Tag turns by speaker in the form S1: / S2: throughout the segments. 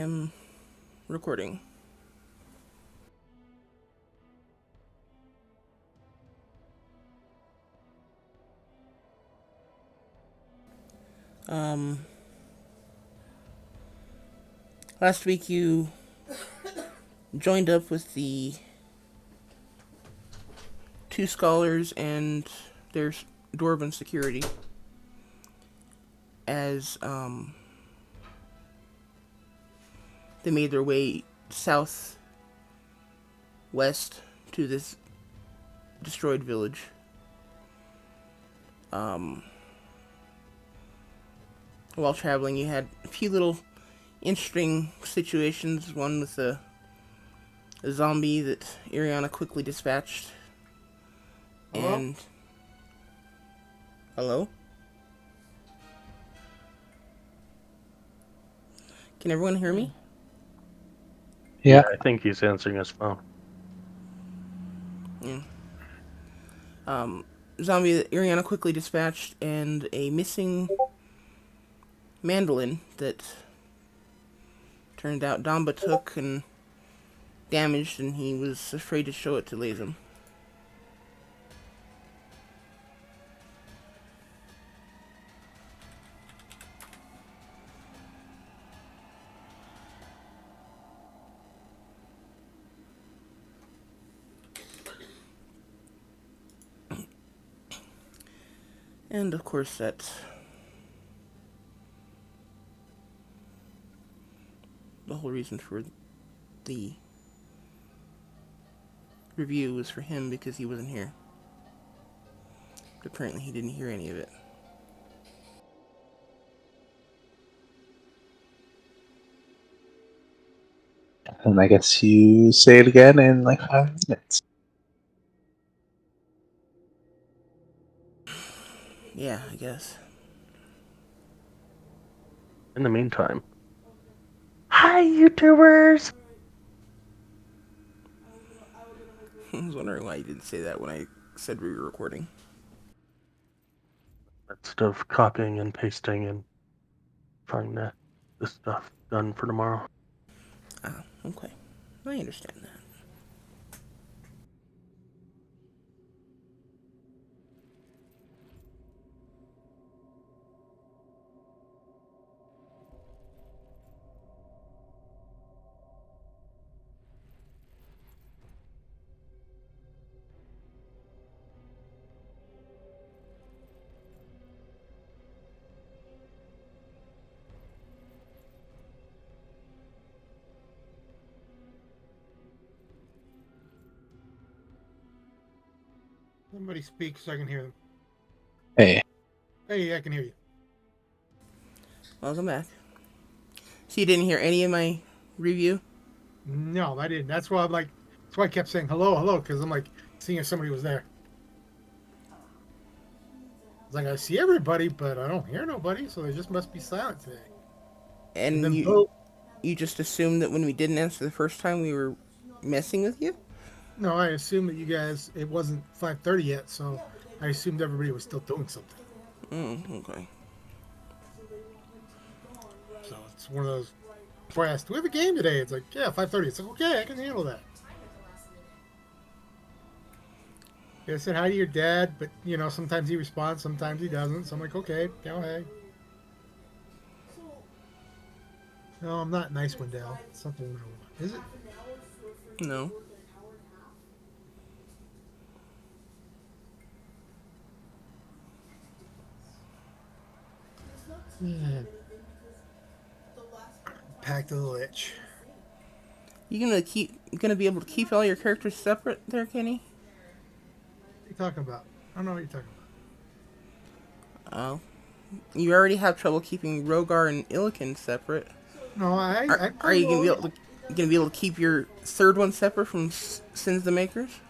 S1: am recording. Um, Last week you joined up with the two scholars and their dwarven security as they made their way southwest to this destroyed village. Um, while traveling, you had a few little interesting situations. One with a zombie that Ariana quickly dispatched.
S2: Hello?
S1: And hello, can everyone hear me?
S3: Yeah.
S2: I think he's answering his phone.
S1: Yeah. Zombie that Ariana quickly dispatched, and a missing mandolin that turned out Damba took and damaged, and he was afraid to show it to Lazem. And of course, that's the whole reason for the review was for him because he wasn't here. But apparently, he didn't hear any of it.
S3: And I guess you say it again in like 5 minutes.
S1: Yeah, I guess.
S2: In the meantime, hi, YouTubers!
S1: I was wondering why you didn't say that when I said we were recording.
S2: Instead of copying and pasting and trying to get this stuff done for tomorrow.
S1: Ah, okay. I understand that.
S4: Somebody speak so I can hear them.
S3: Hey,
S4: Hey, I can hear you.
S1: Welcome back. So you didn't hear any of my review?
S4: No, I didn't. That's why I'm like, that's why I kept saying hello, hello, because I'm like seeing if somebody was there. It's like I see everybody, but I don't hear nobody, so they just must be silent today. And
S1: And
S4: then
S1: you
S4: boom.
S1: you just assumed that when we didn't answer the first time we were messing with you?
S4: No, I assumed that you guys. It wasn't 5:30 yet, so I assumed everybody was still doing something.
S1: Okay.
S4: So it's one of those. Before I asked, "Do we have a game today?" It's like, "Yeah, 5:30." It's like, "Okay, I can handle that." I said hi to your dad, but sometimes he responds, sometimes he doesn't. So I'm like, "Okay, go ahead." No, I'm not nice one, Dal. Something wrong. Is it?
S1: No.
S4: Yeah. Pact of the Lich.
S1: You gonna be able to keep all your characters separate there, Kenny?
S4: What are you talking about? I don't know what you're talking about.
S1: Oh. You already have trouble keeping Rogar and Illiken separate.
S4: No, I
S1: Are
S4: play
S1: you
S4: rogue.
S1: gonna be able to keep your third one separate from Sins the Makers?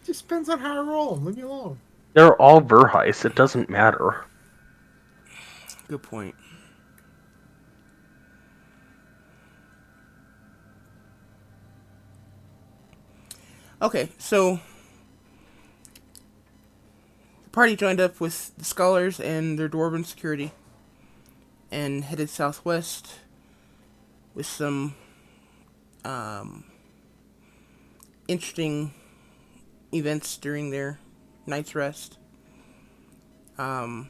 S4: Just depends on how I roll. Leave me alone.
S2: They're all Verheist, it doesn't matter.
S1: Good point. Okay, so the party joined up with the scholars and their dwarven security and headed southwest with some interesting events during their night's rest. Ariana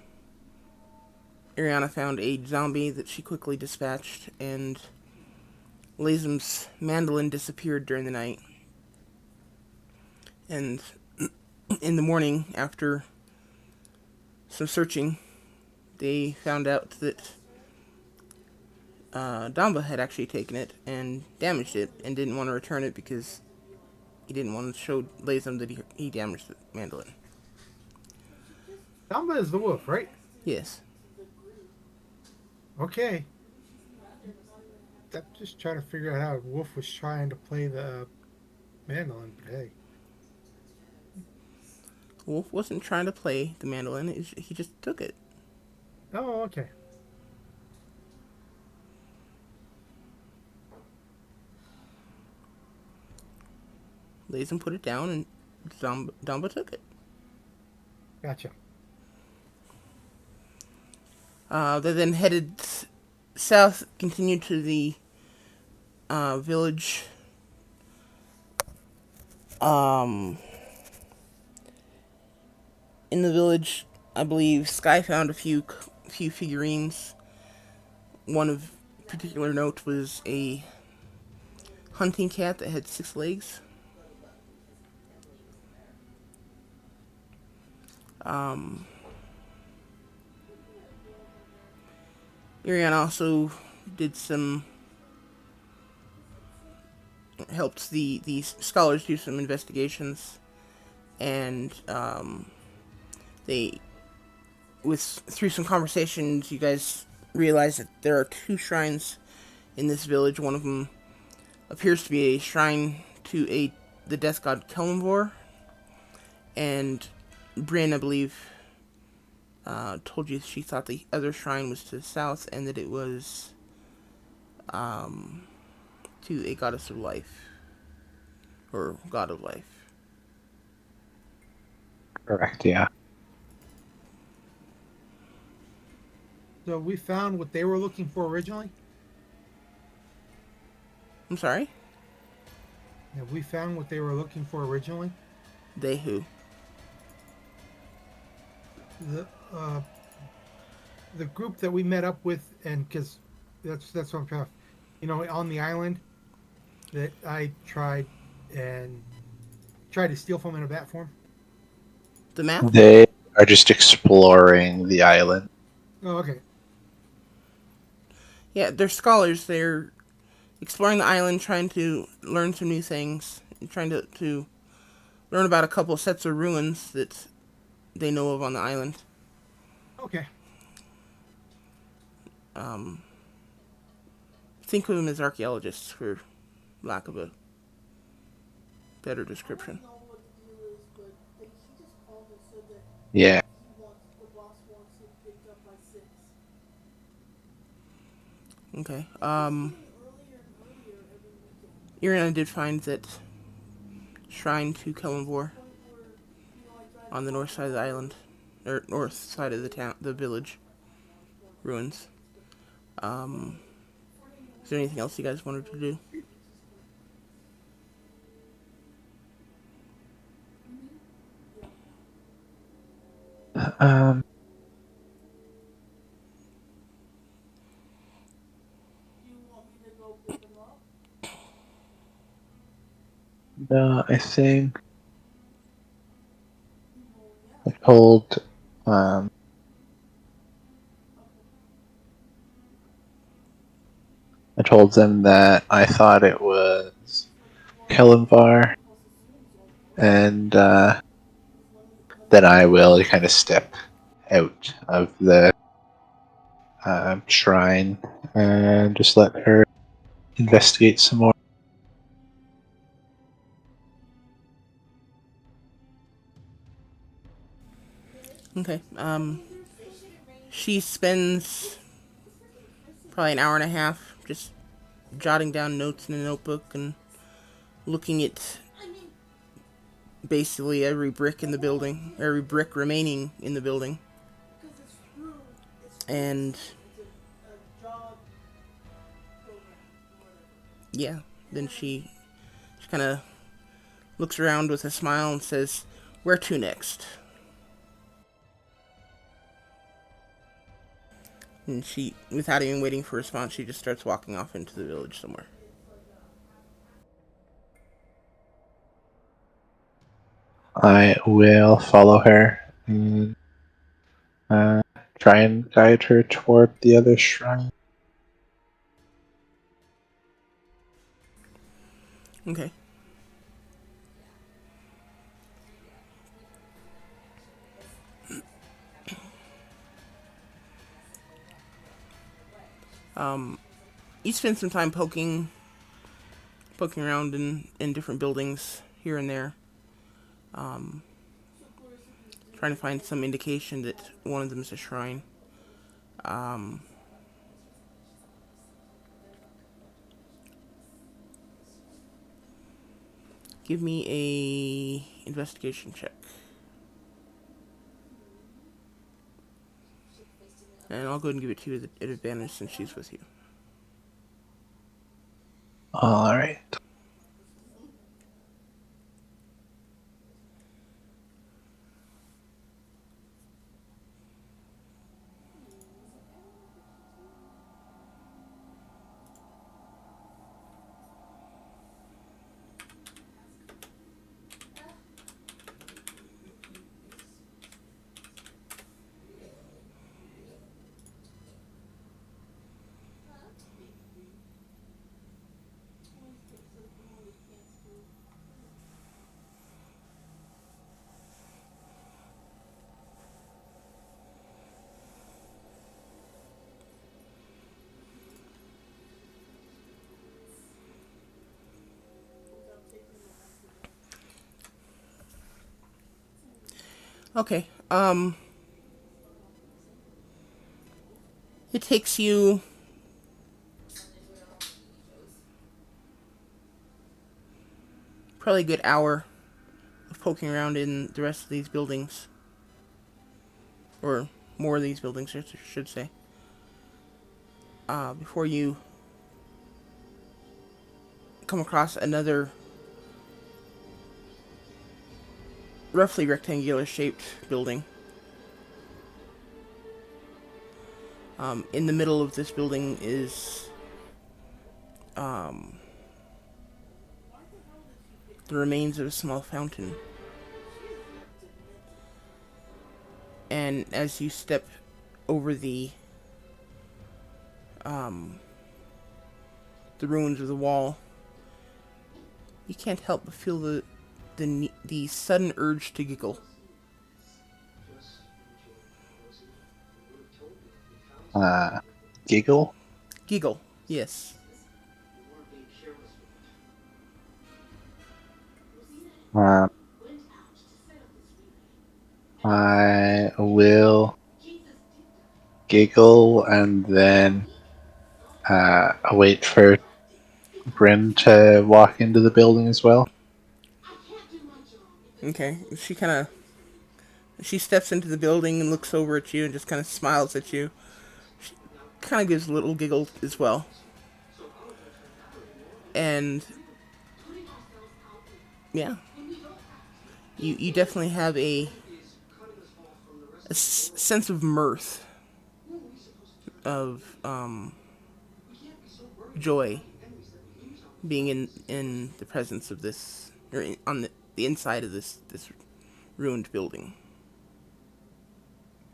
S1: found a zombie that she quickly dispatched, and Lazum's mandolin disappeared during the night. And in the morning, after some searching, they found out that Damba had actually taken it and damaged it and didn't want to return it because he didn't want to show Lazum that he damaged the mandolin.
S4: Damba is the wolf, right?
S1: Yes.
S4: Okay. I'm just trying to figure out how Wolf was trying to play the mandolin, but hey.
S1: Wolf wasn't trying to play the mandolin, he just took it.
S4: Oh, okay.
S1: Lazum put it down and Damba took it.
S4: Gotcha.
S1: They then headed south, continued to the village. In the village, I believe Sky found a few figurines. One of particular note was a hunting cat that had 6 legs. Irian also did helped the scholars do some investigations, and through some conversations, you guys realize that there are 2 shrines in this village. One of them appears to be a shrine to the death god Kelmvor, and Bryn, I believe, told you she thought the other shrine was to the south, and that it was to a goddess of life, or god of life.
S3: Correct, yeah.
S4: So we found what they were looking for originally?
S1: I'm sorry?
S4: Have we found what they were looking for originally?
S1: They who?
S4: The group that we met up with, and because that's what I'm trying to, on the island that I tried to steal from in a bat form.
S1: The map?
S3: They are just exploring the island.
S4: Oh, okay.
S1: Yeah, they're scholars. They're exploring the island, trying to learn some new things, trying to learn about a couple of sets of ruins that they know of on the island.
S4: Okay.
S1: Think of them as archaeologists, for lack of a better description.
S3: Yeah.
S1: Okay. Irina did find that shrine to Kelmvor on the north side of the island, or north side of the village ruins. Is there anything else you guys wanted to do?
S3: No, I think I told um I told them that I thought it was Kellenvar, and then I will kind of step out of the shrine and just let her investigate some more.
S1: Okay. She spends probably an hour and a half just jotting down notes in a notebook and looking at basically every brick in the building, every brick remaining in the building. And Yeah. Then she kind of looks around with a smile and says, "Where to next?" And she, without even waiting for a response, she just starts walking off into the village somewhere.
S3: I will follow her and uh, try and guide her toward the other shrine.
S1: Okay. You spend some time poking around in different buildings here and there, trying to find some indication that one of them is a shrine. Um, Give me a investigation check, and I'll go ahead and give it to you at advantage since she's with you.
S3: All right.
S1: Okay. It takes you probably a good hour of poking around in the rest of these buildings, or more of these buildings, I should say, before you come across another roughly rectangular shaped building. In the middle of this building is the remains of a small fountain. And as you step over the ruins of the wall, you can't help but feel the sudden urge to giggle.
S3: Uh, Giggle.
S1: Giggle, yes.
S3: Um, I will giggle and then wait for Bryn to walk into the building as well.
S1: Okay, she steps into the building and looks over at you and just kind of smiles at you. She kind of gives a little giggle as well. And yeah, you definitely have sense of mirth, of joy, being in the presence of this, or on the inside of this ruined building.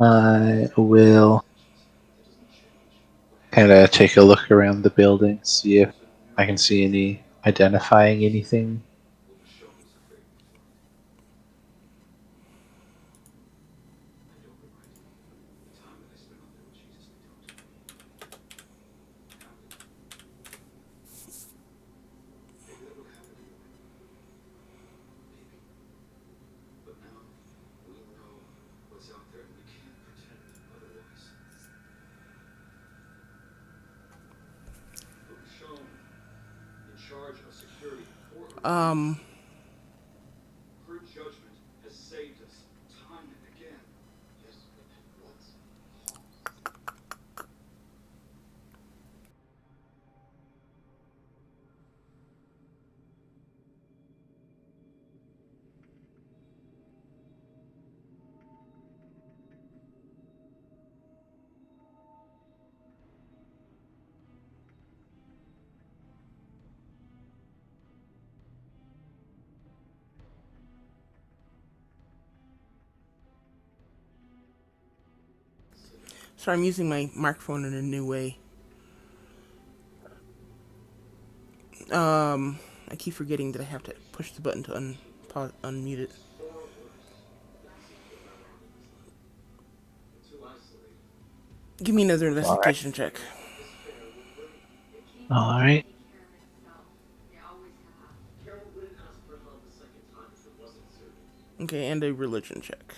S3: I will kind of take a look around the building, see if I can see any identifying anything.
S1: Um, Sorry, I'm using my microphone in a new way. I keep forgetting that I have to push the button to unmute it. Give me another investigation check.
S3: All right.
S1: Okay, and a religion check.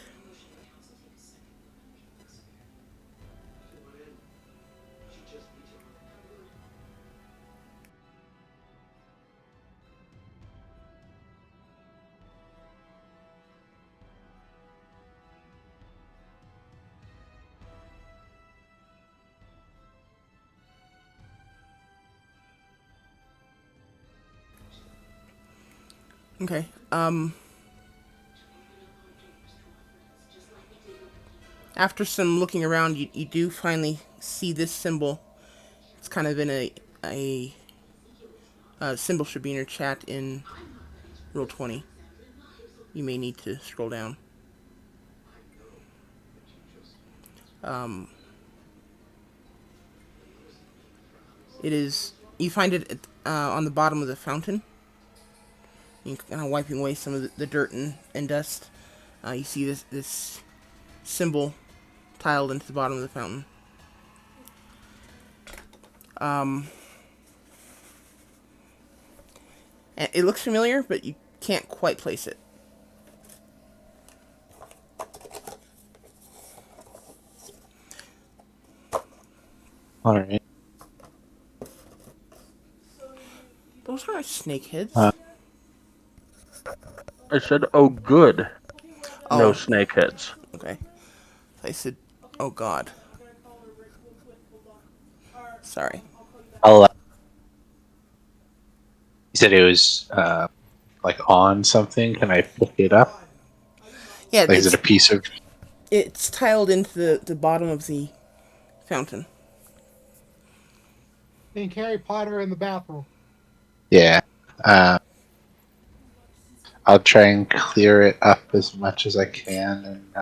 S1: Okay, after some looking around, you do finally see this symbol. It's kind of in a symbol should be in your chat in Roll20. You may need to scroll down. It is, you find it on the bottom of the fountain. You're kind of wiping away some of the dirt and dust. You see this symbol tiled into the bottom of the fountain. And it looks familiar, but you can't quite place it.
S3: All right.
S1: Those aren't snake heads.
S2: I said, oh, good. No
S1: Oh,
S2: snakeheads.
S1: okay. I said, oh god. Sorry.
S3: I'll. You said it was like on something. Can I pick it up?
S1: Yeah,
S3: Like, is it a piece of?
S1: it's tiled into the bottom of the fountain.
S4: Think Harry Potter in the bathroom.
S3: Yeah. I'll try and clear it up as much as I can and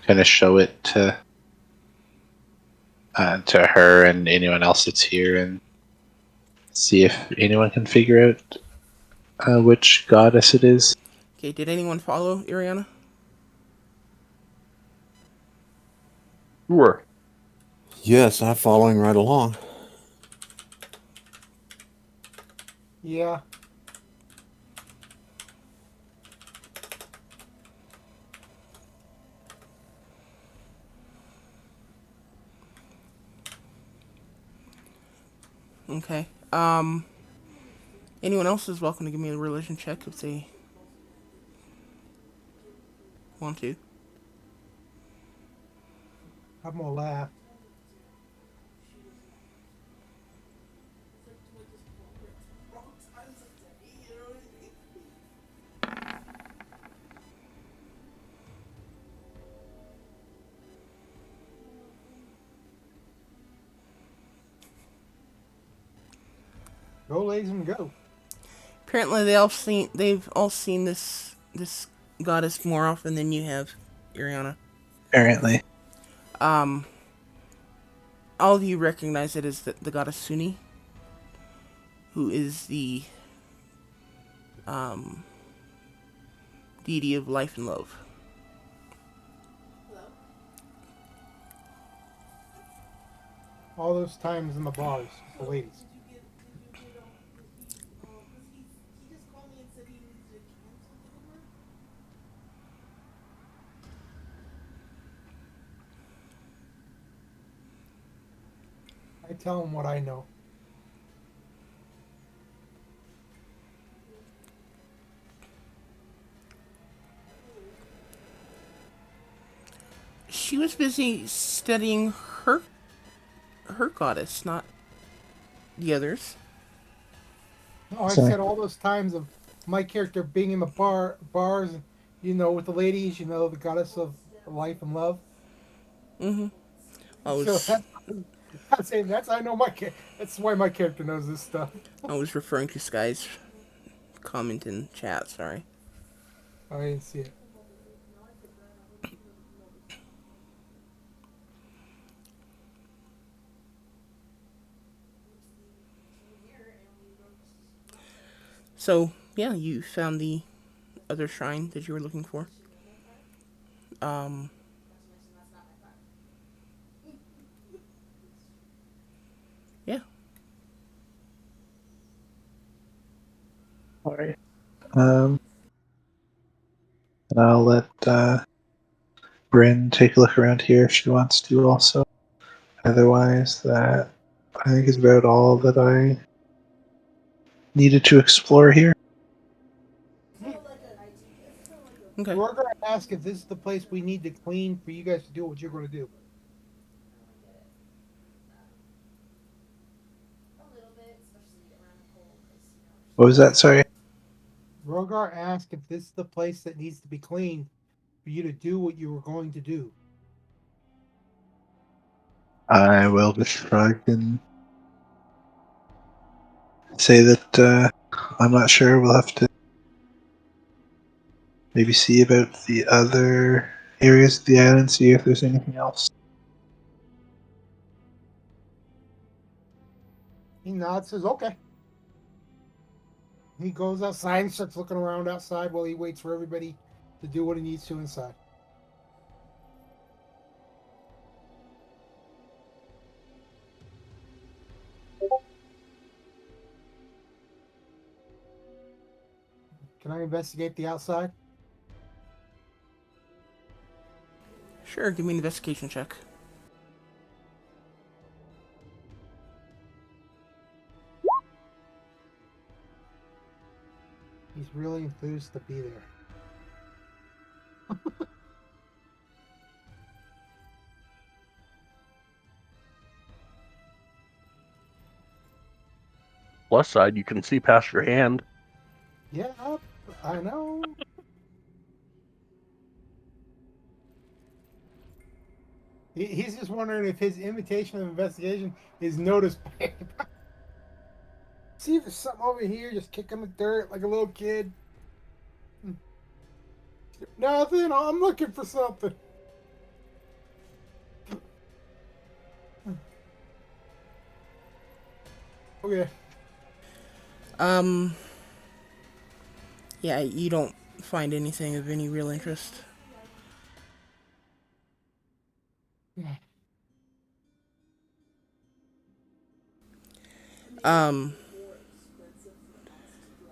S3: kind of show it to her and anyone else that's here, and see if anyone can figure out which goddess it is.
S1: Okay, did anyone follow Iriana?
S2: Sure.
S5: Yes, I'm following right along.
S4: Yeah.
S1: Okay. Anyone else is welcome to give me a religion check if they want to.
S4: I'm gonna laugh. Go, ladies, and go.
S1: Apparently, they've all seen this goddess more often than you have, Iriana.
S3: Apparently.
S1: All of you recognize it as the goddess Suni, who is the deity of life and love.
S4: All those times in the bars with the ladies. I tell them what I know.
S1: She was busy studying her goddess, not the others.
S4: No, I
S3: Sorry.
S4: said all those times of my character being in the bars, with the ladies, the goddess of life and love.
S1: Mm-hmm. I
S4: So
S1: was
S4: I'm saying I know that's why my character knows this stuff.
S1: I was referring to Sky's comment in chat. Sorry.
S4: I didn't see it.
S1: So, yeah, you found the other shrine that you were looking for. Um, yeah.
S3: All right. And I'll let Bryn take a look around here if she wants to also. Otherwise, that I think is about all that I needed to explore here.
S1: Okay.
S4: We're going to ask if this is the place we need to clean for you guys to do what you're going to do.
S3: What was that? Sorry.
S4: Rogar asked if this is the place that needs to be cleaned for you to do what you were going to do.
S3: I will just shrug and say that I'm not sure. We'll have to maybe see about the other areas of the island, see if there's anything else.
S4: He nods, says, okay. He goes outside and starts looking around outside while he waits for everybody to do what he needs to inside. Can I investigate the outside?
S1: Sure, give me an investigation check.
S4: He's really enthused to be there.
S2: Plus side, you can see past your hand.
S4: Yeah, I know. He's just wondering if his invitation of investigation is noticed by anybody. See if there's something over here, just kicking the dirt like a little kid. Nothing, I'm looking for something. Okay.
S1: Um, yeah, you don't find anything of any real interest. Um,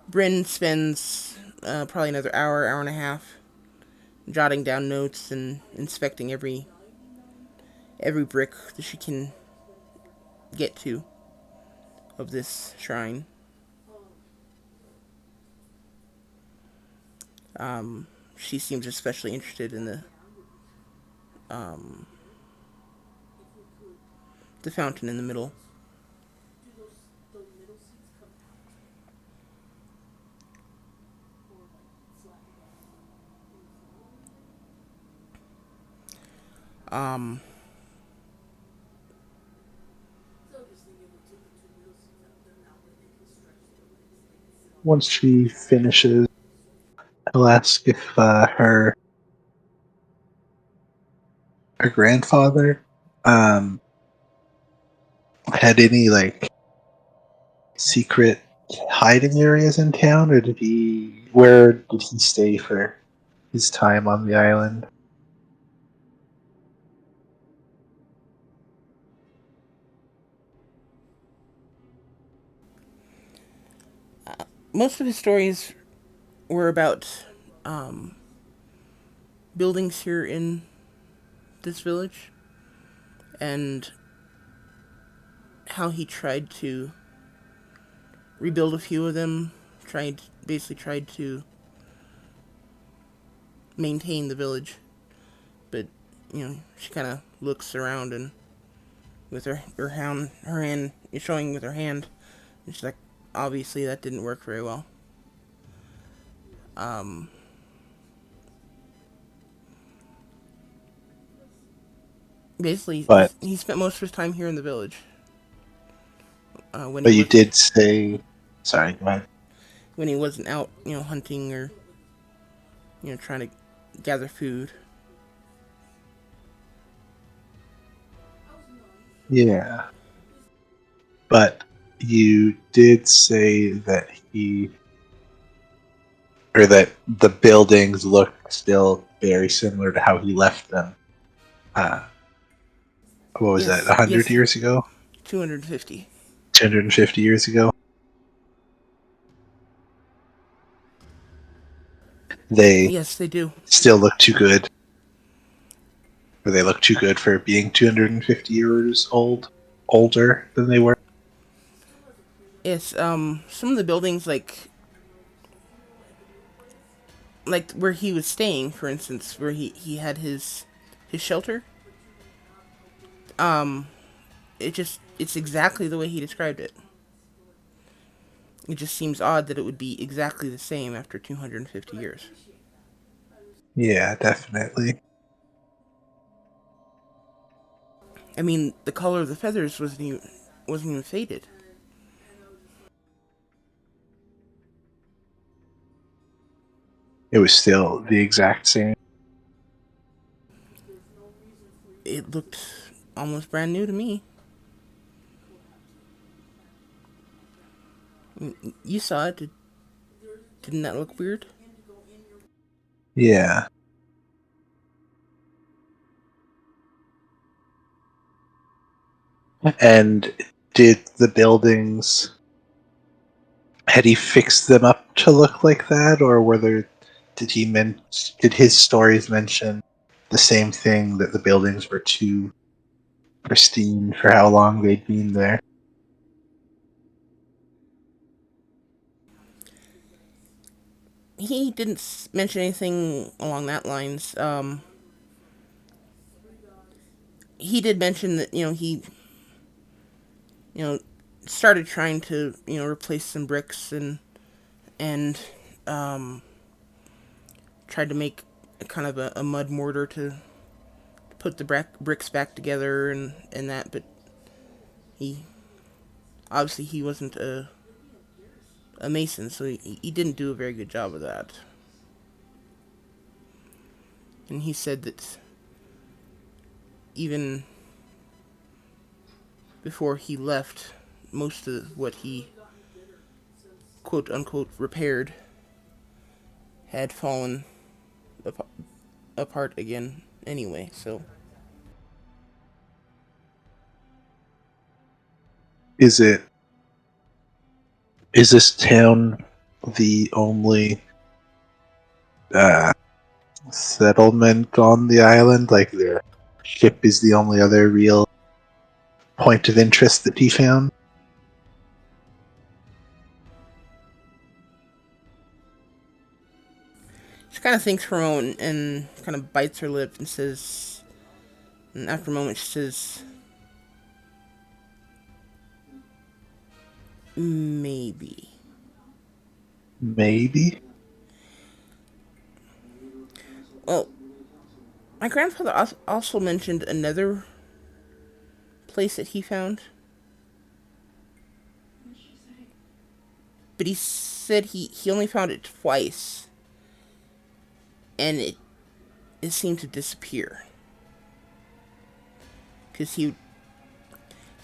S1: Bryn spends probably another hour, hour and a half, jotting down notes and inspecting every brick that she can get to of this shrine. She seems especially interested in um, the fountain in the middle. Um,
S3: Once she finishes, I'll ask if her grandfather had any like secret hiding areas in town, or where did he stay for his time on the island?
S1: Most of his stories were about um, buildings here in this village and how he tried to rebuild a few of them, tried to maintain the village. But she kind of looks around and with her hand is showing with her hand, and she's like, obviously that didn't work very well. Um, Basically,
S3: But
S1: he spent most of his time here in the village. When he
S3: but you
S1: wasn't
S3: did say, sorry, go ahead.
S1: when he wasn't out, hunting or trying to gather food.
S3: Yeah, but you did say that he or that the buildings look still very similar to how he left them. Uh, what was that?
S1: Yes,
S3: 100
S1: yes,
S3: years ago?
S1: 250.
S3: 250 years ago? They
S1: Yes, they do.
S3: still look too good. Or they look too good for being 250 years older than they were.
S1: Yes, some of the buildings, like where he was staying, for instance, where he had his shelter. Um, it's exactly the way he described it. It just seems odd that it would be exactly the same after 250 years.
S3: Yeah, definitely.
S1: I mean, the color of the feathers wasn't even faded.
S3: It was still the exact same.
S1: It looked almost brand new to me. You saw it. Didn't that look weird?
S3: Yeah. And did the buildings, had he fixed them up to look like that, or were there, did his stories mention the same thing, that the buildings were too pristine for how long they'd been there?
S1: He didn't mention anything along that lines. He did mention that you know started trying to replace some bricks and um, tried to make a kind of a mud mortar to put the bricks back together and that, but he obviously he wasn't a mason, so he didn't do a very good job of that. And he said that even before he left, most of what he quote unquote repaired had fallen apart again anyway. So
S3: Is it, is this town the only uh, settlement on the island? Like the ship is the only other real point of interest that he found?
S1: she kind of thinks for a moment and kind of bites her lip and says, and after a moment she says, maybe.
S3: Maybe.
S1: Well, my grandfather also mentioned another place that he found, but he said he only found it twice, and it seemed to disappear. Because he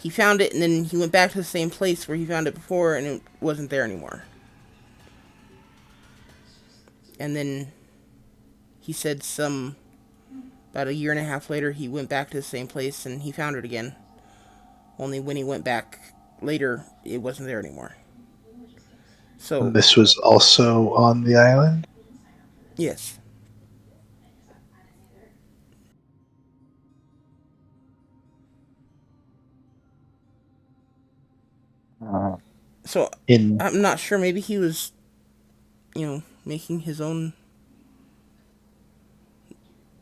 S1: found it, and then he went back to the same place where he found it before, and it wasn't there anymore. And then he said about a year and a half later, he went back to the same place, and he found it again. Only when he went back later, it wasn't there anymore.
S3: And
S1: So,
S3: this was also on the island?
S1: yes.
S3: Uh,
S1: So,
S3: in
S1: I'm not sure. Maybe he was, making his own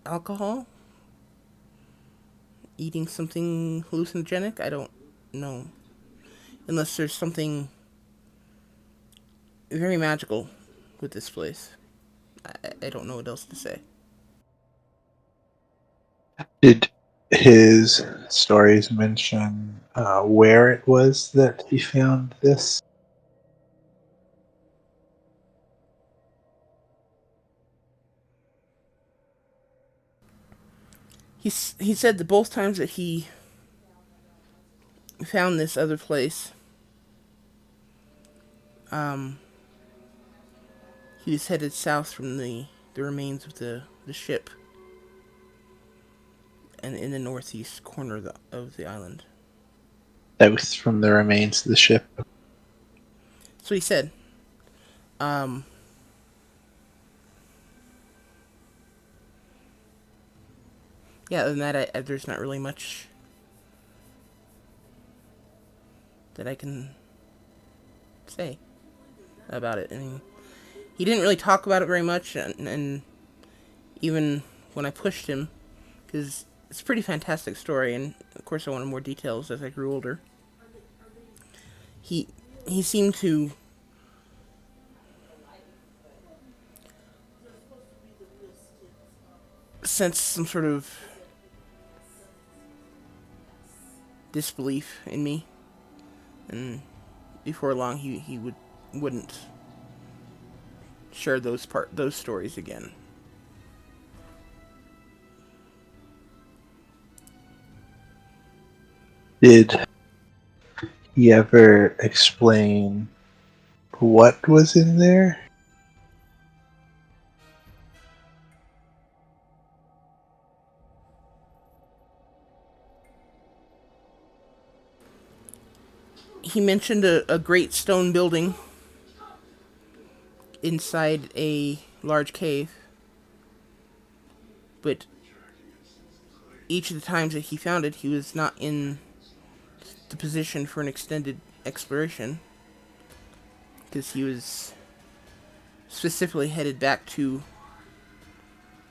S1: alcohol? Eating something hallucinogenic? I don't know. Unless there's something very magical with this place. I don't know what else to say.
S3: Did his stories mention where it was that he found this?
S1: He said that both times that he found this other place, um, He was headed south from the remains of the ship, and in the northeast corner of the island.
S3: That was from the remains of the ship.
S1: That's what he said. Um, yeah, other than that, there's not really much that I can say about it. I mean, he didn't really talk about it very much, and even when I pushed him, because it's a pretty fantastic story, and of course I wanted more details as I grew older. He seemed to sense some sort of disbelief in me, and before long he wouldn't share those stories again.
S3: Did he ever explain what was in there?
S1: He mentioned a great stone building inside a large cave, but each of the times that he found it, he was not in the position for an extended exploration, because he was specifically headed back to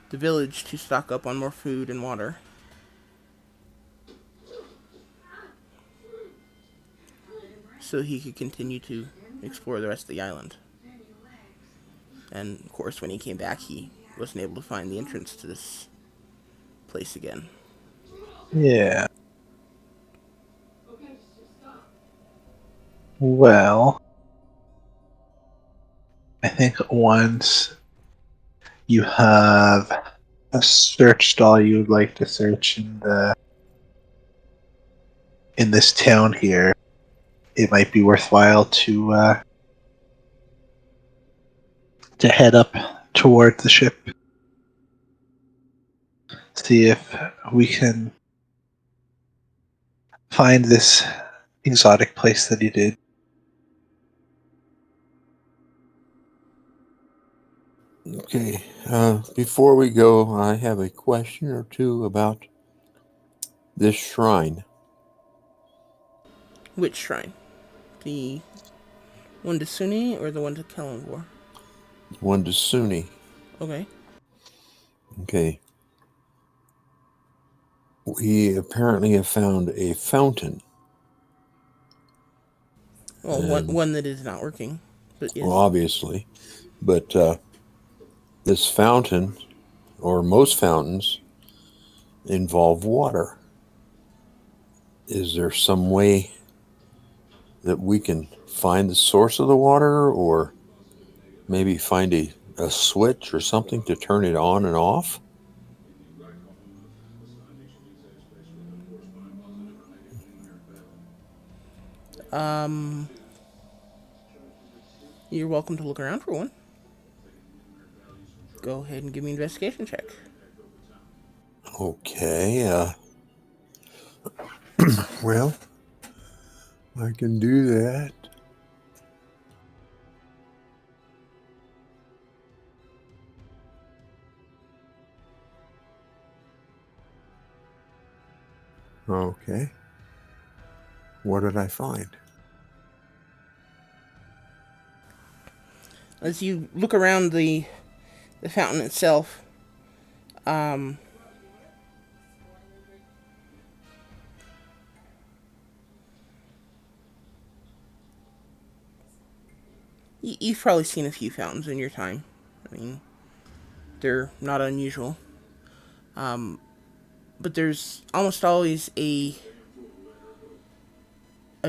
S1: the village to stock up on more food and water. So he could continue to explore the rest of the island. And of course, when he came back, he wasn't able to find the entrance to this place again.
S3: Yeah. Well, I think once you have searched all you would like to search in this town here, it might be worthwhile to head up toward the ship. See if we can find this exotic place that he did.
S5: Okay. Before we go, I have a question or two about this shrine.
S1: Which shrine? The one to Suni or the one to Kellenvor?
S5: One to Suni.
S1: Okay.
S5: Okay. We apparently have found a fountain.
S1: Well, one that is not working, but is.
S5: Well, obviously. But this fountain, or most fountains, involve water. Is there some way that we can find the source of the water, or maybe find a switch or something to turn it on and off?
S1: You're welcome to look around for one. Go ahead and give me an investigation check.
S5: Okay. Well, I can do that. Okay. What did I find?
S1: As you look around the fountain itself, you've probably seen a few fountains in your time. I mean, they're not unusual. But there's almost always a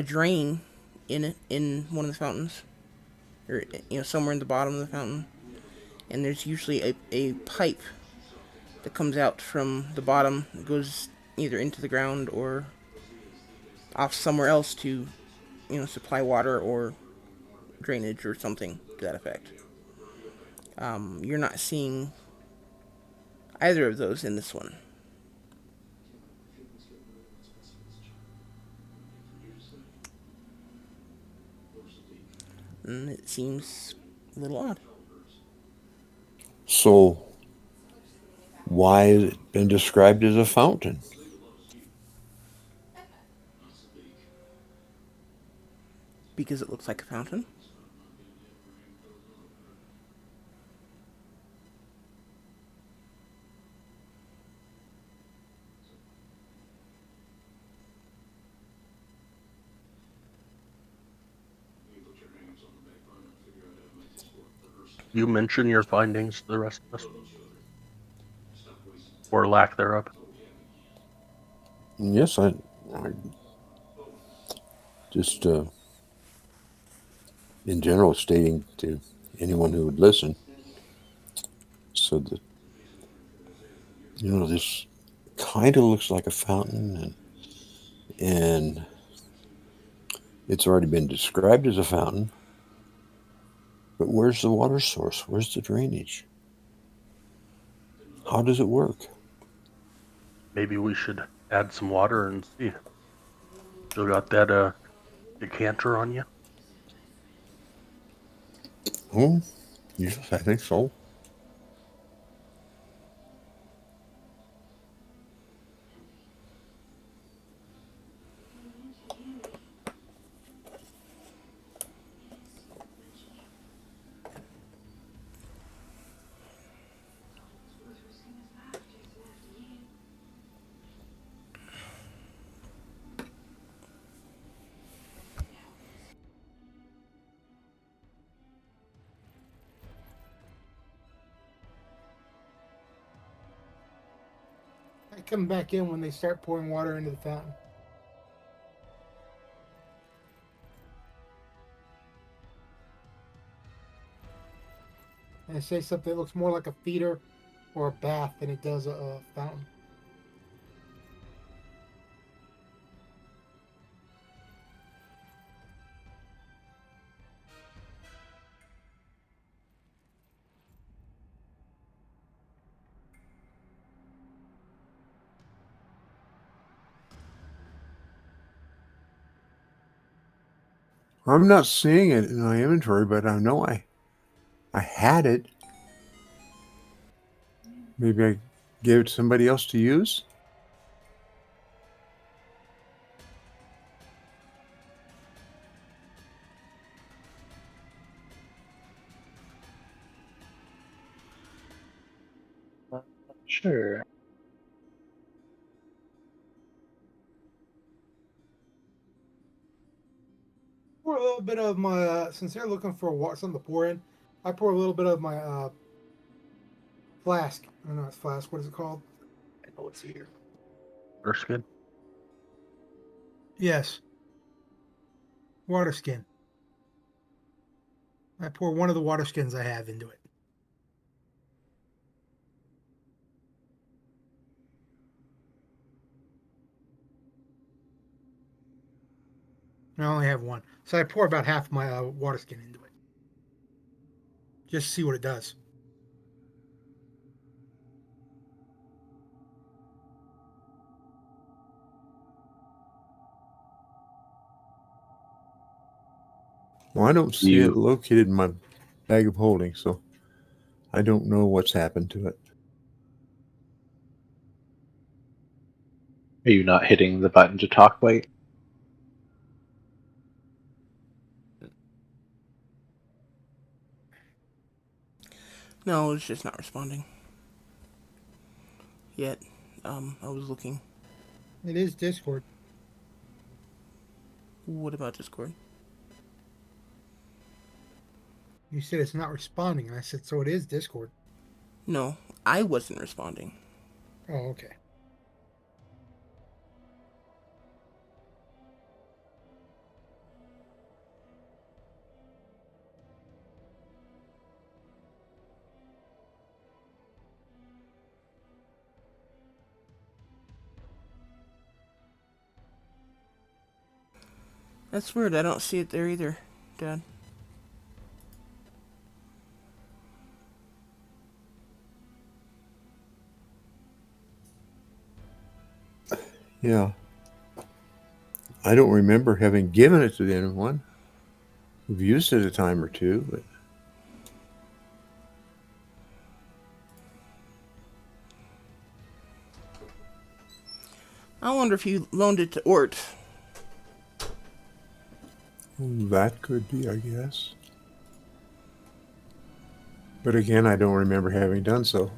S1: drain in one of the fountains, or somewhere in the bottom of the fountain, and there's usually a pipe that comes out from the bottom, that goes either into the ground or off somewhere else to supply water or drainage or something to that effect. You're not seeing either of those in this one. And it seems a little odd.
S5: So, why has it been described as a fountain?
S1: Because it looks like a fountain.
S2: You mention your findings to the rest of us, or lack thereof.
S5: Yes, I just in general stating to anyone who would listen, so that this kind of looks like a fountain, and it's already been described as a fountain. But where's the water source? Where's the drainage? How does it work?
S2: Maybe we should add some water and see. Still got that decanter on you?
S5: Oh, yes, I think so.
S4: I come back in when they start pouring water into the fountain. And I say something that looks more like a feeder or a bath than it does a fountain.
S5: I'm not seeing it in my inventory, but I know I had it. Maybe I gave it to somebody else to use.
S3: Sure.
S4: Pour a little bit of my since they're looking for something to pour in. I pour a little bit of my flask. I don't know, it's flask. What is it called? I know it's here.
S2: Water skin?
S4: Yes, water skin. I pour one of the water skins I have into it. I only have one, so I pour about half my water skin into it. Just to see what it does.
S5: Well, I don't see it
S3: You
S5: located in my bag of holding, so I don't know what's happened to it.
S3: are you not hitting the button to talk, White?
S1: No, it's just not responding. Yet. I was looking.
S4: It is Discord.
S1: What about Discord?
S4: You said it's not responding, and I said so. It is Discord.
S1: No, I wasn't responding.
S4: Oh, okay.
S1: That's weird. I don't see it there either, Dad.
S5: Yeah. I don't remember having given it to anyone. We've used it a time or two, but
S1: I wonder if you loaned it to Ort.
S5: that could be, I guess. But again, I don't remember having done so.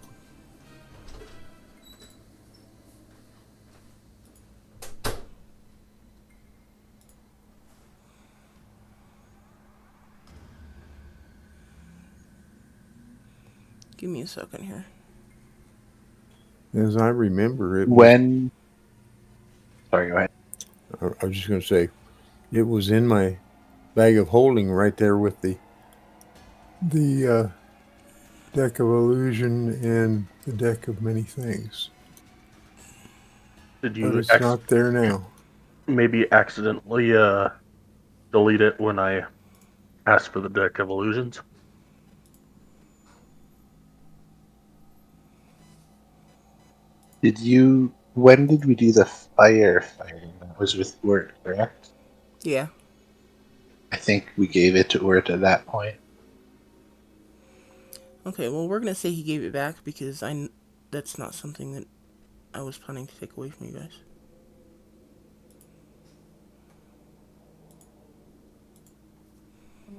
S1: Give me a second here.
S5: As I remember, it was,
S3: When. Sorry, go ahead.
S5: I was just going to say, it was in my bag of holding right there with the deck of illusion and the deck of many things.
S2: Did
S5: But
S2: you
S5: it's not there now.
S2: maybe accidentally delete it when I asked for the deck of illusions?
S3: Did you? When did we do the firefighting? That was with Urt, correct?
S1: Yeah.
S3: I think we gave it to Urt at that point.
S1: Okay, well, we're gonna say he gave it back because that's not something that I was planning to take away from you guys.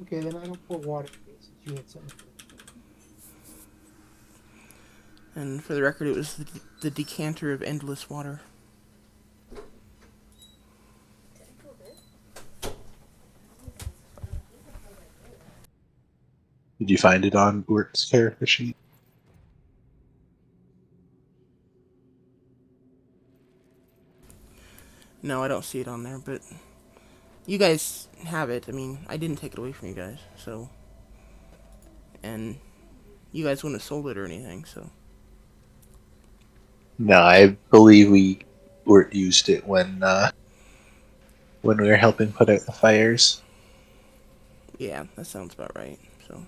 S4: Okay, then I don't pour water in it since you had something.
S1: And for the record, it was the decanter of endless water.
S3: Did you find it on Urt's character sheet?
S1: No, I don't see it on there, but you guys have it. I mean, I didn't take it away from you guys, so. And you guys wouldn't have sold it or anything, so.
S3: No, I believe Urt used it when we were helping put out the fires.
S1: Yeah, that sounds about right, so.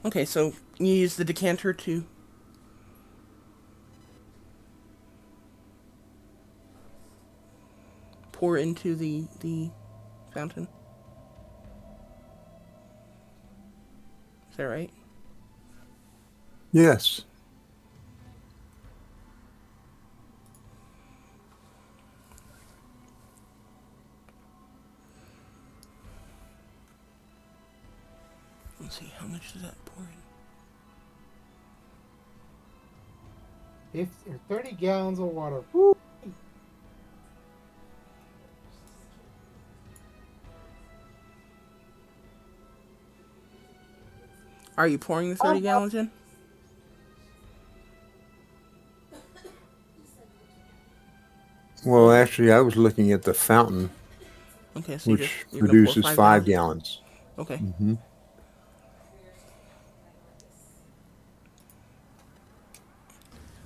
S1: Okay, so you use the decanter to pour into the fountain. Is that right?
S5: Yes.
S1: Let's see, how much does that pour in?
S4: If 30 gallons of water. Woo!
S1: Are you pouring the 30 gallons in?
S5: Well, actually, I was looking at the fountain,
S1: Okay, so
S5: which
S1: you're gonna pour
S5: produces 5
S1: 5
S5: gallons.
S1: Okay.
S5: Mm-hmm.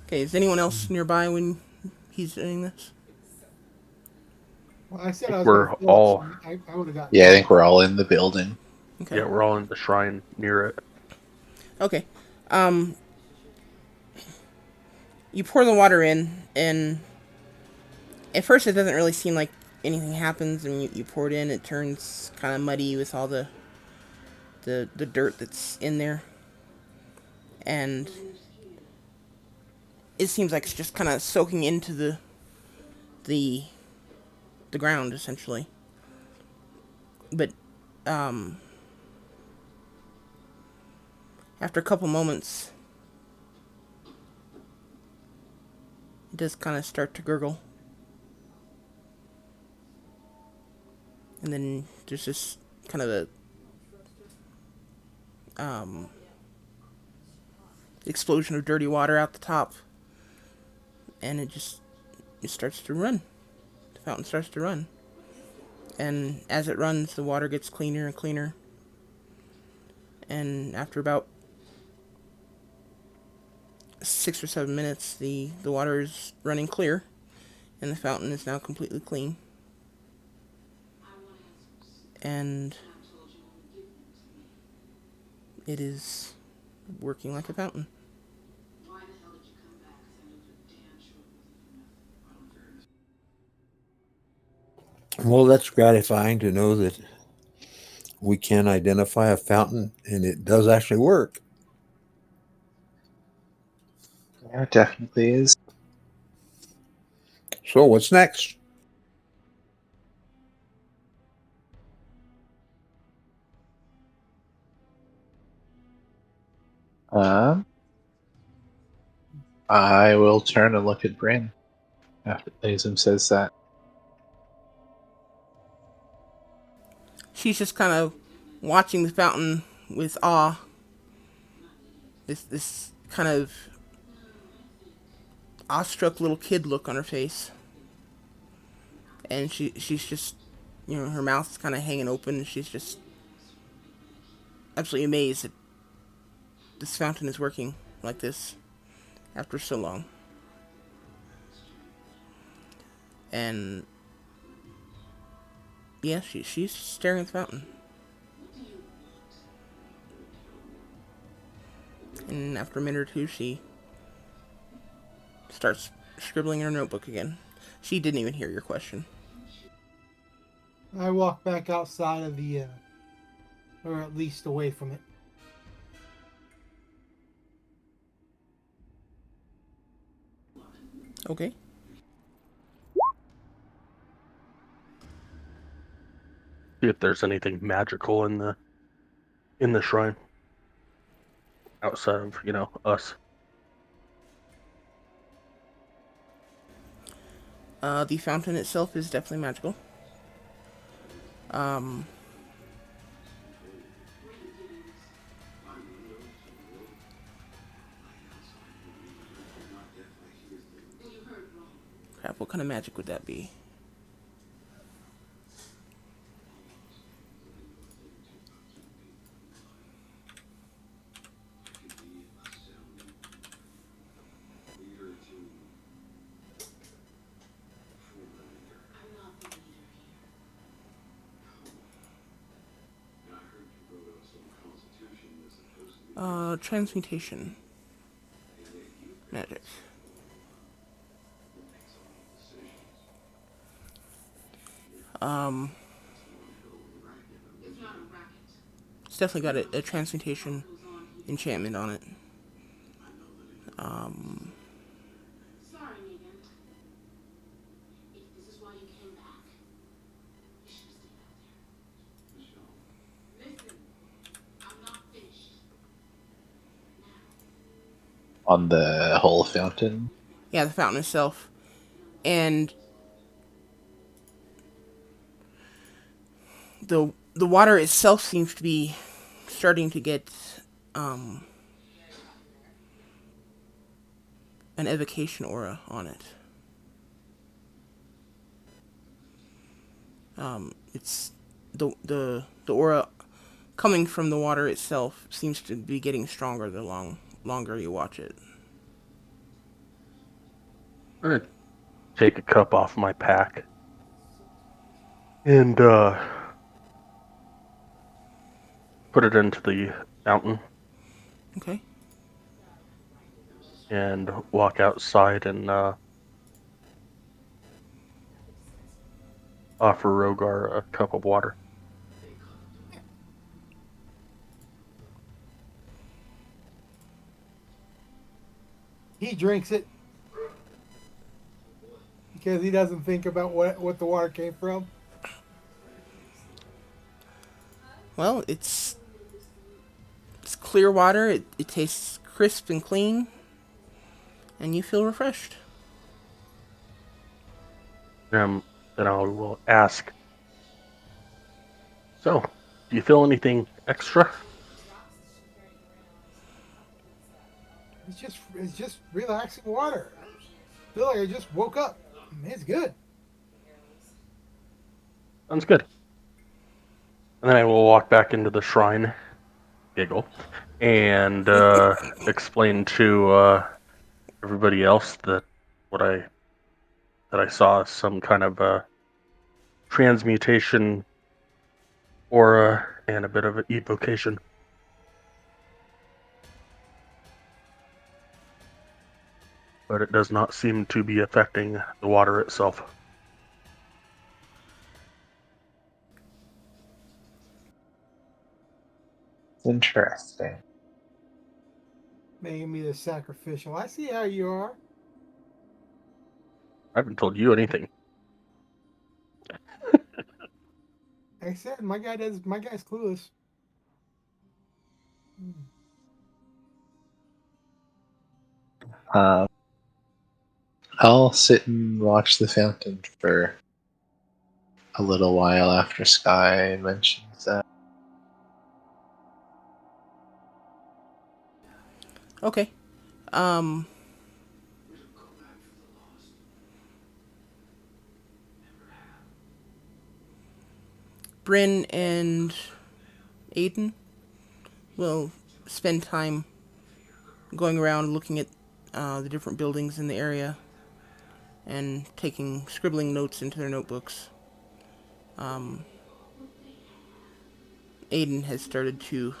S1: Okay, is anyone else nearby when he's doing this?
S4: Well, I said I
S2: think
S4: was
S2: we're
S4: going to fill up
S2: all
S4: some. I would have gotten.
S3: Yeah, I think we're all in the building.
S1: Okay.
S2: yeah, we're all in the shrine near it.
S1: Okay. You pour the water in, and at first it doesn't really seem like anything happens. I mean, you pour it in, it turns kind of muddy with all the dirt that's in there, and it seems like it's just kind of soaking into the the ground essentially. But after a couple moments, it does kind of start to gurgle. And then there's this kind of a explosion of dirty water out the top. And it starts to run. The fountain starts to run. And as it runs, the water gets cleaner and cleaner. And after about 6 or 7 minutes, the water is running clear. and the fountain is now completely clean. And it is working like a fountain.
S5: Well, that's gratifying to know that we can identify a fountain and it does actually work.
S3: Yeah, it definitely is.
S5: So, what's next?
S3: Um, I will turn and look at Bryn after Lazum says that.
S1: She's just kind of watching the fountain with awe. This kind of awestruck little kid look on her face. And she's just, her mouth's kind of hanging open. And she's just absolutely amazed that this fountain is working like this after so long. And yeah, she's staring at the fountain. And after a minute or two, she starts scribbling in her notebook again. She didn't even hear your question.
S4: I walk back outside of the, or at least away from it.
S1: Okay.
S2: See if there's anything magical in the shrine outside of us.
S1: The fountain itself is definitely magical. Crap, what kind of magic would that be? Transmutation. Magic. It's definitely got a transmutation enchantment on it.
S3: On the whole fountain.
S1: Yeah, the fountain itself. And the water itself seems to be starting to get an evocation aura on it. It's the aura coming from the water itself seems to be getting stronger the longer you watch it.
S2: I'm gonna take a cup off my pack and put it into the fountain
S1: Okay.
S2: and walk outside and offer Rogar a cup of water.
S4: He drinks it because he doesn't think about what the water came from.
S1: Well, it's clear water. It tastes crisp and clean, and you feel refreshed.
S2: Then I will ask, so, do you feel anything extra?
S4: It's just relaxing water. I feel like I just woke up. It's good.
S2: Sounds good. And then I will walk back into the shrine, giggle, and explain to everybody else that that I saw some kind of transmutation aura and a bit of an evocation. But it does not seem to be affecting the water itself.
S3: Interesting.
S4: Making me the sacrificial. I see how you are.
S2: I haven't told you anything.
S4: Like I said, my guy's clueless.
S3: Um, I'll sit and watch the fountain for a little while after Sky mentions that.
S1: Okay. Bryn and Aiden will spend time going around looking at the different buildings in the area and scribbling notes into their notebooks. Aiden has started to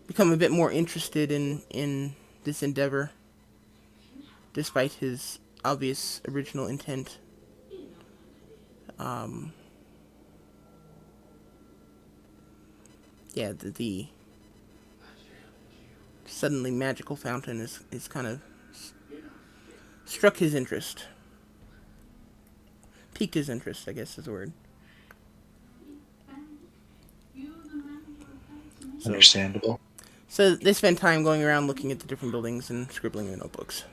S1: become a bit more interested in this endeavor, despite his obvious original intent. Yeah, the suddenly magical fountain is kind of struck his interest. Piqued his interest, I guess is the word. So,
S3: Understandable.
S1: so they spend time going around looking at the different buildings and scribbling in their notebooks.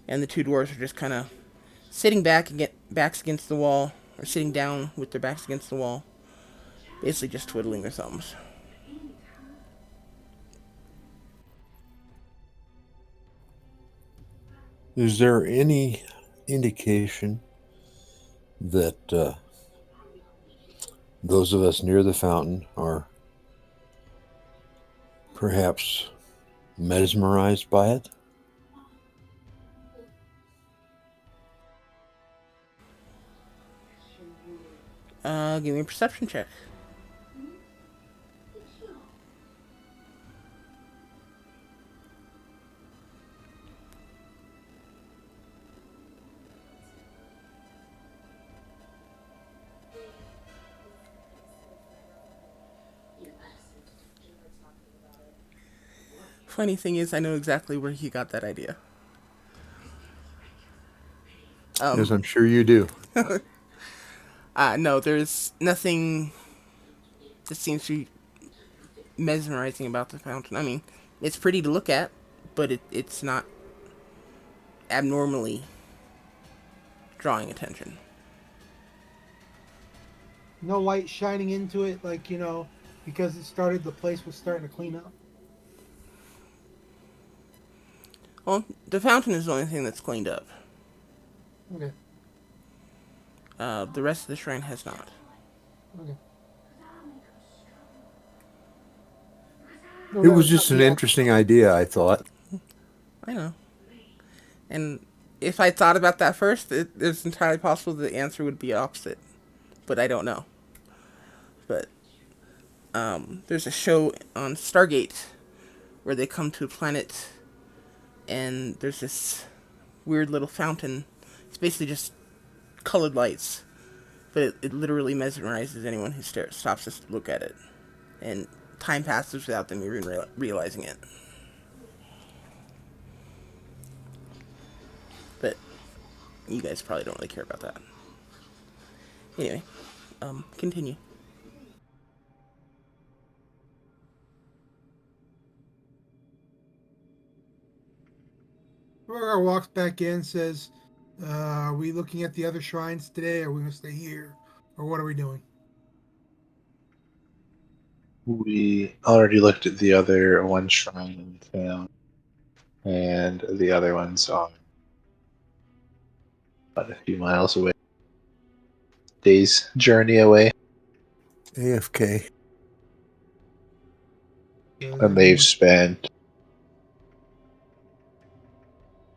S1: And the two dwarves are just kind of sitting backs against the wall, or sitting down with their backs against the wall, basically just twiddling their thumbs.
S5: Is there any indication that those of us near the fountain are perhaps mesmerized by it?
S1: Give me a perception check. Funny thing is, I know exactly where he got that idea.
S5: As I'm sure you do.
S1: No, there's nothing that seems to be mesmerizing about the fountain. I mean, it's pretty to look at, but it's not abnormally drawing attention.
S4: No light shining into it, like, because the place was starting to clean up.
S1: Well, the fountain is the only thing that's cleaned up.
S4: Okay.
S1: The rest of the shrine has not.
S4: Okay.
S5: It was just an interesting idea, I thought.
S1: I know. And if I thought about that first, it's entirely possible the answer would be opposite. But I don't know. But there's a show on Stargate where they come to a planet and there's this weird little fountain. It's basically just colored lights. But it literally mesmerizes anyone who stops to look at it. And time passes without them even realizing it. But you guys probably don't really care about that. Anyway, continue.
S4: Rogar walks back in, says, "Are we looking at the other shrines today, or are we going to stay here? Or what are we doing?"
S3: We already looked at the other one shrine in town, and the other one's on about a few miles away. Day's journey away,
S5: AFK.
S3: and they've spent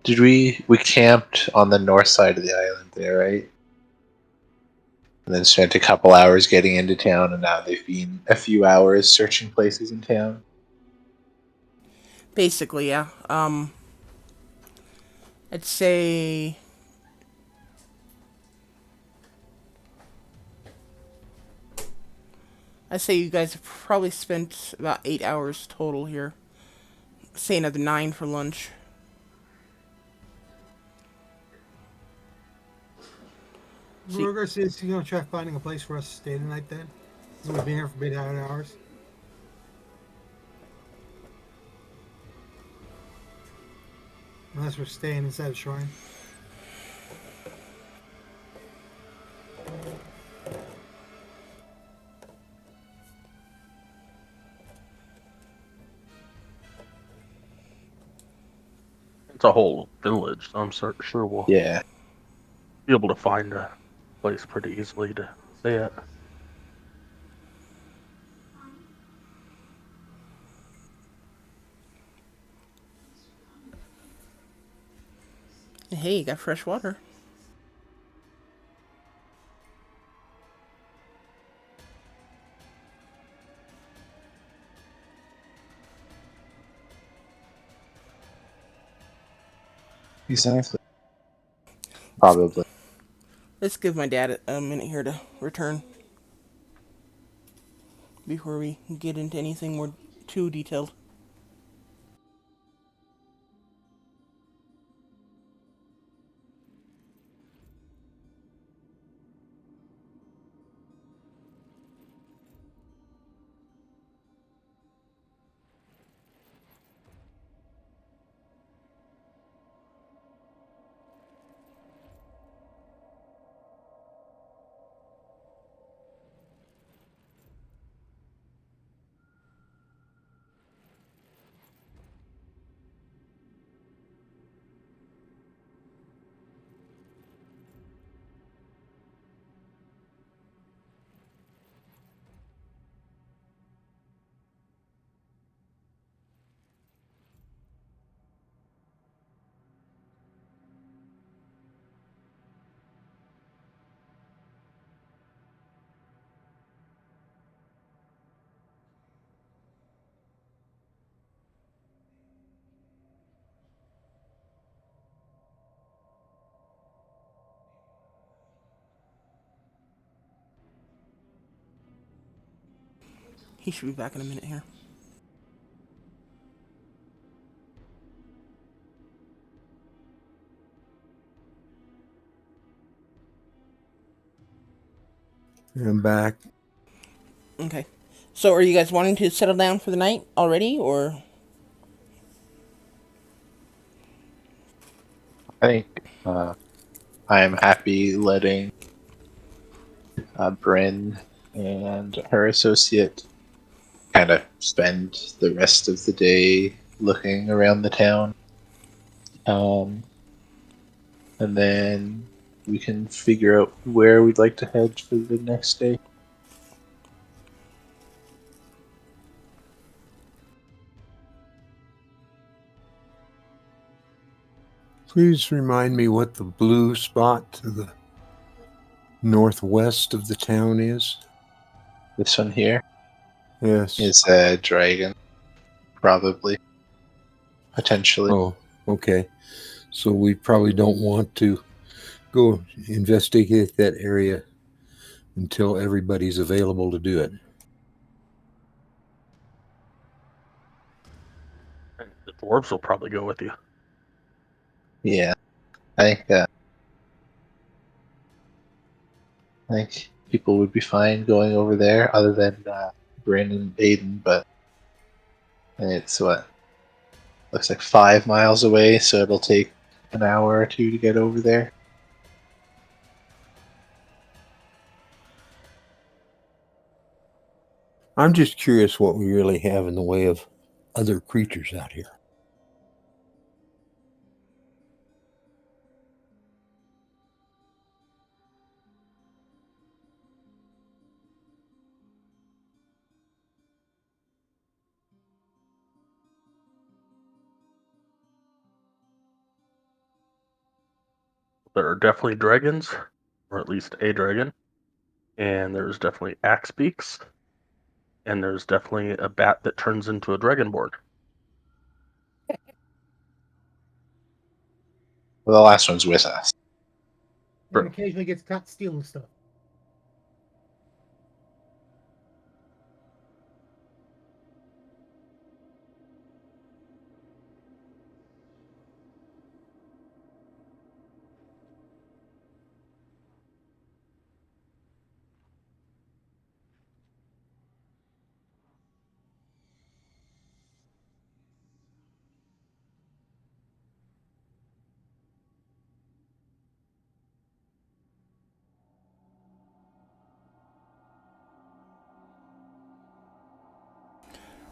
S3: Did we camped on the north side of the island there, right? And then spent a couple hours getting into town, and now they've been a few hours searching places in town.
S1: Basically, yeah. I'd say you guys have probably spent about 8 hours total here. Say another 9 for lunch. So,
S4: We're gonna see if he's gonna try finding a place for us to stay tonight then. Since we've been here for 8 hours. Unless we're staying inside the shrine.
S2: It's a whole village, so I'm sure we'll
S3: Yeah.
S2: be able to find a place pretty easily to stay at.
S1: hey, you got fresh water.
S3: Exactly. Probably.
S1: Let's give my dad a minute here to return before we get into anything more too detailed. He should be back in a minute here.
S5: I'm back.
S1: Okay. So, are you guys wanting to settle down for the night already, or?
S3: I think I am happy letting Bryn and her associate kind of spend the rest of the day looking around the town. And then we can figure out where we'd like to head for the next day.
S5: Please remind me what the blue spot to the northwest of the town is.
S3: This one here
S5: Yes.
S3: is a dragon, probably, potentially.
S5: Oh, okay. So we probably don't want to go investigate that area until everybody's available to do it.
S2: And the dwarves will probably go with you.
S3: Yeah, I think people would be fine going over there, other than Bryn and Aiden. But it's what looks like 5 miles away, so it'll take an hour or two to get over there.
S5: I'm just curious what we really have in the way of other creatures out here.
S2: there are definitely dragons, or at least a dragon, and there's definitely axe beaks, and there's definitely a bat that turns into a dragonborn.
S3: Well, the last one's with us.
S4: And occasionally gets caught stealing stuff.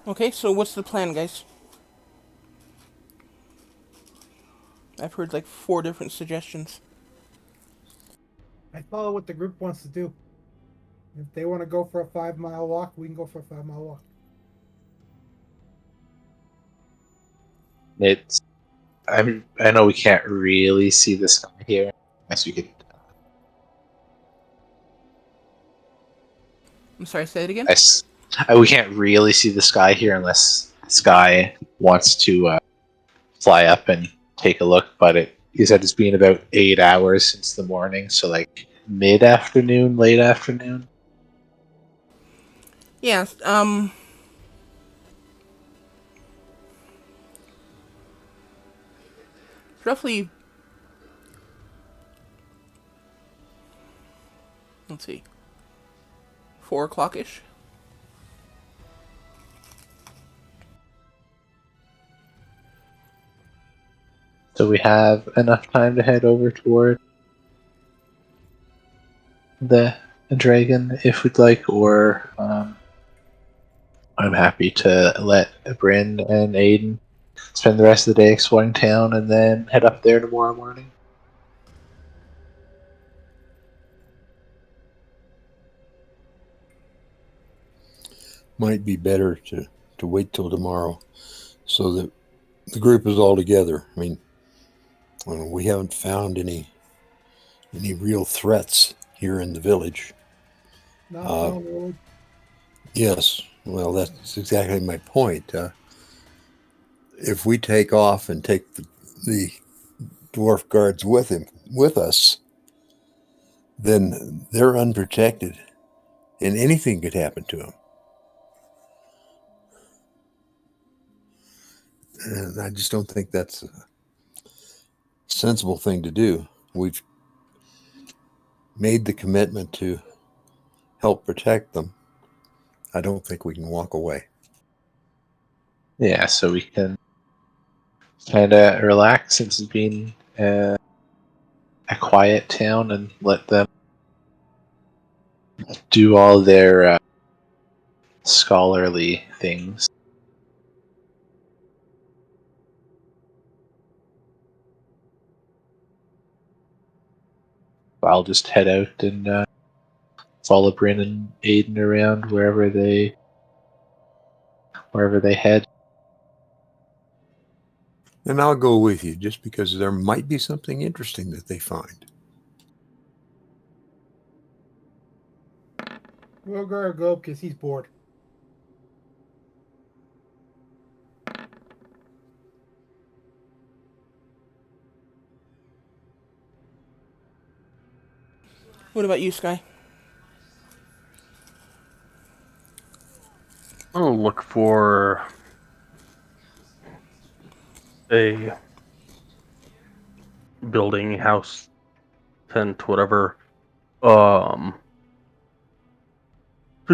S1: Okay, so what's the plan, guys? I've heard like 4 different suggestions.
S4: I follow what the group wants to do. If they want to go for a 5-mile walk, we can go for a 5-mile walk.
S3: It's. I know we can't really see the sky here. Unless we could.
S1: I'm sorry, say it again?
S3: We can't really see the sky here unless Sky wants to fly up and take a look. But he said it's been about 8 hours since the morning, so like mid-afternoon, late afternoon.
S1: Yeah, roughly, let's see, 4 o'clock-ish.
S3: So we have enough time to head over toward the dragon if we'd like, or I'm happy to let Bryn and Aiden spend the rest of the day exploring town and then head up there tomorrow morning.
S5: Might be better to wait till tomorrow so that the group is all together. I mean, we haven't found any real threats here in the village.
S4: Not on the road.
S5: Yes, well, that's exactly my point. If we take off and take the dwarf guards with us, then they're unprotected, and anything could happen to them. And I just don't think that's a sensible thing to do. We've made the commitment to help protect them. I don't think we can walk away.
S3: Yeah, so we can kind of relax since it's been a quiet town and let them do all their scholarly things. I'll just head out and follow Bryn and Aiden around wherever they head.
S5: And I'll go with you just because there might be something interesting that they find.
S4: Rogar go because he's bored.
S1: What about you, Sky?
S2: I'll look for a building, house, tent, whatever, to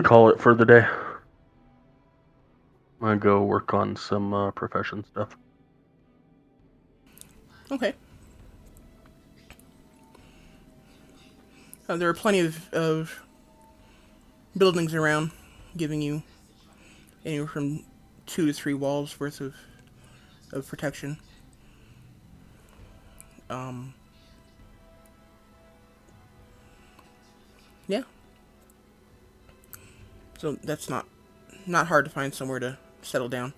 S2: call it for the day. I'm gonna go work on some profession stuff.
S1: Okay. There are plenty of buildings around, giving you anywhere from 2 to 3 walls worth of protection. Yeah. So that's not hard to find somewhere to settle down.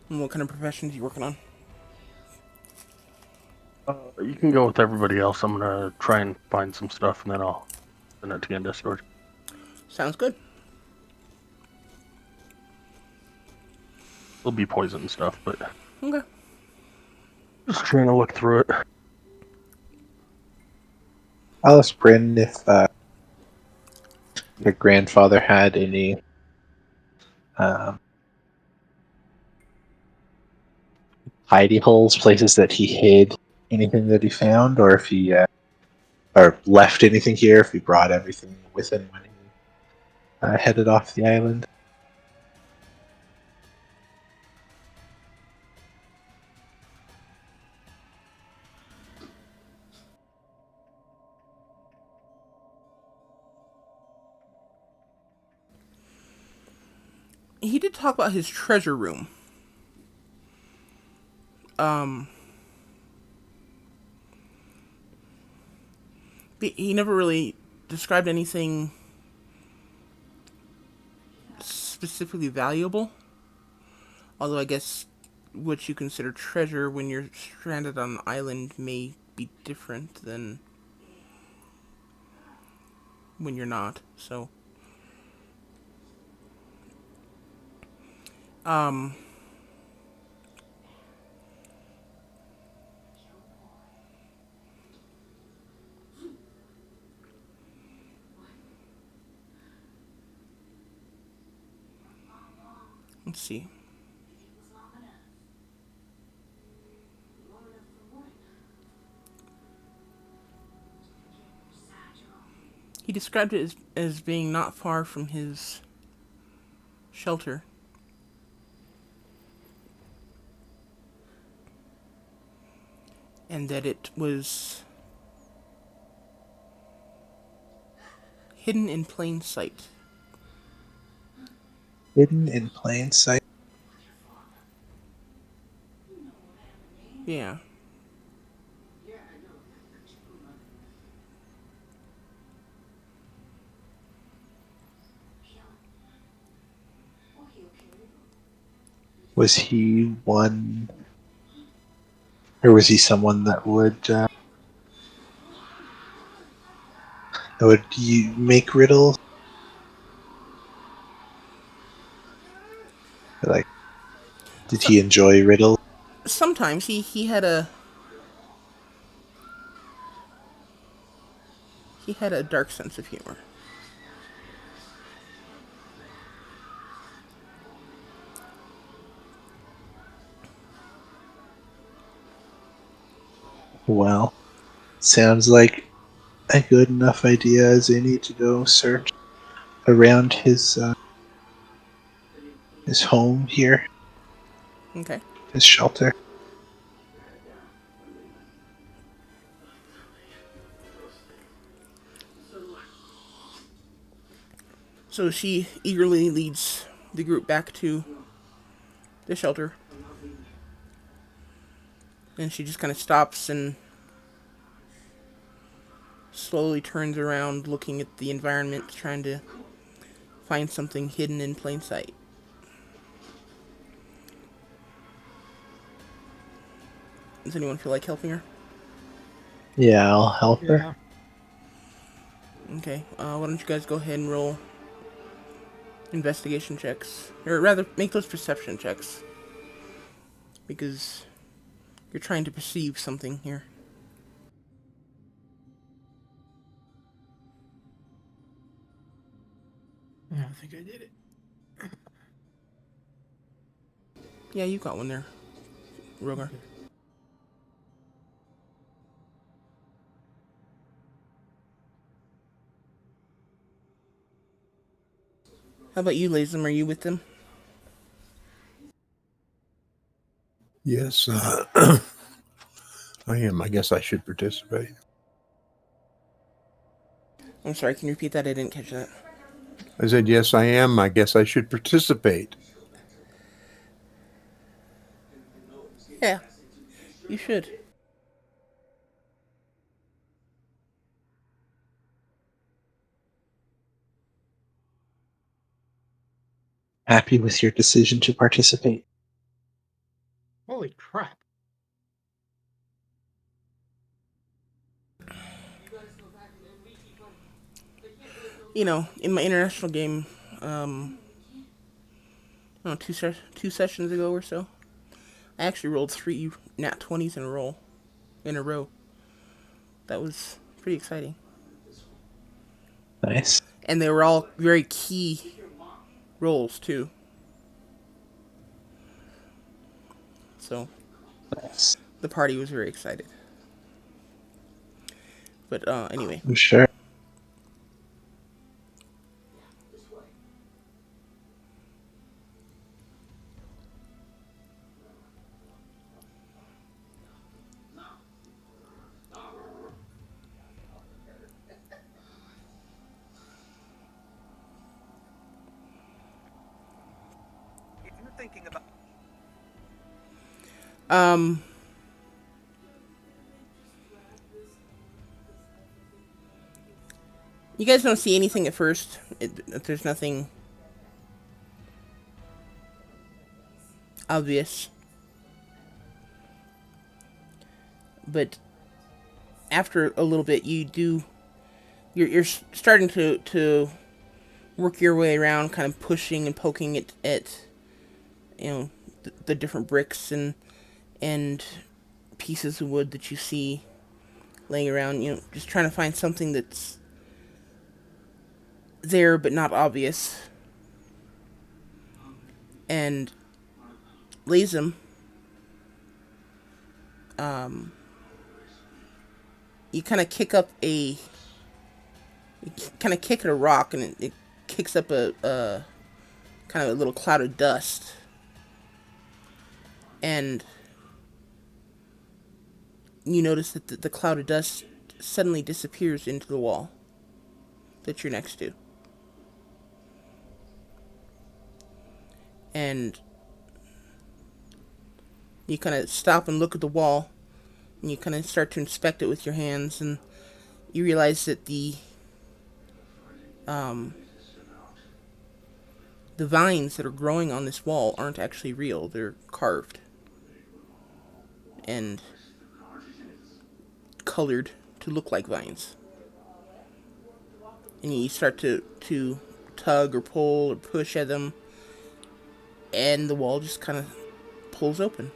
S1: And what kind of professions are you working on?
S2: You can go with everybody else. I'm gonna try and find some stuff, and then I'll send it to you in Discord.
S1: Sounds good.
S2: It'll be poison and stuff, but
S1: Okay.
S2: just trying to look through it.
S3: I'll ask Bryn if your grandfather had any um, hidey holes, places that he hid anything that he found, or if he or left anything here, if he brought everything with him when he headed off the island.
S1: He did talk about his treasure room. He never really described anything specifically valuable. Although I guess what you consider treasure when you're stranded on an island may be different than when you're not. So, let's see. He described it as being not far from his shelter. And that it was hidden in plain sight.
S3: Hidden in plain sight.
S1: Yeah.
S3: Was he one, or was he someone that would you make riddles? Like, did
S1: So,
S3: he enjoy riddles?
S1: sometimes he had a dark sense of humor.
S3: Well, sounds like a good enough idea as any to go search around his home here,
S1: Okay.
S3: his shelter.
S1: So she eagerly leads the group back to the shelter. And she just kind of stops and slowly turns around, looking at the environment, trying to find something hidden in plain sight. Does anyone feel like helping her?
S3: Yeah, I'll help her.
S4: Yeah.
S1: Okay, why don't you guys go ahead and roll investigation checks. Or rather, make those perception checks. Because you're trying to perceive something here.
S4: I don't think I did it.
S1: Yeah, you got one there, Rogar.
S4: Okay.
S1: How about you, Lazem? Are you with them?
S5: Yes, I am. I guess I should participate.
S1: I'm sorry, can you repeat that? I didn't catch that.
S5: I said, yes, I am. I guess I should participate.
S1: Yeah, you should.
S3: Happy with your decision to participate.
S4: Holy crap.
S1: in my international game, I don't know, two sessions ago or so, I actually rolled 3 nat 20s in a row. That was pretty exciting.
S3: Nice.
S1: And they were all very key rolls too. So
S3: Nice.
S1: the party was very excited. But anyway.
S3: I'm sure.
S1: Um, you guys don't see anything at first. There's nothing obvious. But after a little bit, you're starting to work your way around, kind of pushing and poking at the different bricks and pieces of wood that you see laying around. Just trying to find something that's there but not obvious. And Lazem, you kind of kick up at a rock, and it kicks up a kind of a little cloud of dust, and you notice that the cloud of dust suddenly disappears into the wall that you're next to. And you kind of stop and look at the wall, and you kind of start to inspect it with your hands, and you realize that the vines that are growing on this wall aren't actually real. They're carved and colored to look like vines. And you start to tug or pull or push at them, and the wall just kind of pulls open.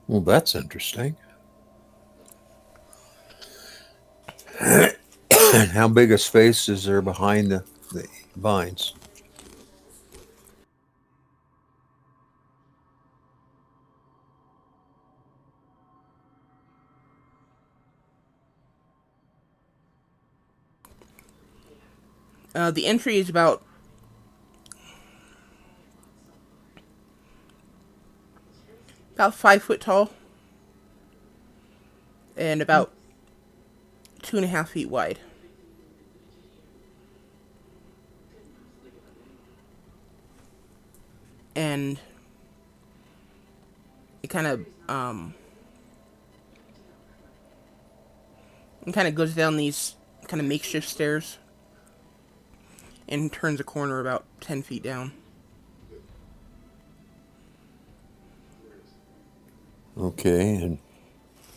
S5: Well, that's interesting. And how big a space is there behind the vines?
S1: The entry is about 5 foot tall and about 2.5 feet wide. And it kind of goes down these kind of makeshift stairs and turns a corner about 10 feet down.
S5: Okay, and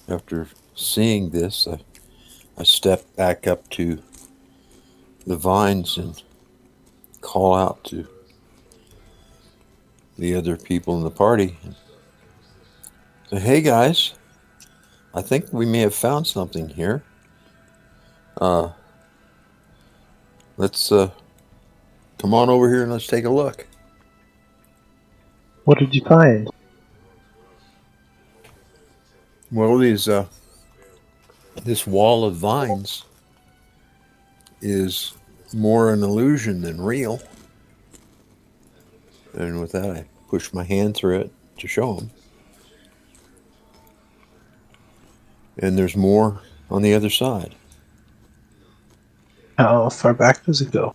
S5: after seeing this, I step back up to the vines and call out to the other people in the party and say, "Hey guys, I think we may have found something here. Let's come on over here and let's take a look."
S3: What did you find?
S5: Well, this wall of vines is more an illusion than real. And with that, I push my hand through it to show them. And there's more on the other side.
S3: How far back does it go?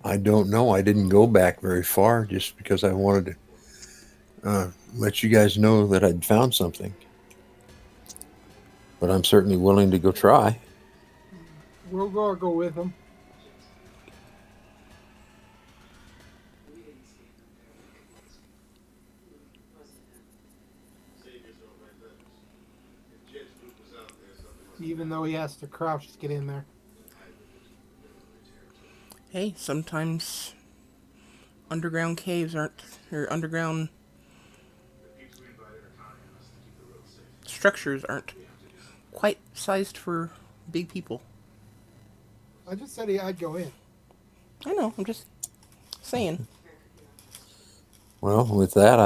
S5: I don't know. I didn't go back very far just because I wanted to let you guys know that I'd found something. But I'm certainly willing to go try.
S4: We'll go with him. even though he has to crouch to get in there.
S1: Hey, sometimes underground caves aren't, or underground structures aren't quite sized for big people.
S4: I just said I'd go in.
S1: I know, I'm just saying.
S5: Well, with that,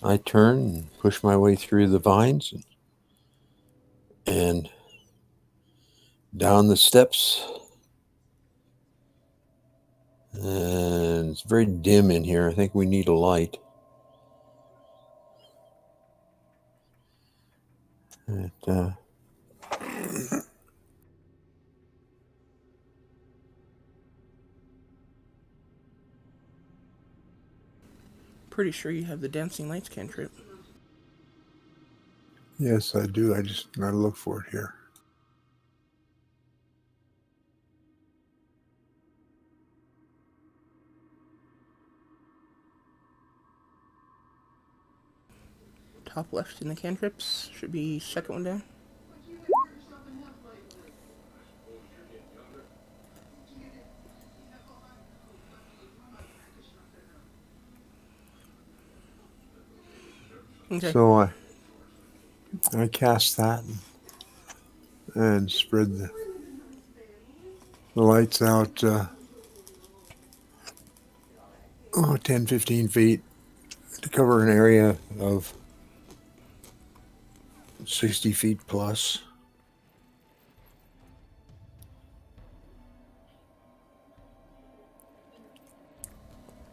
S5: I turn and push my way through the vines and down the steps. And it's very dim in here. I think we need a light. It,
S1: Pretty sure you have the dancing lights cantrip.
S6: Yes, I do. I just gotta look for it here.
S1: Top left in the cantrips should be second one down. Okay.
S6: So I cast that and spread the lights out 10, 15 feet to cover an area of 60 feet plus.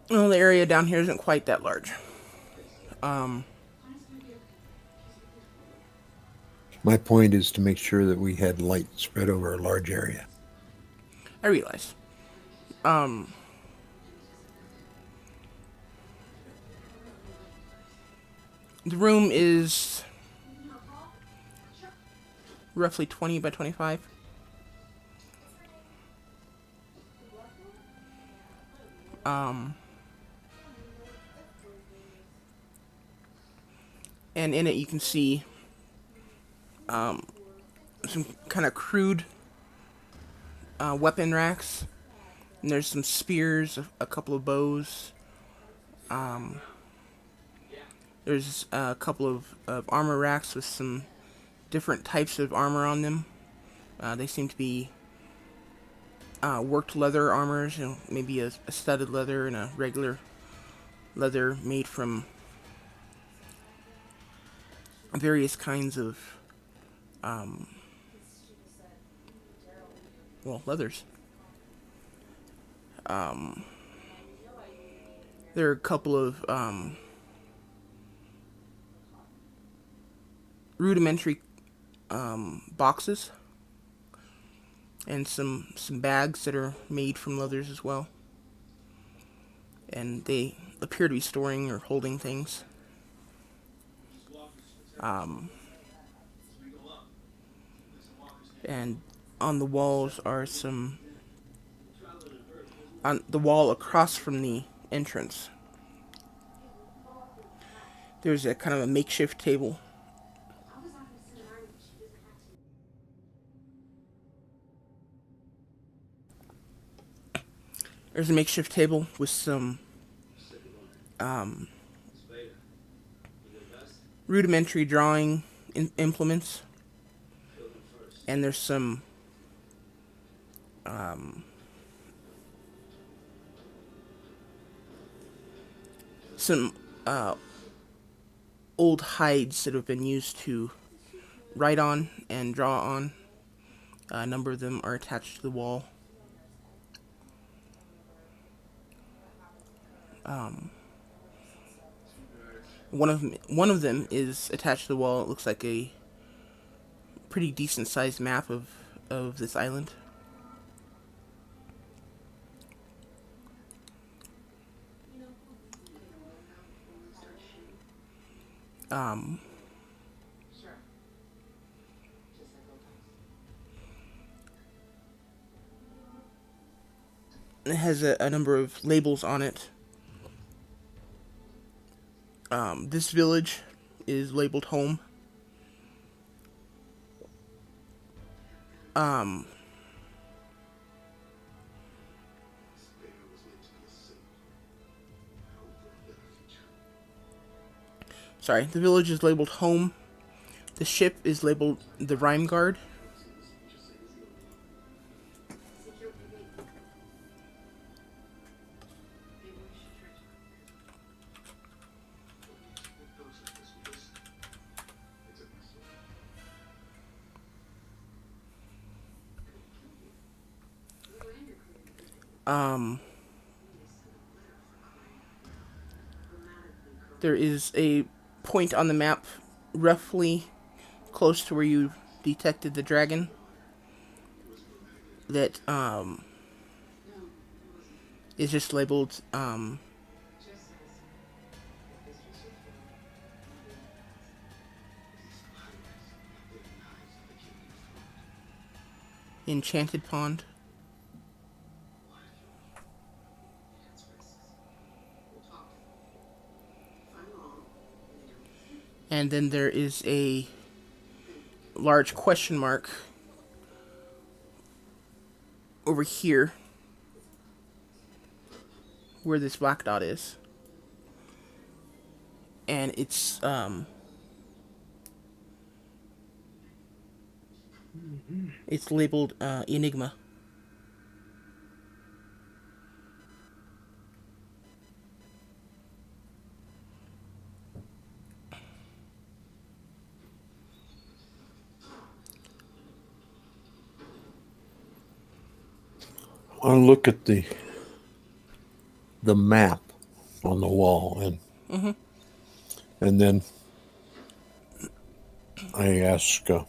S1: Well, the area down here isn't quite that large.
S6: My point is to make sure that we had light spread over a large area.
S1: I realize. The room is roughly 20 by 25. And in it you can see some kind of crude weapon racks. And there's some spears, a couple of bows. There's a couple of armor racks with some different types of armor on them. They seem to be worked leather armors, maybe a studded leather and a regular leather made from various kinds of leathers. There are a couple of rudimentary boxes and some bags that are made from leathers as well, and they appear to be storing or holding things. And on the walls are some, on the wall across from the entrance there's a kind of a makeshift table. There's a makeshift table with some rudimentary drawing implements, and there's some old hides that have been used to write on and draw on. A number of them are attached to the wall. One of them is attached to the wall. It looks like a pretty decent sized map of this island. It has a number of labels on it. This village is labeled home. um, sorry, the village is labeled home. The ship is labeled the Rhyme Guard. Um, there is a point on the map roughly close to where you detected the dragon that is just labeled Enchanted Pond. And then there is a large question mark over here where this black dot is. And it's labeled Enigma.
S5: I look at the map on the wall, and then I ask, who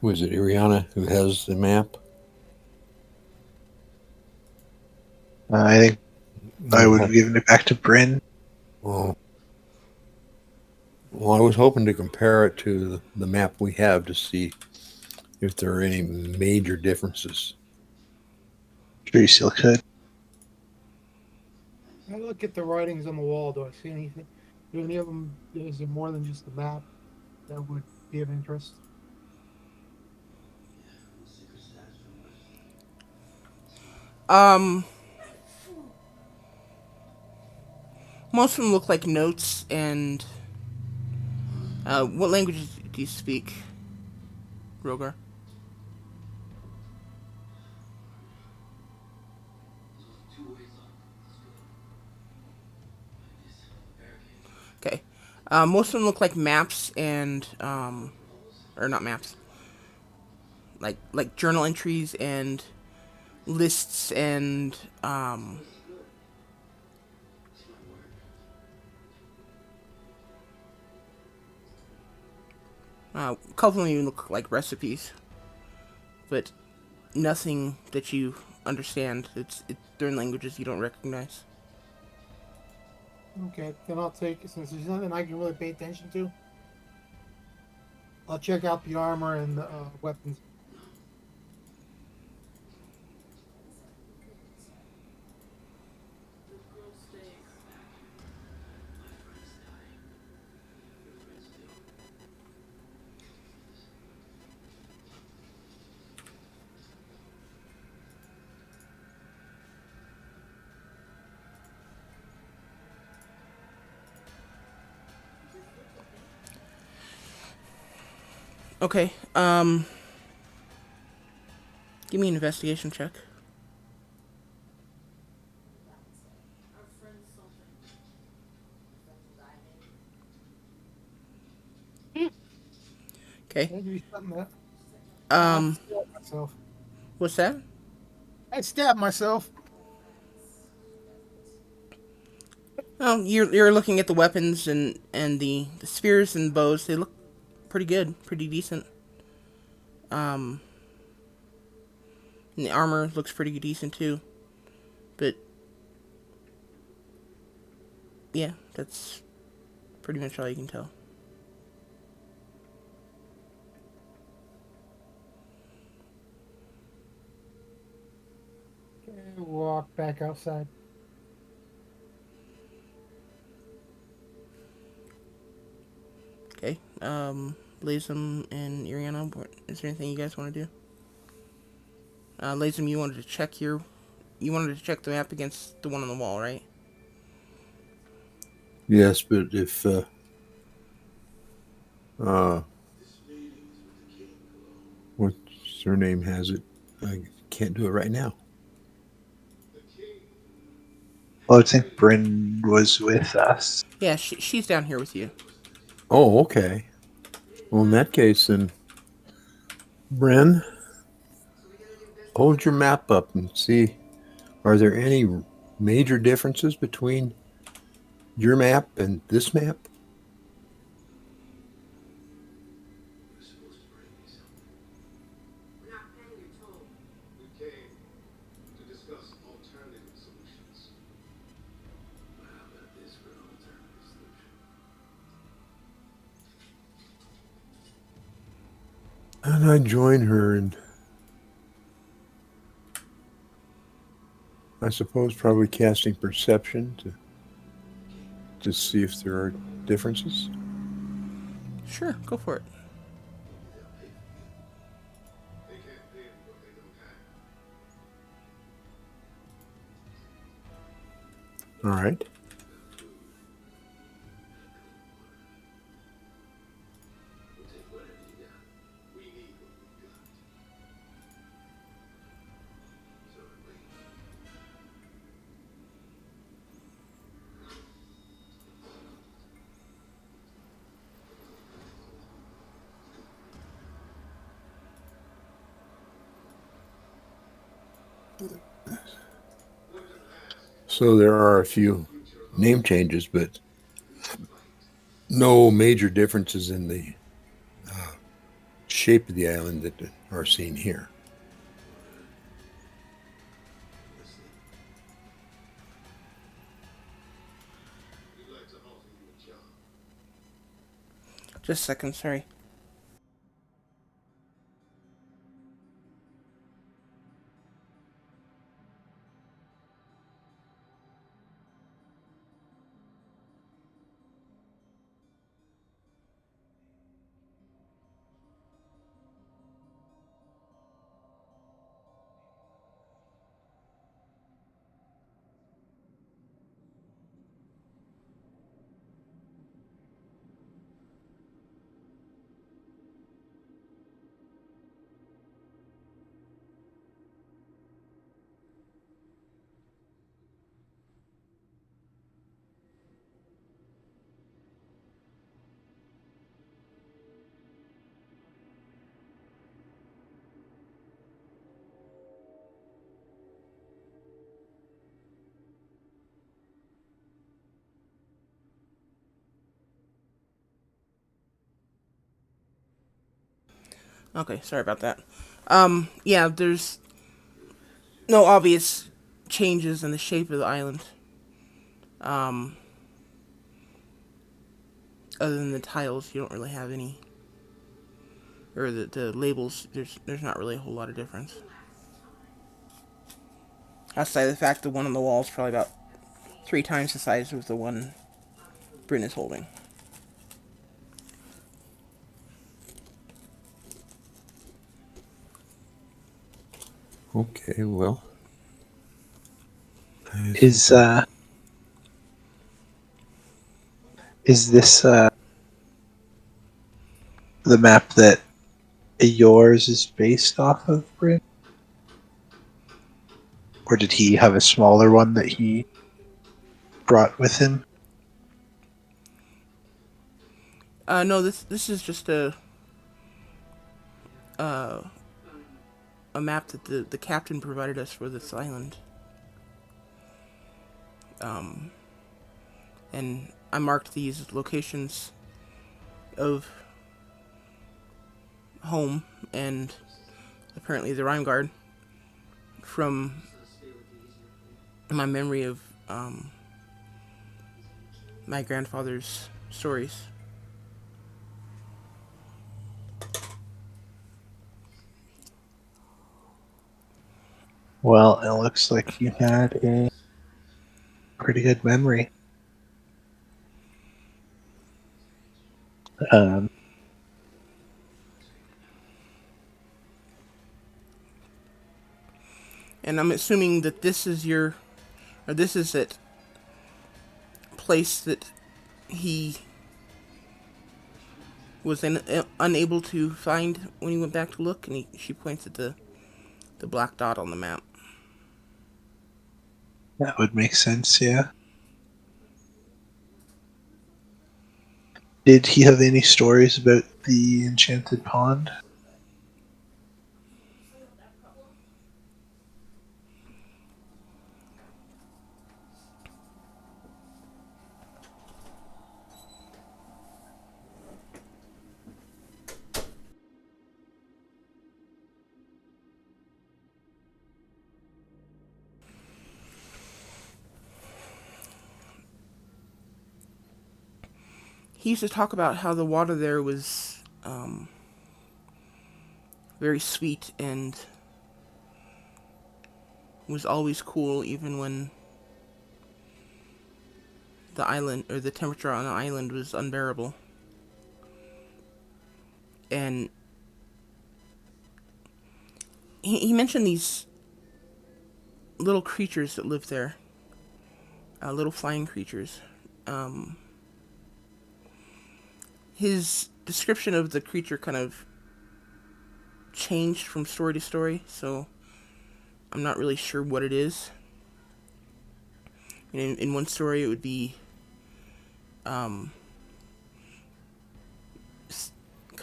S5: is it, Iriana, who has the map?
S3: I think I would have given it back to Bryn.
S5: Well, I was hoping to compare it to the map we have to see if there are any major differences.
S3: Sure, you still could.
S4: I look at the writings on the wall. Do I see anything? Do any of them? Is there more than just the map that would be of interest?
S1: Um, most of them look like notes. And what languages do you speak, Rogar? Okay. Most of them look like maps and or not maps, like journal entries and lists and a couple of them even look like recipes, but nothing that you understand. They're in languages you don't recognize.
S4: Okay, then I'll take it since there's nothing I can really pay attention to. I'll check out the armor and the weapons.
S1: Okay. Give me an investigation check. Okay.
S4: I'll give you something that I'd
S1: Um,
S4: stab myself.
S1: what's that?
S4: I'd stab myself.
S1: Oh, you're looking at the weapons and the spears and bows. They look pretty good, pretty decent. Um, and the armor looks pretty decent too. But yeah, that's pretty much all you can tell.
S4: Okay, walk back outside.
S1: Lazem and Iriana, is there anything you guys want to do? Lazem, you wanted to check the map against the one on the wall, right?
S5: Yes, but if what's her name has it, I can't do it right now.
S3: Well, I think Bryn was with us.
S1: Yeah, she's down here with you.
S5: Oh, okay. Well, in that case, then, Bren, hold your map up and see. Are there any major differences between your map and this map? And I join her, and I suppose probably casting perception to see if there are differences.
S1: Sure, go for it.
S5: All right. So there are a few name changes, but no major differences in the shape of the island that are seen here.
S1: Just a second, sorry. Okay, sorry about that. Yeah, there's no obvious changes in the shape of the island. Um, Other than the tiles, you don't really have any, or the labels. There's not really a whole lot of difference. Outside of the fact the one on the wall is probably about 3 times the size of the one Bryn is holding.
S5: Okay, well.
S3: Is this the map that yours is based off of, Bryn? Or did he have a smaller one that he brought with him?
S1: No, this is just uh, a map that the captain provided us for this island. And I marked these locations of home and apparently the Rhyme Guard from my memory of my grandfather's stories.
S3: Well, it looks like you had a pretty good memory.
S1: And I'm assuming that this is that place that he was unable to find when he went back to look, and she points at the black dot on the map.
S3: That would make sense, yeah. Did he have any stories about the enchanted pond?
S1: He used to talk about how the water there was very sweet and was always cool, even when the island or the temperature on the island was unbearable. And he mentioned these little creatures that live there, little flying creatures. His description of the creature kind of changed from story to story, so I'm not really sure what it is. In one story, it would be kind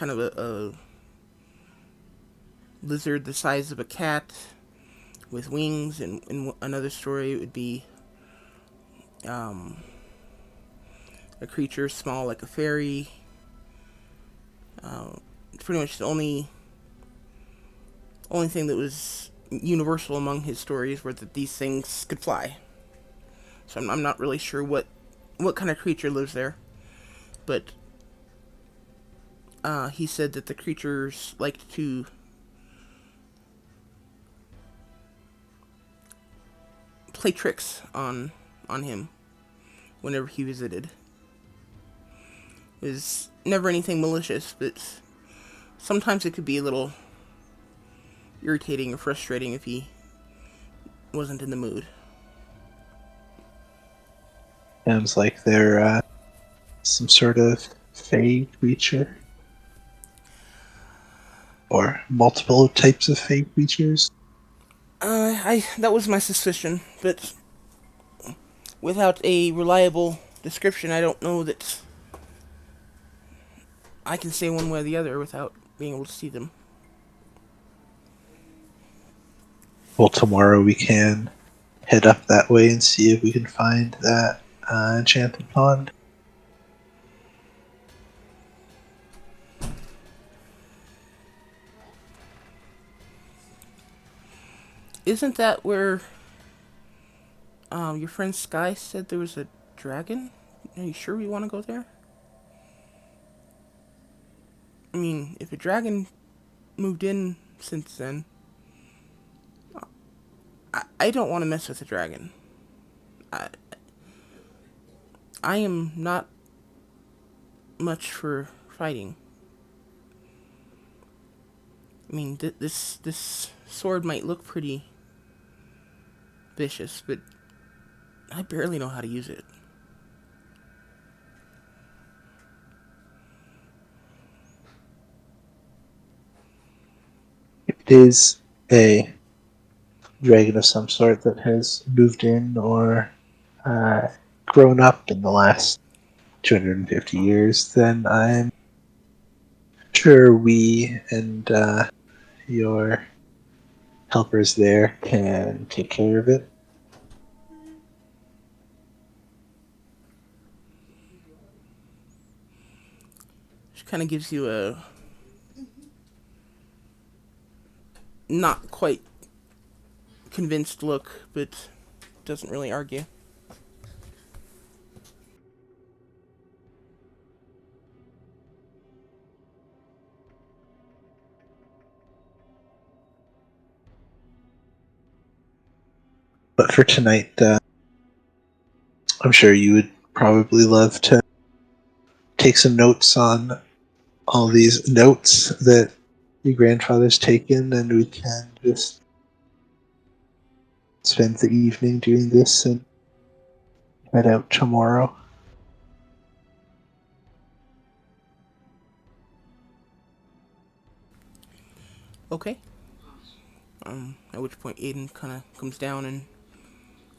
S1: of a lizard the size of a cat with wings, and in another story, it would be a creature small like a fairy. Pretty much the only thing that was universal among his stories were that these things could fly. So I'm not really sure what kind of creature lives there, but he said that the creatures liked to play tricks on him whenever he visited. It was never anything malicious, but sometimes it could be a little irritating or frustrating if he wasn't in the mood.
S3: Sounds like they're some sort of fey creature. Or multiple types of fey creatures.
S1: That was my suspicion, but without a reliable description, I don't know that I can say one way or the other without being able to see them.
S3: Well, tomorrow we can head up that way and see if we can find that enchanted pond.
S1: Isn't that where your friend Sky said there was a dragon? Are you sure we want to go there? I mean, if a dragon moved in since then, I don't want to mess with a dragon. I am not much for fighting. I mean, this sword might look pretty vicious, but I barely know how to use it.
S3: If it is a dragon of some sort that has moved in or grown up in the last 250 years, then I'm sure we and your helpers there can take care of it.
S1: She kind of gives you a not quite convinced look, but doesn't really argue.
S3: But for tonight, I'm sure you would probably love to take some notes on all these notes that your grandfather's taken, and we can just spend the evening doing this and head out tomorrow.
S1: Okay. At which point Aiden kind of comes down and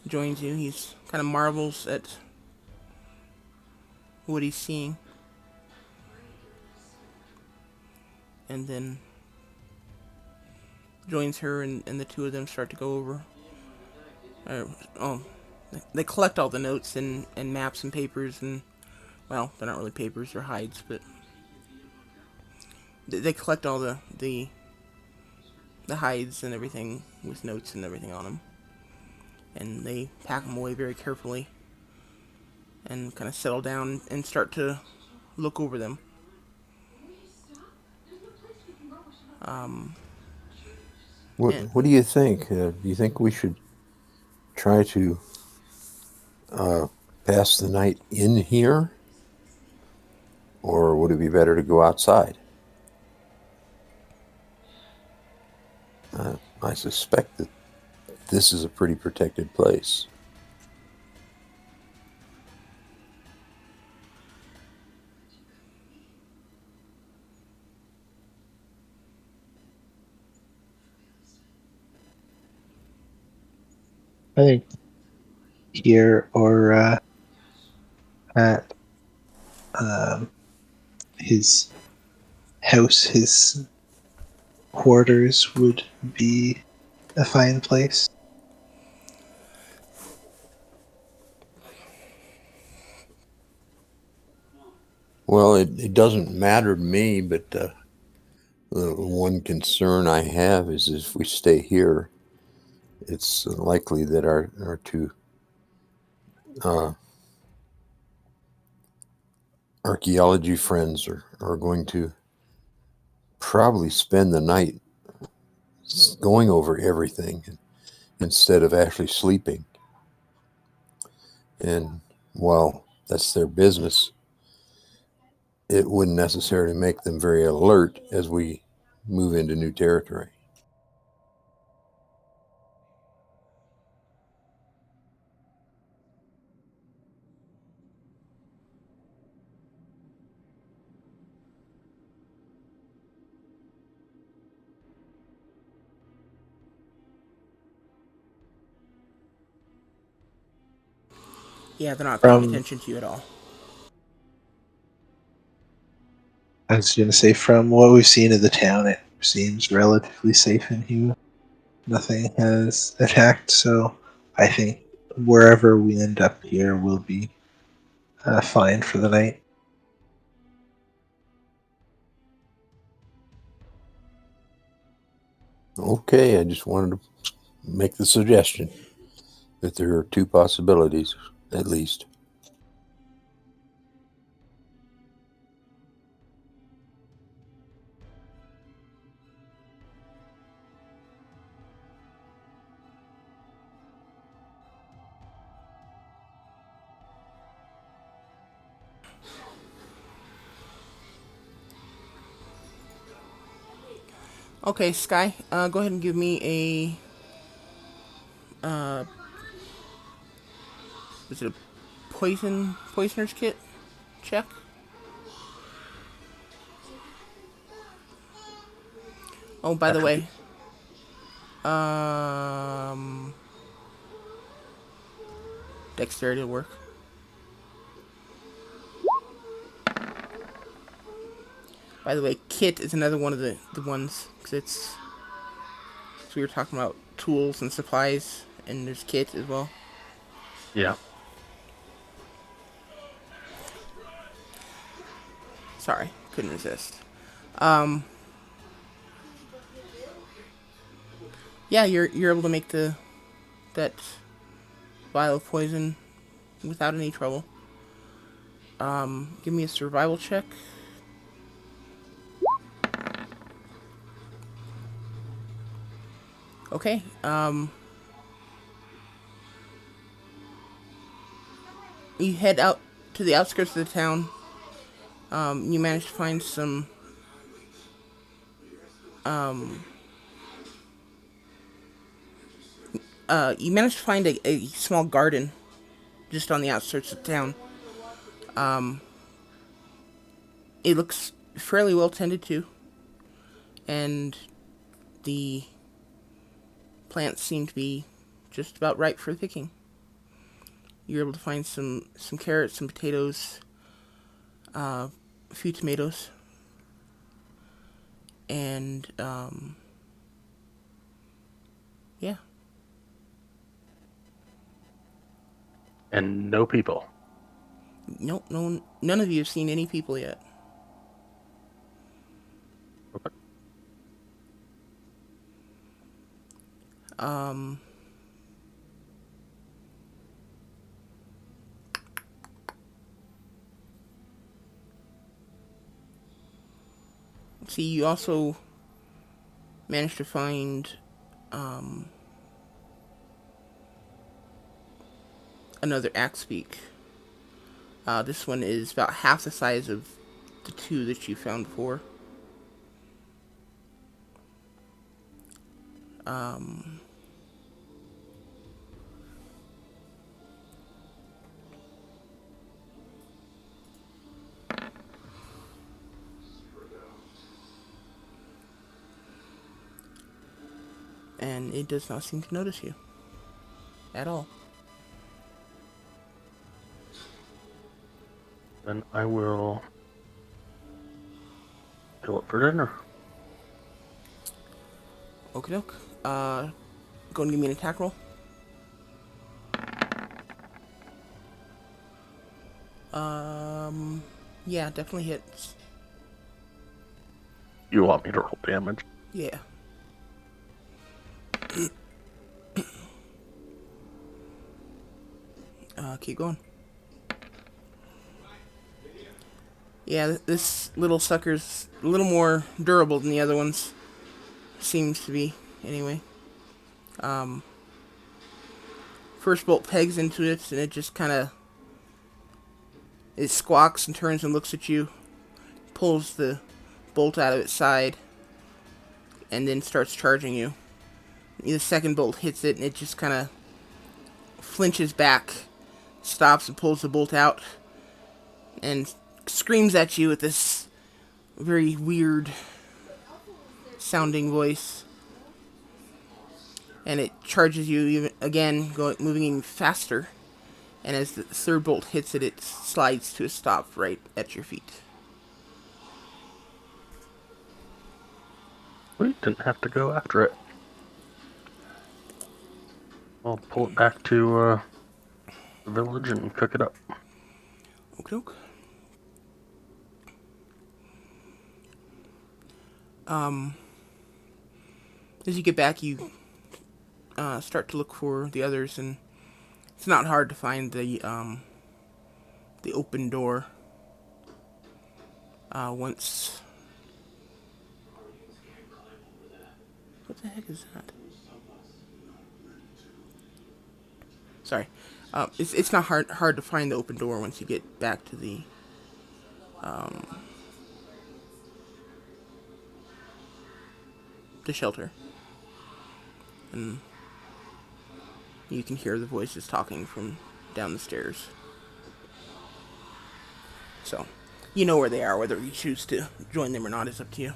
S1: joins you. He's kind of marvels at what he's seeing. And then joins her, and the two of them start to go over. They collect all the notes and maps and papers, and, well, they're not really papers, they're hides, but they collect all the hides and everything with notes and everything on them. And they pack them away very carefully and kind of settle down and start to look over them.
S5: What do you think? Do you think we should try to pass the night in here? Or would it be better to go outside? I suspect that this is a pretty protected place.
S3: I think here or at his house, his quarters would be a fine place.
S5: Well, it doesn't matter to me, but the one concern I have is if we stay here, it's likely that our two archaeology friends are going to probably spend the night going over everything instead of actually sleeping. And while that's their business, it wouldn't necessarily make them very alert as we move into new territory.
S1: Yeah, they're not paying
S3: From
S1: attention to you at all.
S3: I was going to say, from what we've seen of the town, it seems relatively safe in here. Nothing has attacked, so I think wherever we end up here will be fine for the night.
S5: Okay, I just wanted to make the suggestion that there are two possibilities, at least.
S1: Okay, Sky, go ahead and give me a, is it a poisoner's kit check? Oh, by the way, dexterity will work. By the way, kit is another one of the ones, because it's, so we were talking about tools and supplies, and there's kit as well.
S2: Yeah.
S1: Sorry, couldn't resist. Yeah, you're able to make that vial of poison without any trouble. Give me a survival check. Okay. You head out to the outskirts of the town. You manage to find some You managed to find a small garden just on the outskirts of town. It looks fairly well tended to, and the plants seem to be just about ripe for picking. You're able to find some carrots, some potatoes, a few tomatoes, and yeah.
S2: And no people.
S1: Nope, none of you have seen any people yet.
S2: Okay.
S1: See, you also managed to find another axe beak. This one is about half the size of the two that you found before. And it does not seem to notice you at all.
S2: Then I will kill it for dinner.
S1: Okie doke. Go and give me an attack roll. Yeah, definitely hits.
S2: You want me to roll damage?
S1: Yeah. Keep going. Yeah, this little sucker's a little more durable than the other ones. Seems to be, anyway. First bolt pegs into it, and it just kind of... It squawks and turns and looks at you. Pulls the bolt out of its side. And then starts charging you. The second bolt hits it, and it just kind of flinches back. Stops and pulls the bolt out. And screams at you with this very weird sounding voice. And it charges you even again, moving even faster. And as the third bolt hits it, it slides to a stop right at your feet.
S2: We didn't have to go after it. I'll pull it back to the village and cook it up.
S1: Okay. As you get back, you start to look for the others, and it's not hard to find the open door. Once. What the heck is that? Sorry. It's not hard to find the open door once you get back to the shelter. And you can hear the voices talking from down the stairs. So, you know where they are. Whether you choose to join them or not is up to you.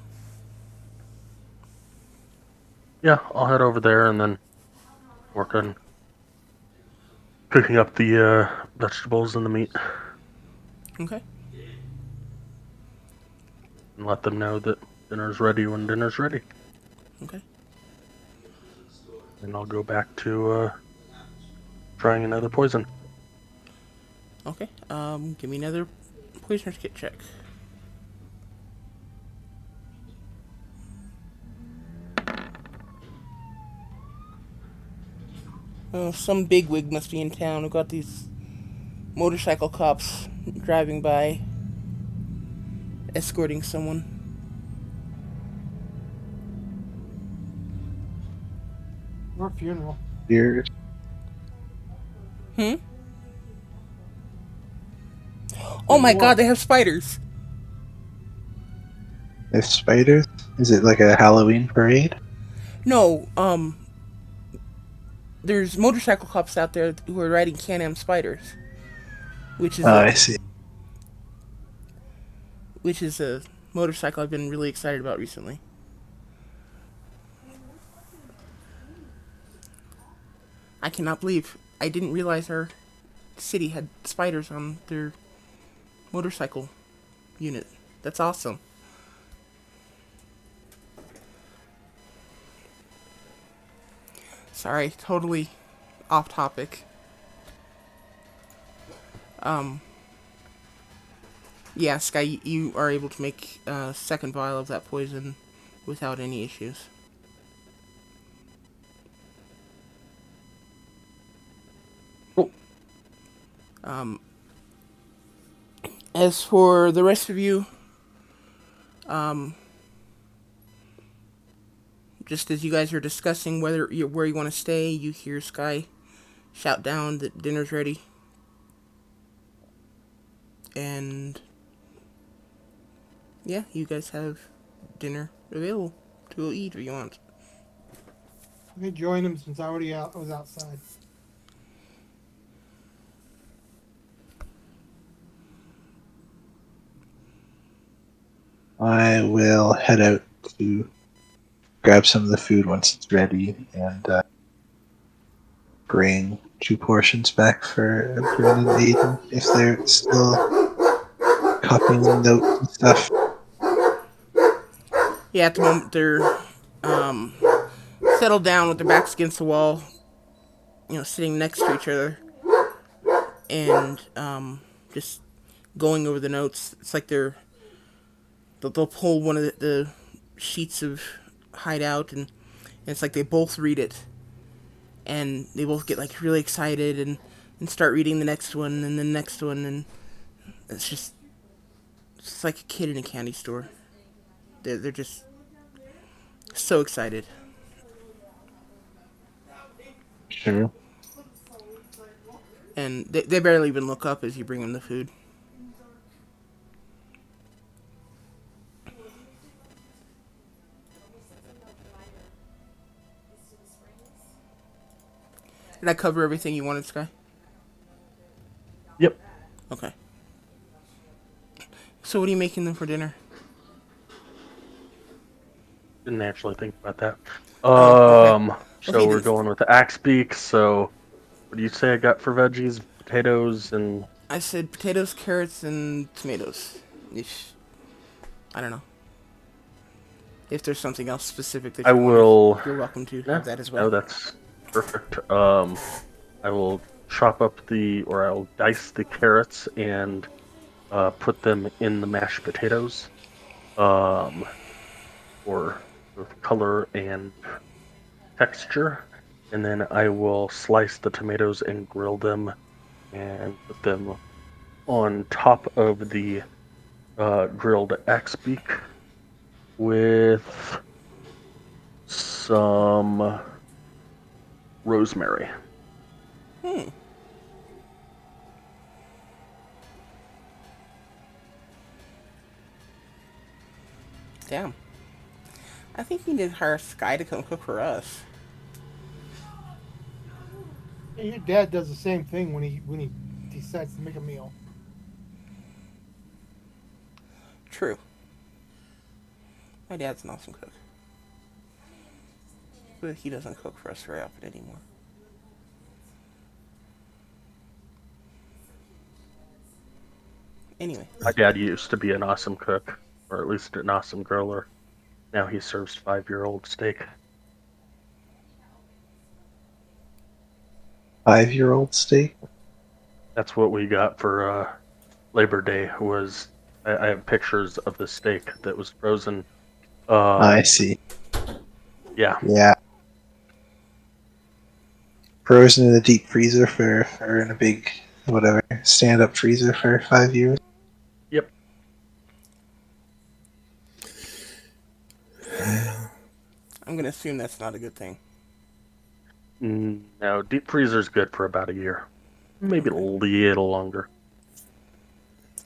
S2: Yeah, I'll head over there and then work on cooking up the vegetables and the meat.
S1: Okay.
S2: And let them know that dinner's ready when dinner's ready.
S1: Okay.
S2: And I'll go back to trying another poison.
S1: Okay. Give me another poisoner's kit check. Oh, some bigwig must be in town. We've got these motorcycle cops driving by, escorting someone.
S4: Or funeral.
S3: Years.
S1: Oh my
S4: What?
S1: god, they have spiders!
S3: There's spiders? Is it like a Halloween parade?
S1: No, there's motorcycle cops out there who are riding Can-Am spiders, which is
S3: Oh,
S1: a
S3: I see.
S1: which is a motorcycle I've been really excited about recently. I cannot believe I didn't realize our city had spiders on their motorcycle unit. That's awesome. Sorry, totally off topic. Yeah, Sky, you are able to make a second vial of that poison without any issues.
S2: Cool.
S1: As for the rest of you, just as you guys are discussing where you want to stay, you hear Sky shout down that dinner's ready. And yeah, you guys have dinner available to go eat if you want.
S4: I could join him since I was outside.
S3: I will head out to grab some of the food once it's ready and bring 2 portions back for Bryn and Aiden if they're still copying notes and stuff.
S1: Yeah, at the moment they're um, settled down with their backs against the wall, sitting next to each other, and just going over the notes. It's like they'll pull one of the sheets of hideout, and it's like they both read it, and they both get like really excited and start reading the next one and the next one, and it's just like a kid in a candy store. They're just so excited.
S3: Sure.
S1: And they barely even look up as you bring them the food. Did I cover everything you wanted, Sky?
S2: Yep.
S1: Okay. So what are you making them for dinner?
S2: Didn't actually think about that.
S1: Okay.
S2: So
S1: Okay,
S2: we're
S1: then.
S2: going with the axe beaks. So what do you say I got for veggies? Potatoes and
S1: I said potatoes, carrots, and tomatoes. If I don't know if there's something else specific that
S2: I
S1: you wanted,
S2: will.
S1: you're welcome to
S2: No,
S1: have that as
S2: no,
S1: well.
S2: that's perfect. I will chop up or I'll dice the carrots and put them in the mashed potatoes, for color and texture, and then I will slice the tomatoes and grill them and put them on top of the grilled axe beak with some rosemary.
S1: Hmm. Damn. I think we need to hire Sky to come cook for us.
S4: Hey, your dad does the same thing when he decides to make a meal.
S1: True. My dad's an awesome cook. But he doesn't cook for us very often anymore. Anyway.
S2: My dad used to be an awesome cook, or at least an awesome griller. Now he serves 5-year-old steak.
S3: 5-year-old steak?
S2: That's what we got for Labor Day. I have pictures of the steak that was frozen.
S3: I see.
S2: Yeah.
S3: Yeah. Frozen in a deep freezer for in a big, whatever, stand-up freezer for 5 years.
S2: Yep.
S1: I'm gonna assume that's not a good thing.
S2: No, deep freezer's good for about a year. Maybe a little longer.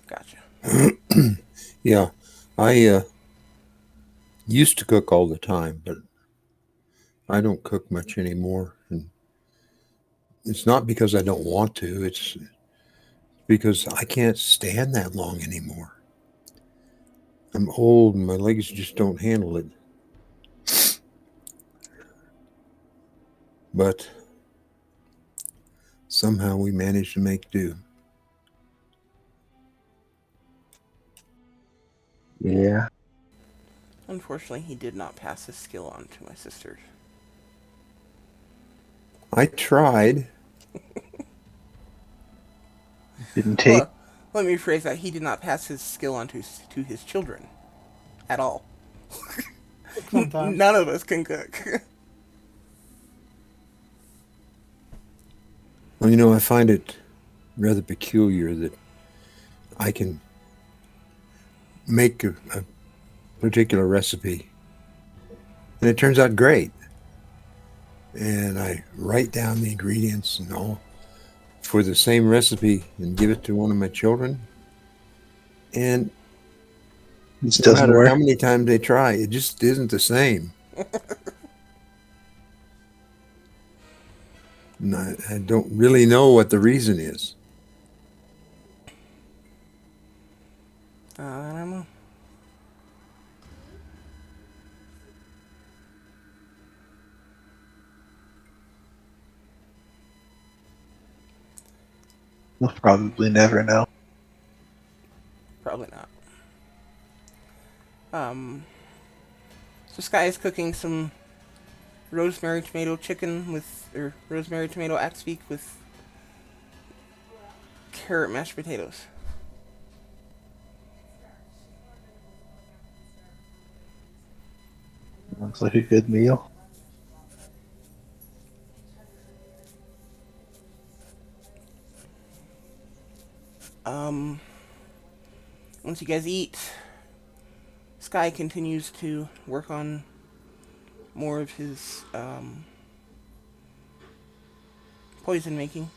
S1: Gotcha.
S5: Yeah, I used to cook all the time, but I don't cook much anymore. And it's not because I don't want to. It's because I can't stand that long anymore. I'm old and my legs just don't handle it. But somehow we managed to make do.
S3: Yeah.
S1: Unfortunately, he did not pass his skill on to my sisters.
S5: I tried.
S3: Didn't take.
S1: Well, let me rephrase that. He did not pass his skill on to his children. At all.
S4: Sometimes.
S1: None of us can cook.
S5: Well, I find it rather peculiar that I can make a particular recipe and it turns out great. And I write down the ingredients and all for the same recipe and give it to one of my children. And
S3: This
S5: no
S3: doesn't
S5: matter
S3: work.
S5: how many times they try, it just isn't the same. And I don't really know what the reason is.
S1: I don't know.
S3: We'll probably never know.
S1: Probably not. So Sky is cooking some rosemary tomato chicken or rosemary tomato axe beak with carrot mashed potatoes.
S3: Looks like a good meal.
S1: Once you guys eat, Sky continues to work on more of his poison making.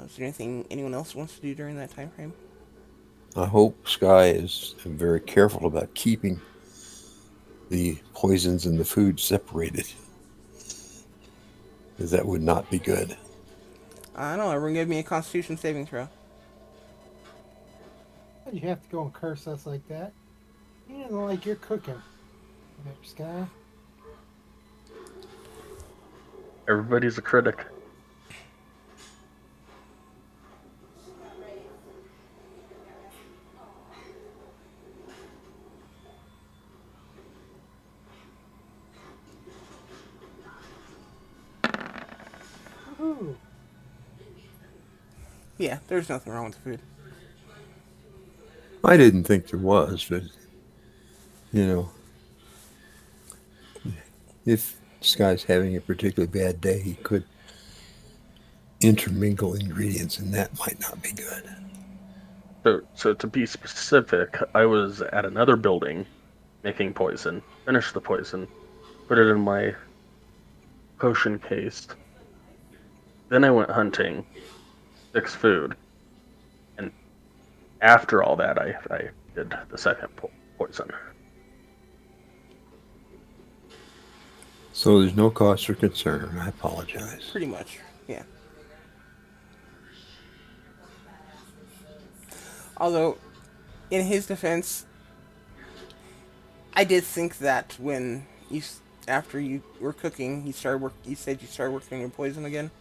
S1: Is there anything anyone else wants to do during that time frame?
S5: I hope Sky is very careful about keeping the poisons and the food separated, because that would not be good.
S1: I don't know. Everyone give me a Constitution saving throw.
S4: Why'd you have to go and curse us like that? You didn't like your cooking. There, Sky.
S2: Everybody's a critic.
S4: Woohoo!
S1: Yeah, there's nothing wrong with the food.
S5: I didn't think there was, but if Sky's having a particularly bad day, he could intermingle ingredients, and that might not be good.
S2: So to be specific, I was at another building making poison, finished the poison, put it in my potion case. Then I went hunting, fixed food, and after all that, I did the second poison.
S5: So there's no cause for concern. I apologize.
S1: Pretty much, yeah. Although, in his defense, I did think that when after you were cooking, you said you started working on your poison again.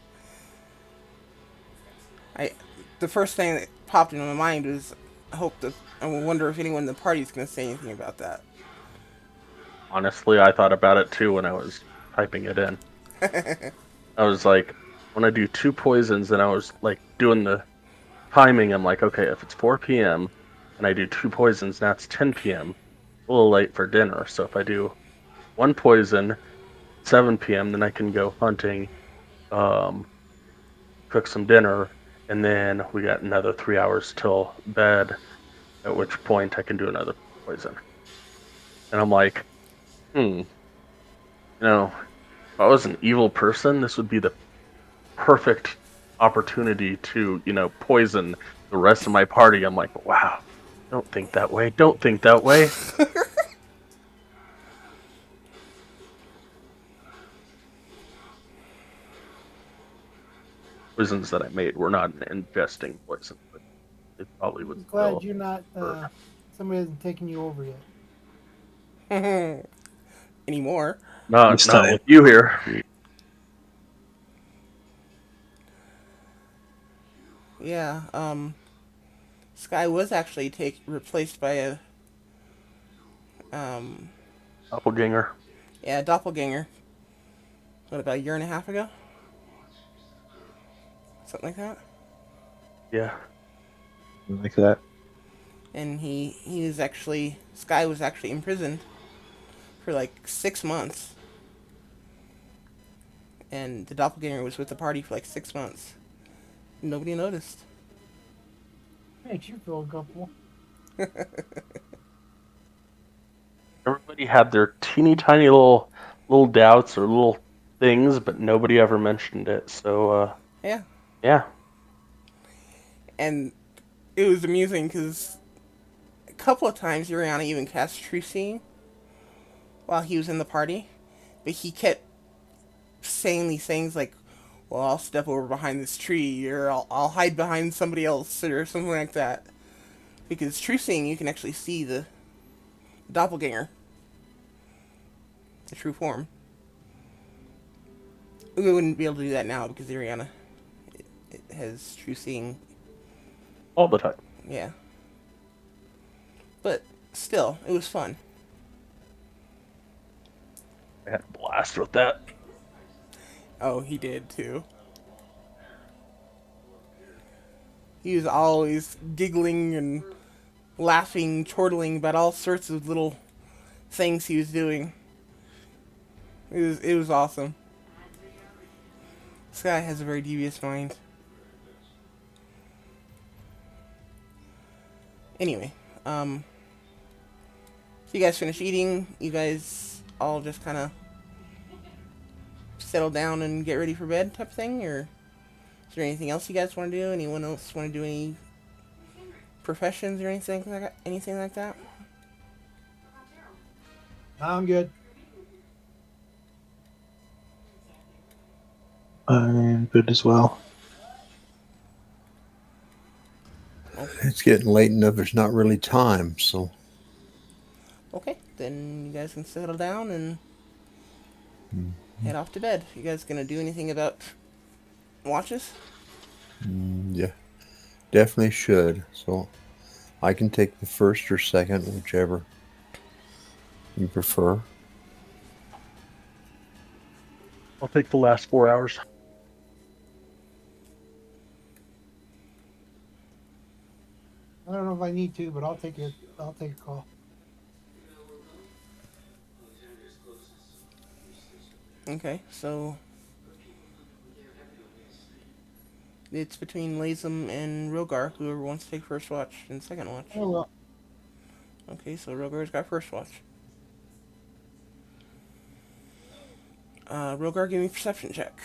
S1: The first thing that popped into my mind was, I wonder if anyone in the party is going to say anything about that.
S2: Honestly, I thought about it too when I was typing it in. I was like, when I do 2 poisons, and I was like doing the timing, I'm like, okay, if it's 4 p.m. and I do 2 poisons, now it's 10 p.m. A little late for dinner. So if I do 1 poison, 7 p.m., then I can go hunting, cook some dinner, and then we got another 3 hours till bed, at which point I can do another poison. And I'm like, if I was an evil person, this would be the perfect opportunity to, poison the rest of my party. I'm like, wow, don't think that way. Don't think that way. poisons that I made were not ingesting poison, but it probably would
S4: I'm
S2: still
S4: glad you're not.
S2: hurt.
S4: Somebody hasn't taken you over yet.
S1: Anymore.
S2: Not
S3: This
S2: not
S3: time.
S2: with you here.
S1: Yeah. Sky was actually replaced by a um
S2: Doppelganger.
S1: yeah, doppelganger. What, about a year and a half ago? Something like that.
S2: Yeah.
S3: Like that.
S1: And he was actually Sky was actually imprisoned for like 6 months, and the doppelganger was with the party for like 6 months. Nobody noticed.
S4: Makes you feel comfortable.
S2: Everybody had their teeny tiny little doubts or little things, but nobody ever mentioned it. So
S1: Yeah,
S2: yeah.
S1: and it was amusing because a couple of times Uriana even cast True Seeing while he was in the party, but he kept saying these things like, "Well, I'll step over behind this tree, or I'll hide behind somebody else, or something like that." Because True Seeing, you can actually see the doppelganger, the true form. We wouldn't be able to do that now because Uriana it has True Seeing.
S2: All the time.
S1: Yeah, but still, it was fun.
S2: I had a blast with that.
S1: Oh, he did too. He was always giggling and laughing, chortling about all sorts of little things he was doing. It was awesome. This guy has a very devious mind. Anyway, so you guys finish eating. You guys all just kind of settle down and get ready for bed, type thing, or is there anything else you guys want to do? Anyone else want to do any professions or anything like that? Anything like that?
S4: I'm good.
S3: I'm good as well.
S6: It's getting late enough. There's not really time. So
S1: Okay, then you guys can settle down and head off to bed. You guys gonna do anything about watches?
S6: yeah, definitely should. So I can take the first or second, whichever you prefer.
S2: I'll take the last 4 hours.
S4: I don't know if I need to, but I'll take it. I'll take a call.
S1: Okay, so it's between Lazem and Rogar, whoever wants to take first watch and second watch.
S4: Oh well.
S1: Okay, so Rogar's got first watch. Rogar, give me a perception check.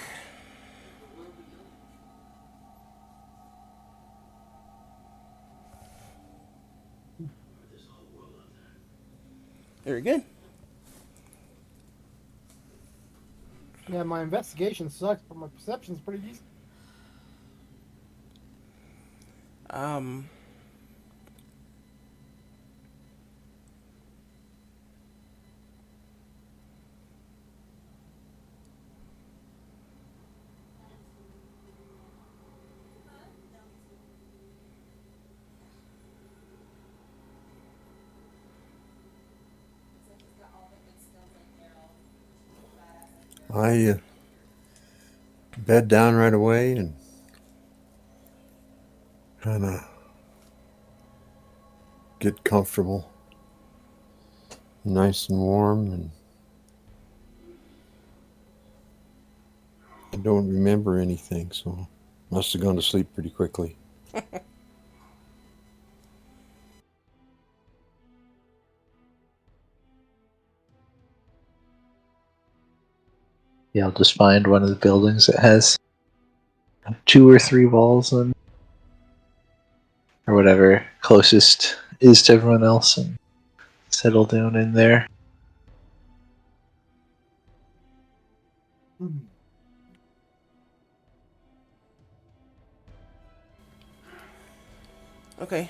S1: Very good.
S4: Yeah, my investigation sucks, but my perception's pretty decent.
S1: Um,
S6: I bed down right away and kind of get comfortable, nice and warm, and I don't remember anything, so must have gone to sleep pretty quickly.
S3: Yeah, I'll just find one of the buildings that has 2 or 3 walls and or whatever closest is to everyone else and settle down in there.
S4: Hmm.
S1: Okay.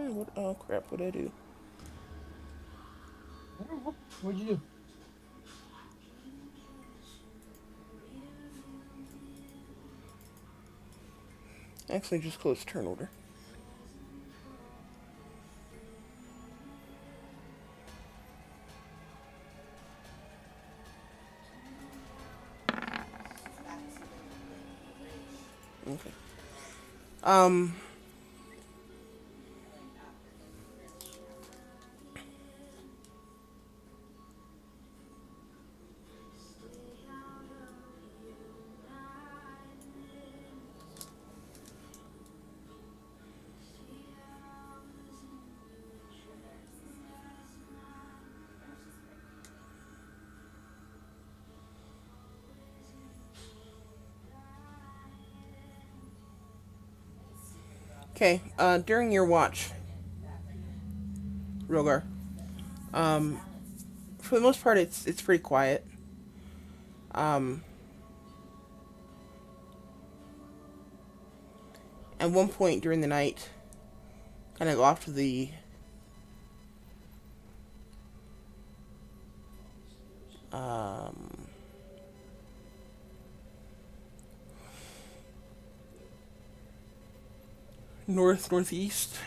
S1: What? Oh crap! What'd I do?
S4: What'd you do?
S1: Actually, just closed turn order. Okay. Um. Okay. During your watch, Rogar. Um. For the most part, it's pretty quiet. Um. At one point during the night, kind of off to the um, northeast,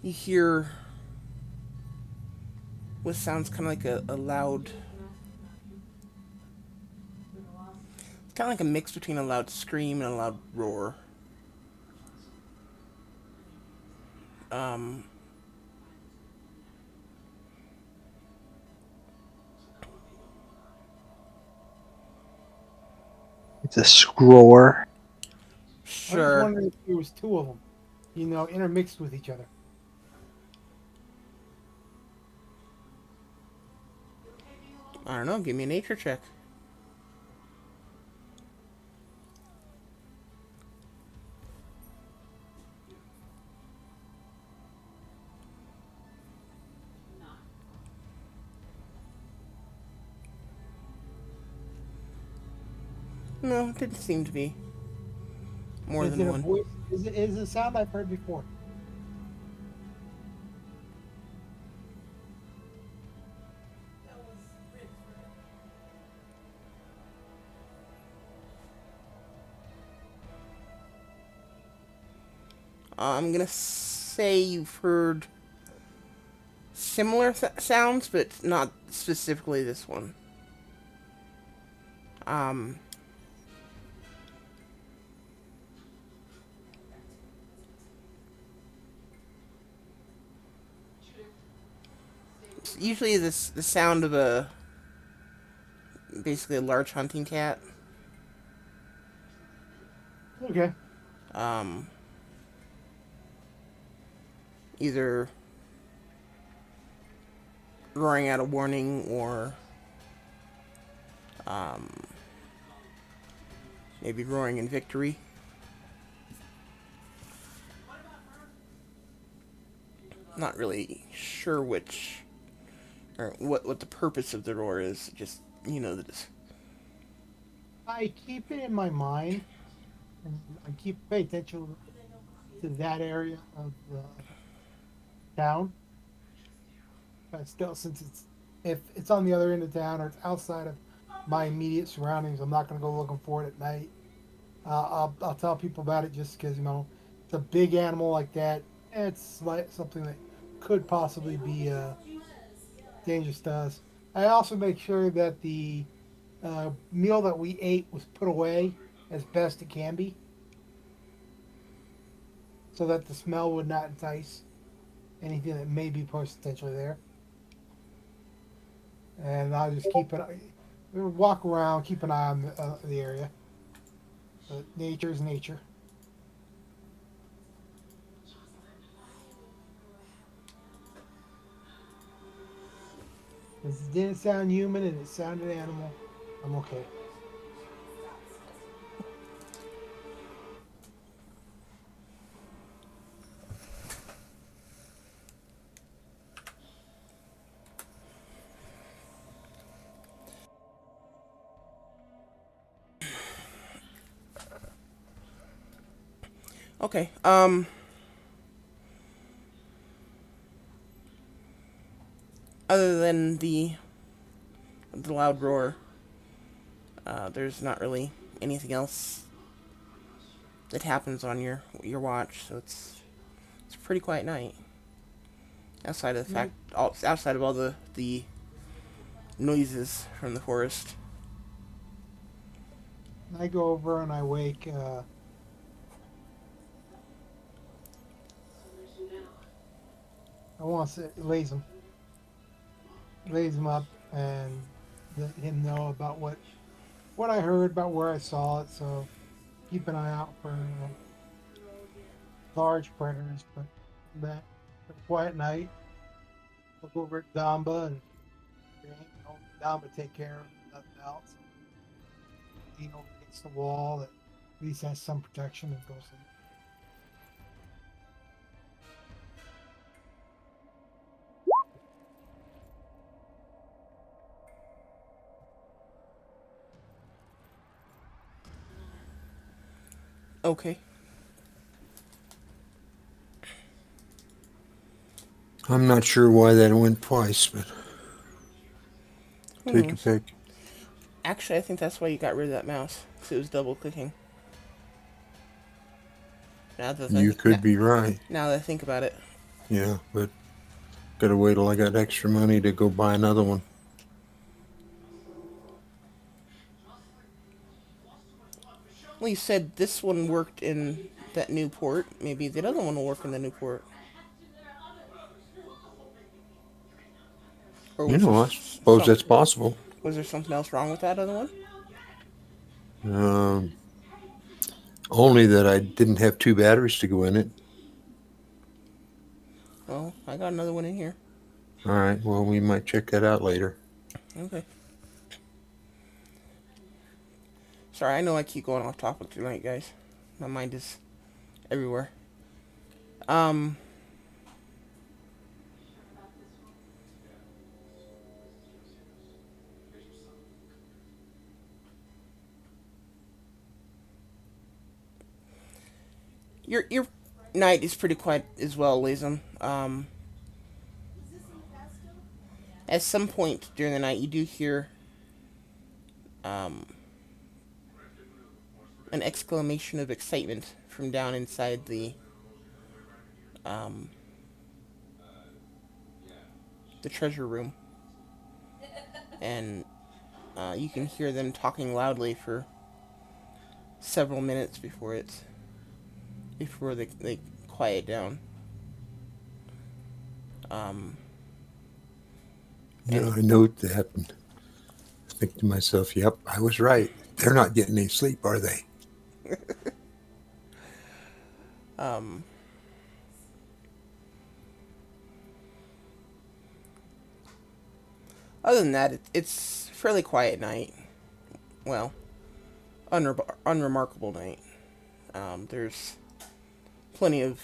S1: you hear what sounds kind of like a loud. It's kind of like a mix between a loud scream and a loud roar. Um,
S3: It's a scroar.
S4: I was just
S1: sure.
S4: wondering if there was two of them, intermixed with each other.
S1: I don't know. Give me a nature check. No, it didn't seem to be more
S4: Is it
S1: than
S4: a
S1: one.
S4: voice? Is it a sound I've heard before?
S1: I'm gonna say you've heard similar sounds, but not specifically this one. Um, Usually this the sound of a basically a large hunting cat.
S4: Okay.
S1: Um, Either roaring out a warning or um, maybe roaring in victory. Not really sure which or what the purpose of the roar is. Just that it's
S4: I keep it in my mind, and I keep pay attention to that area of the town. But still, since if it's on the other end of town or it's outside of my immediate surroundings, I'm not going to go looking for it at night. I'll tell people about it just because it's a big animal like that. It's like something that could possibly be dangerous to us. I also make sure that the meal that we ate was put away as best it can be, so that the smell would not entice anything that may be potentially there. And I'll just keep it. we'll walk around, keep an eye on the area. But nature is nature. If it didn't sound human and it sounded animal, I'm okay.
S1: Okay. Other than the loud roar, there's not really anything else that happens on your watch, so it's a pretty quiet night. Outside of the fact, outside of all the noises from the forest.
S4: I go over and I wake. I want to say, lays him up, and let him know about what I heard, about where I saw it. So keep an eye out for large predators. But that a quiet night, look over at Damba and Damba take care of nothing else. Lean over against the wall that at least has some protection and goes in.
S1: Okay.
S6: I'm not sure why that went twice, but take a pick.
S1: Actually, I think that's why you got rid of that mouse, because it was double clicking.
S6: You could be right.
S1: Now that I think about it.
S6: Yeah, but gotta wait till I got extra money to go buy another one.
S1: Well, you said this one worked in that new port. Maybe the other one will work in the new port. Or
S6: You know, I suppose that's possible.
S1: Was there something else wrong with that other one?
S6: Only that I didn't have 2 batteries to go in it.
S1: Well, I got another one in here.
S6: All right, well, we might check that out later.
S1: Okay. Sorry, I know I keep going off topic tonight, guys. My mind is everywhere. Your night is pretty quiet as well, Lazum. At some point during the night, you do hear um, an exclamation of excitement from down inside um, the treasure room, and you can hear them talking loudly for several minutes before they quiet down.
S6: Yeah, I note that and think to myself, yep, I was right. They're not getting any sleep, are they?
S1: Other than that, it's a fairly quiet night. Well, unremarkable night. There's plenty of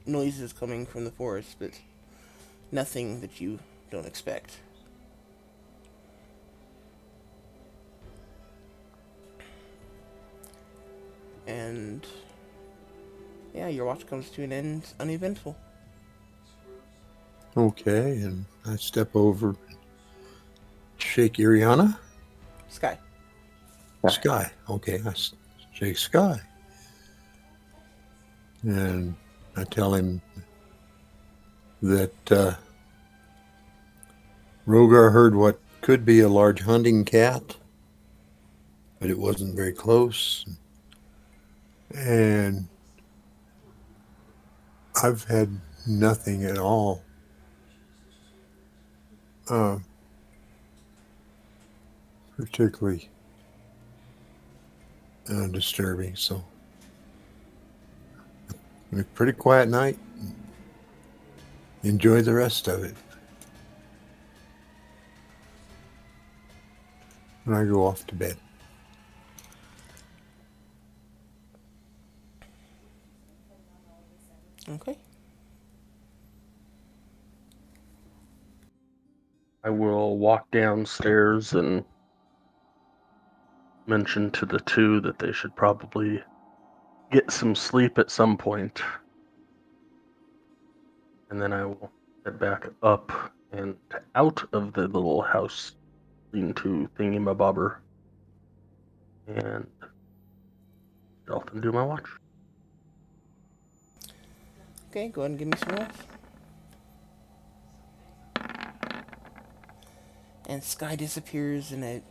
S1: noises coming from the forest, but nothing that you don't expect. And yeah, your watch comes to an end uneventful.
S6: Okay, and I step over, shake Iriana.
S1: Sky.
S6: Sky. Okay, I shake Sky. And I tell him that Rogar heard what could be a large hunting cat, but it wasn't very close. And I've had nothing at all. particularly disturbing. So, a pretty quiet night. Enjoy the rest of it. And I go off to bed.
S1: Okay.
S2: I will walk downstairs and mention to the two that they should probably get some sleep at some point. And then I will head back up and out of the little house into thingy-mabobber and stealth and do my watch.
S1: Okay, go ahead and give me some rolls. And sky disappears in a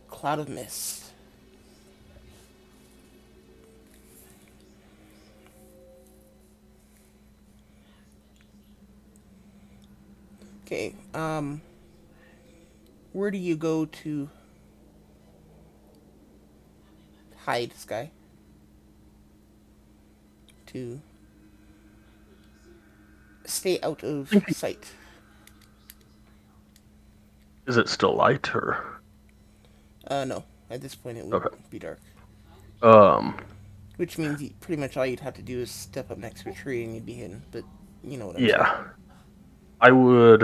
S1: cloud of mist. Okay, where do you go to hide, Sky? To stay out of sight.
S2: Is it still light or?
S1: No. At this point, it would
S2: Okay.
S1: be dark.
S2: Um,
S1: Which means pretty much all you'd have to do is step up next to a tree and you'd be hidden. But you know what I'm saying.
S2: yeah. I would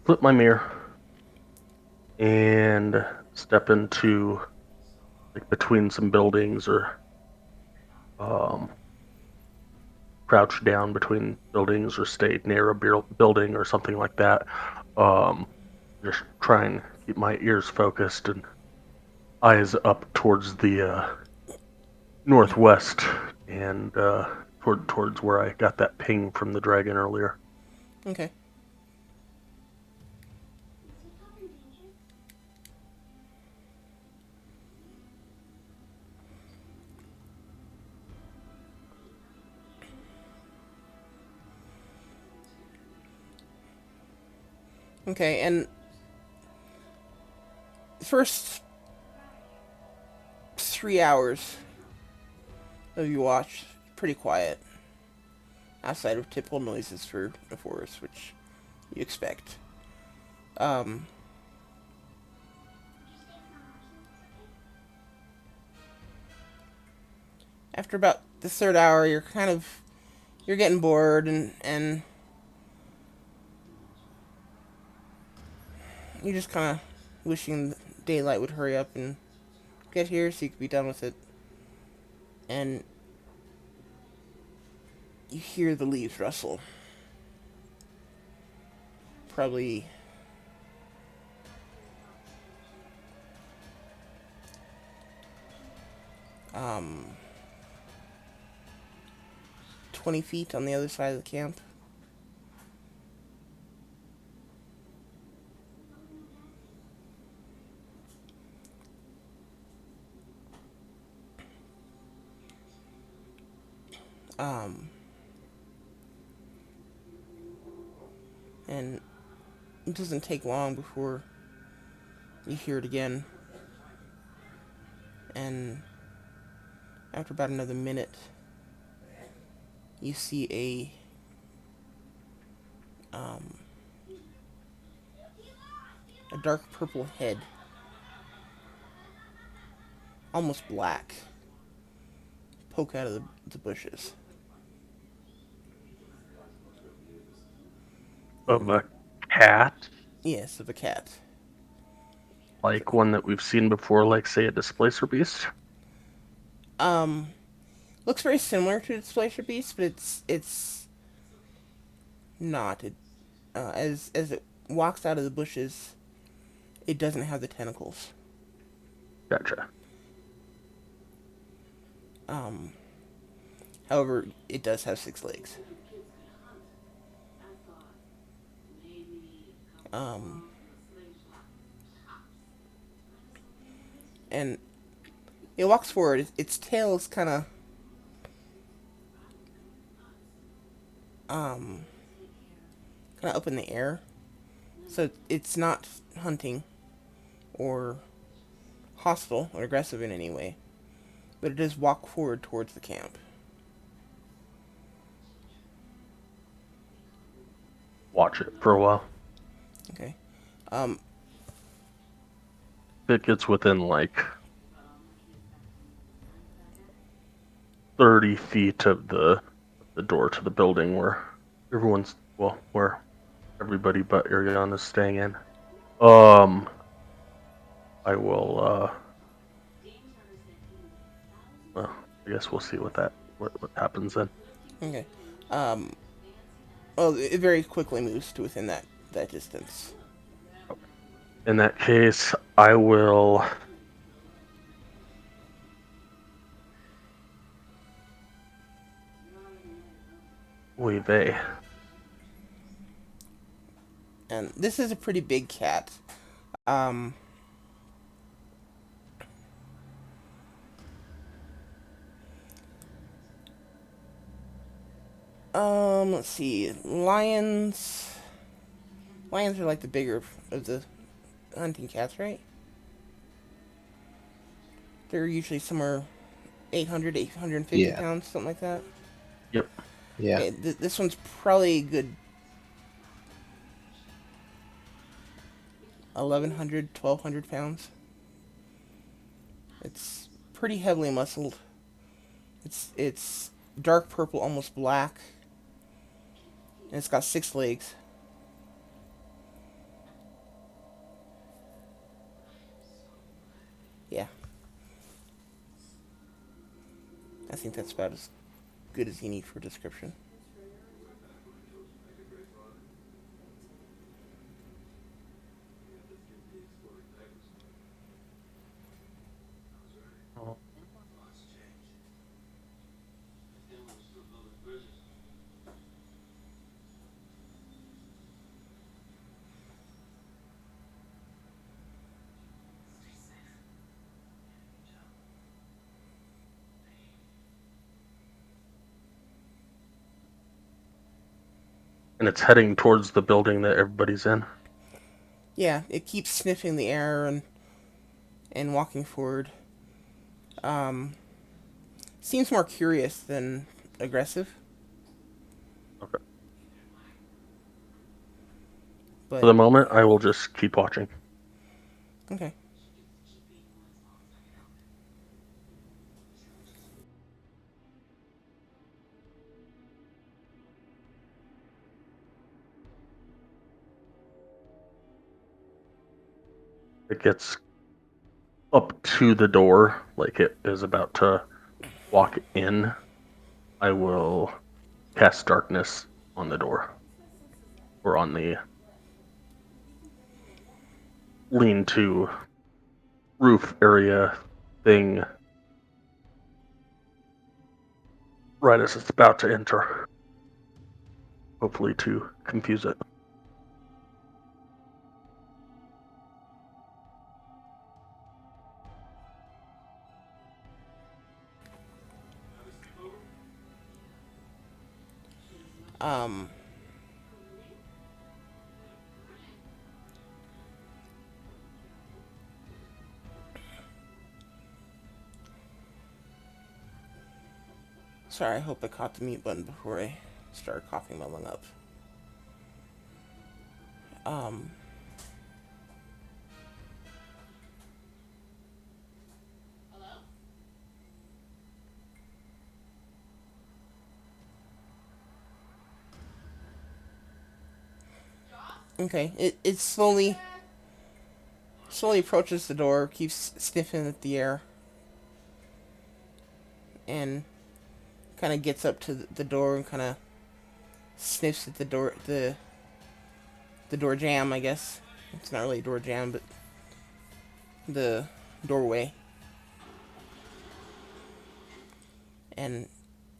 S2: flip my mirror and step into like between some buildings or crouch down between buildings or stay near a building or something like that. Just try and keep my ears focused and eyes up towards the northwest and towards where I got that ping from the dragon earlier.
S1: Okay. Okay, and first 3 hours of your watch, pretty quiet. Outside of typical noises for the forest, which you expect. After about the third hour, you're getting bored and you're just kind of wishing daylight would hurry up and get here so you could be done with it. And you hear the leaves rustle. Probably 20 feet on the other side of the camp. And it doesn't take long before you hear it again. And after about another minute, you see a dark purple head, almost black, poke out of the bushes.
S2: Of a cat,
S1: Yes, of a cat.
S2: like one that we've seen before, like say a displacer beast.
S1: Looks very similar to a displacer beast, but it's not. As it walks out of the bushes, it doesn't have the tentacles.
S2: Gotcha.
S1: However, it does have 6 legs. And it walks forward. Its tail is kind of up in the air, so it's not hunting. or hostile or aggressive in any way, but it does walk forward towards the camp.
S2: Watch it for a while.
S1: Okay.
S2: If it gets within like 30 feet of the door to the building where where everybody but Irion is staying in. I will well, I guess we'll see what happens then.
S1: Okay. Um, well, it very quickly moves to within that distance.
S2: In that case, I will wave a.
S1: And this is a pretty big cat. Um, let's see. Lions are like the bigger of the hunting cats, right? They're usually somewhere 850
S3: Yeah.
S1: pounds, something like that.
S2: Yep.
S3: Yeah.
S1: Okay, this one's probably a good 1,100, 1,200 pounds. It's pretty heavily muscled. It's dark purple, almost black, and it's got 6 legs. Yeah, I think that's about as good as you need for a description.
S2: And it's heading towards the building that everybody's in.
S1: Yeah, it keeps sniffing the air and walking forward. Um, Seems more curious than aggressive.
S2: Okay.
S1: But
S2: For the moment, I will just keep watching.
S1: okay.
S2: It gets up to the door, like it is about to walk in. I will cast darkness on the door, or on the lean-to roof area thing, right as it's about to enter, hopefully to confuse it.
S1: Um, Sorry, I hope I caught the mute button before I started coughing my lung up. Um, okay, it slowly approaches the door, keeps sniffing at the air, and kind of gets up to the door and kind of sniffs at the door jamb, I guess. It's not really a door jamb, but the doorway. And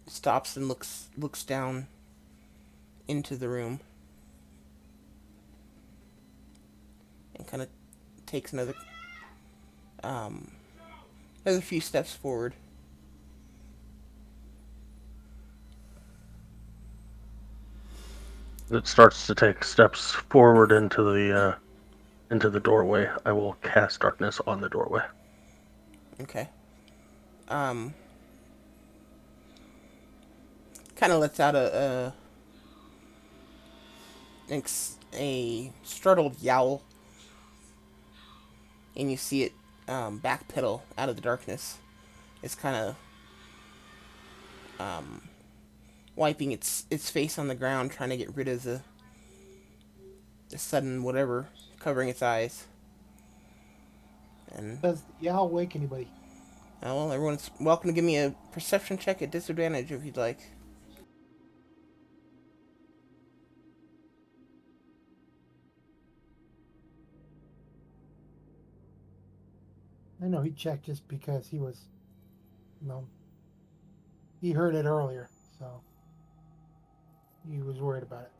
S1: stops and looks down into the room. And kind of takes another few steps forward.
S2: It starts to take steps forward into the into the doorway, I will cast darkness on the doorway.
S1: Okay. Kind of lets out a startled yowl, and you see it backpedal out of the darkness. It's kind of wiping its face on the ground, trying to get rid of the sudden whatever covering its eyes. And
S4: Does the owl wake anybody?
S1: well, everyone's welcome to give me a perception check at disadvantage if you'd like.
S4: I know he checked just because he was, you know, he heard it earlier, so he was worried about it.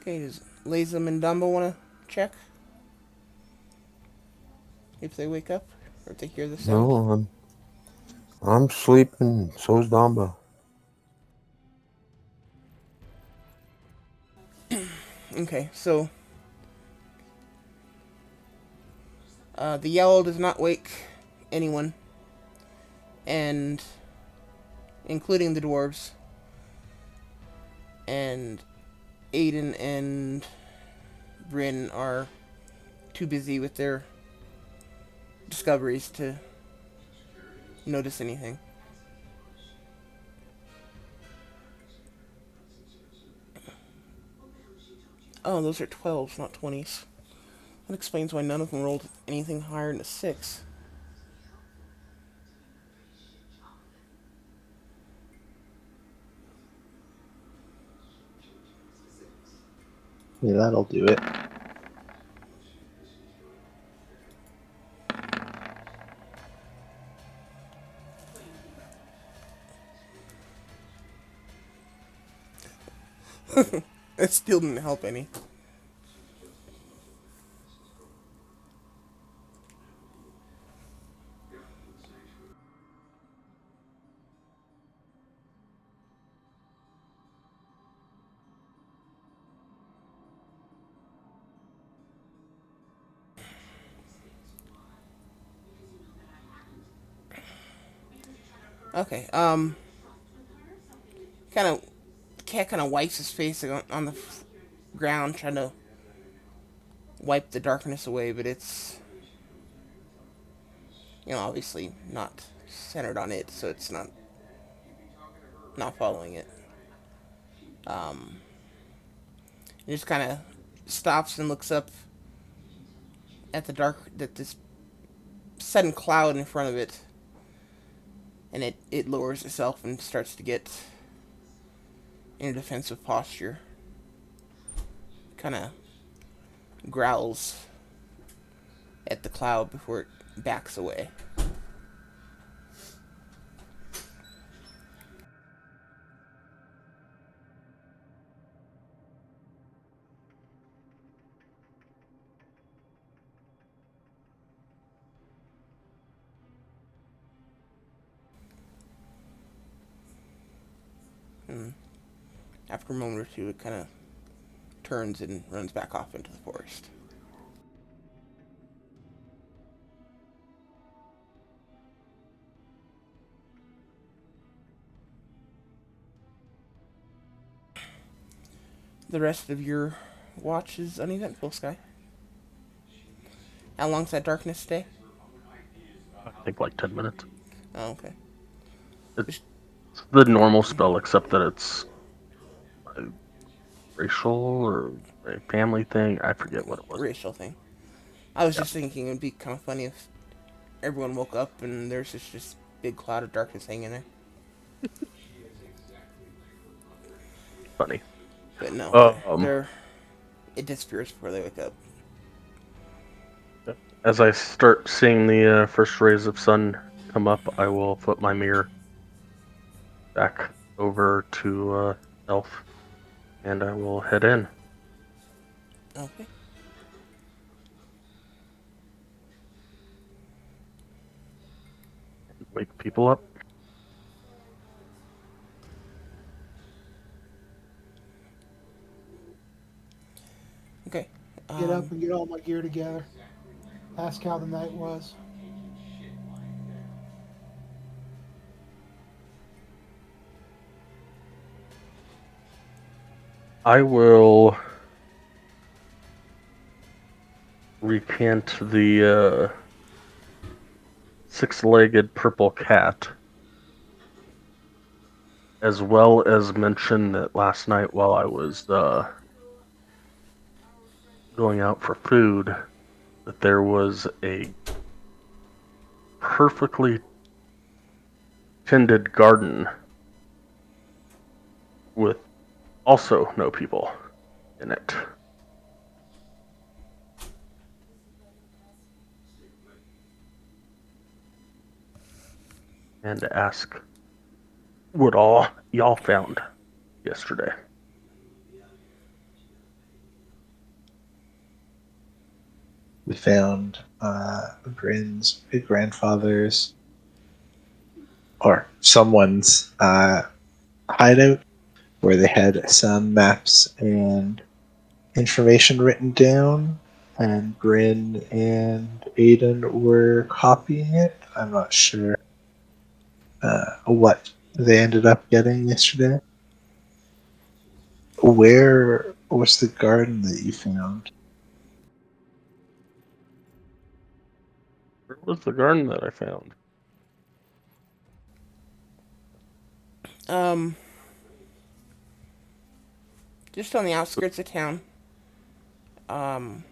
S1: Okay, does Lazem and Dumbo want to check if they wake up or if they hear the sound?
S6: No, I'm sleeping. So's Damba.
S1: Okay, so the yell does not wake anyone, and including the dwarves, and Aiden and Bryn are too busy with their discoveries to notice anything. Oh, those are 12s, not 20s. That explains why none of them rolled anything higher than a 6.
S3: Yeah, that'll do it.
S1: It still didn't help any. Okay, kind of, cat kind of wipes his face on the ground, trying to wipe the darkness away, but it's, obviously not centered on it, so it's not following it. It just kind of stops and looks up at this sudden cloud in front of it, and it lowers itself and starts to get in a defensive posture. Kind of growls at the cloud before it backs away. And after a moment or two, it kind of turns and runs back off into the forest. The rest of your watch is uneventful, Sky. How long's that darkness stay?
S2: I think like 10 minutes.
S1: Oh, okay.
S2: It's the normal spell, except that it's a racial or a family thing. I forget what it was.
S1: Racial thing. I was
S2: Yeah.
S1: just thinking it'd be kind of funny if everyone woke up and there's just big cloud of darkness hanging there.
S2: Funny.
S1: But no,
S2: Um,
S1: it disappears before they wake up.
S2: As I start seeing the first rays of sun come up, I will flip my mirror back over to Elf, and I will head in.
S1: Okay.
S2: Wake people up.
S1: Okay.
S4: Get up and get all my gear together. Ask how the night was.
S2: I will recant the six-legged purple cat, as well as mention that last night while I was going out for food, that there was a perfectly tended garden with also no people in it. And ask what all y'all found yesterday.
S3: We found Bryn's grandfather's or someone's hideout where they had some maps and information written down, and Bryn and Aiden were copying it. I'm not sure what they ended up getting yesterday. Where was the garden that you found?
S2: Where was the garden that I found?
S1: Um, just on the outskirts of town. Um,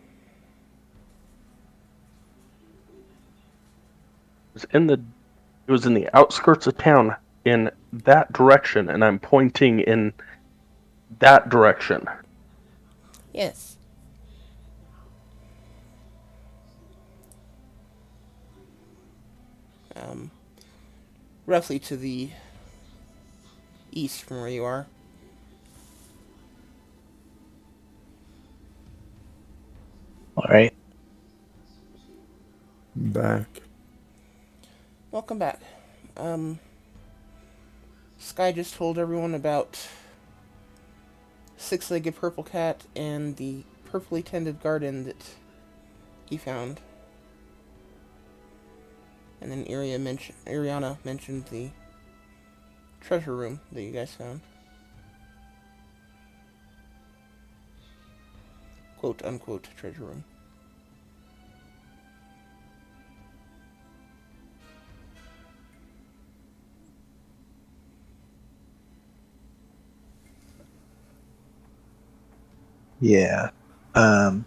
S2: It was in the outskirts of town in that direction, and I'm pointing in that direction.
S1: yes. Um, roughly to the east from where you are.
S3: All right.
S6: Back.
S1: Welcome back. Sky just told everyone about six-legged purple cat and the purpley tended garden that he found. And then Ariana mentioned the treasure room that you guys found. Quote unquote treasure room.
S3: Yeah. Um,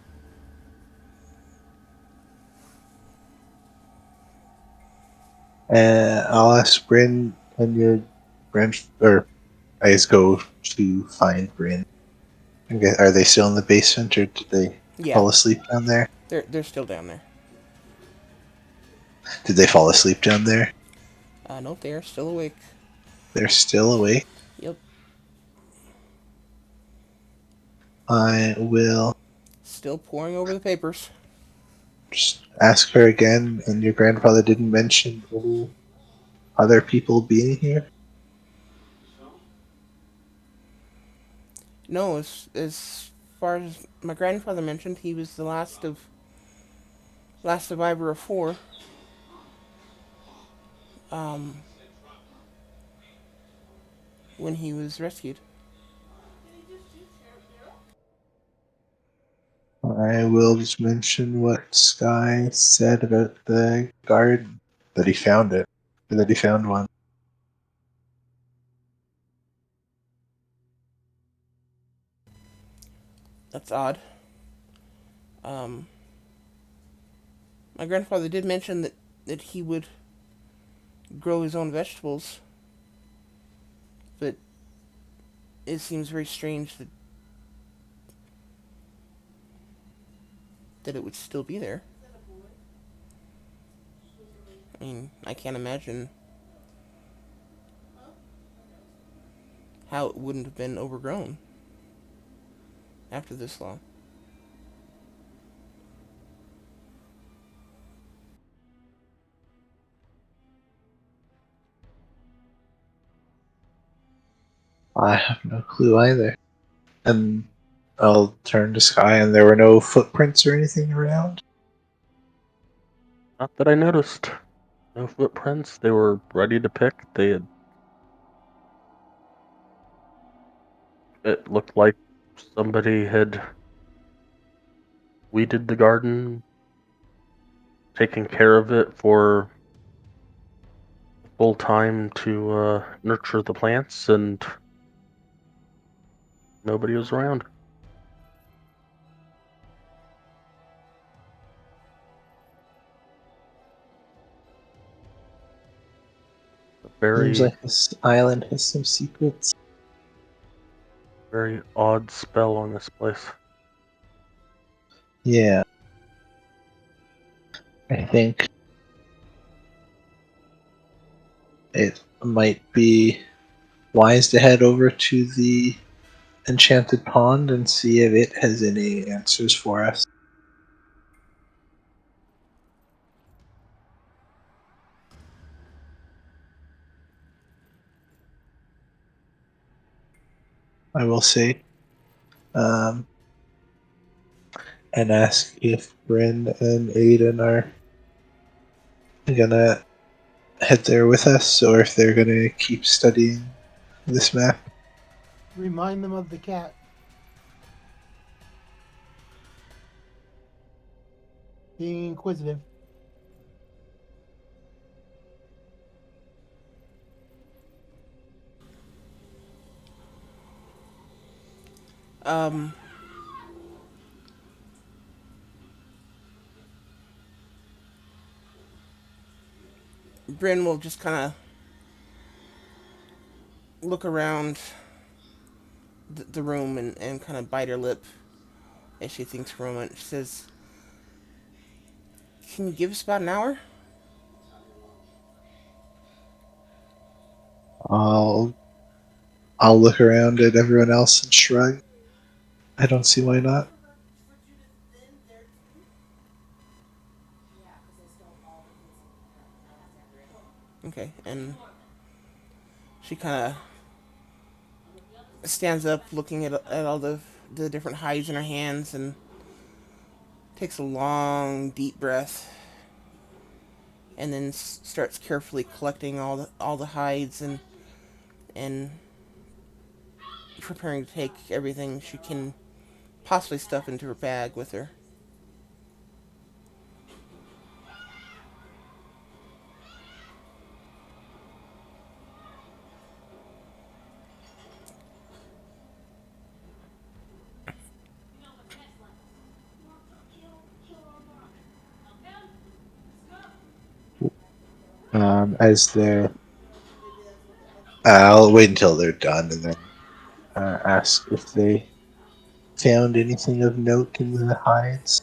S3: I'll ask Bryn and your grand, or I guess go to find Bryn. Okay, are they still in the basement, or did they
S1: Yeah,
S3: fall asleep down there?
S1: they're still down there.
S3: Did they fall asleep down there?
S1: Nope, they are still awake.
S3: They're still awake.
S1: Yep,
S3: I will
S1: still poring over the papers.
S3: just ask her again. And your grandfather didn't mention any other people being here?
S1: No, as far as my grandfather mentioned, he was the last survivor of four. Um, when he was rescued.
S3: I will just mention what Sky said about the garden, that he found it, or that he found one.
S1: That's odd. Um, my grandfather did mention that he would grow his own vegetables, but it seems very strange that it would still be there. I mean, I can't imagine how it wouldn't have been overgrown after this long.
S3: I have no clue either. And I'll turn to Sky, and there were no footprints or anything around.
S2: Not that I noticed. No footprints. They were ready to pick. They had. It looked like somebody had weeded the garden, taken care of it for full time to nurture the plants, and nobody was around.
S3: Seems
S2: Very,
S3: like this island has some secrets.
S2: very odd spell on this place.
S3: Yeah, I think it might be wise to head over to the Enchanted Pond and see if it has any answers for us. I will say, um, and ask if Bryn and Aiden are gonna head there with us, or if they're gonna keep studying this map.
S4: Remind them of the cat. Being inquisitive.
S1: Um, Bryn will just kind of look around the room and kind of bite her lip as she thinks for a moment. She says, "Can you give us about an hour?"
S3: I'll I'll look around at everyone else and shrug. I don't see why not.
S1: Okay, and she kind of stands up, looking at all the different hides in her hands, and takes a long, deep breath, and then starts carefully collecting all the hides and preparing to take everything she can possibly stuff into her bag with her.
S3: As they're, I'll wait until they're done and then ask if they found anything of note in the hides.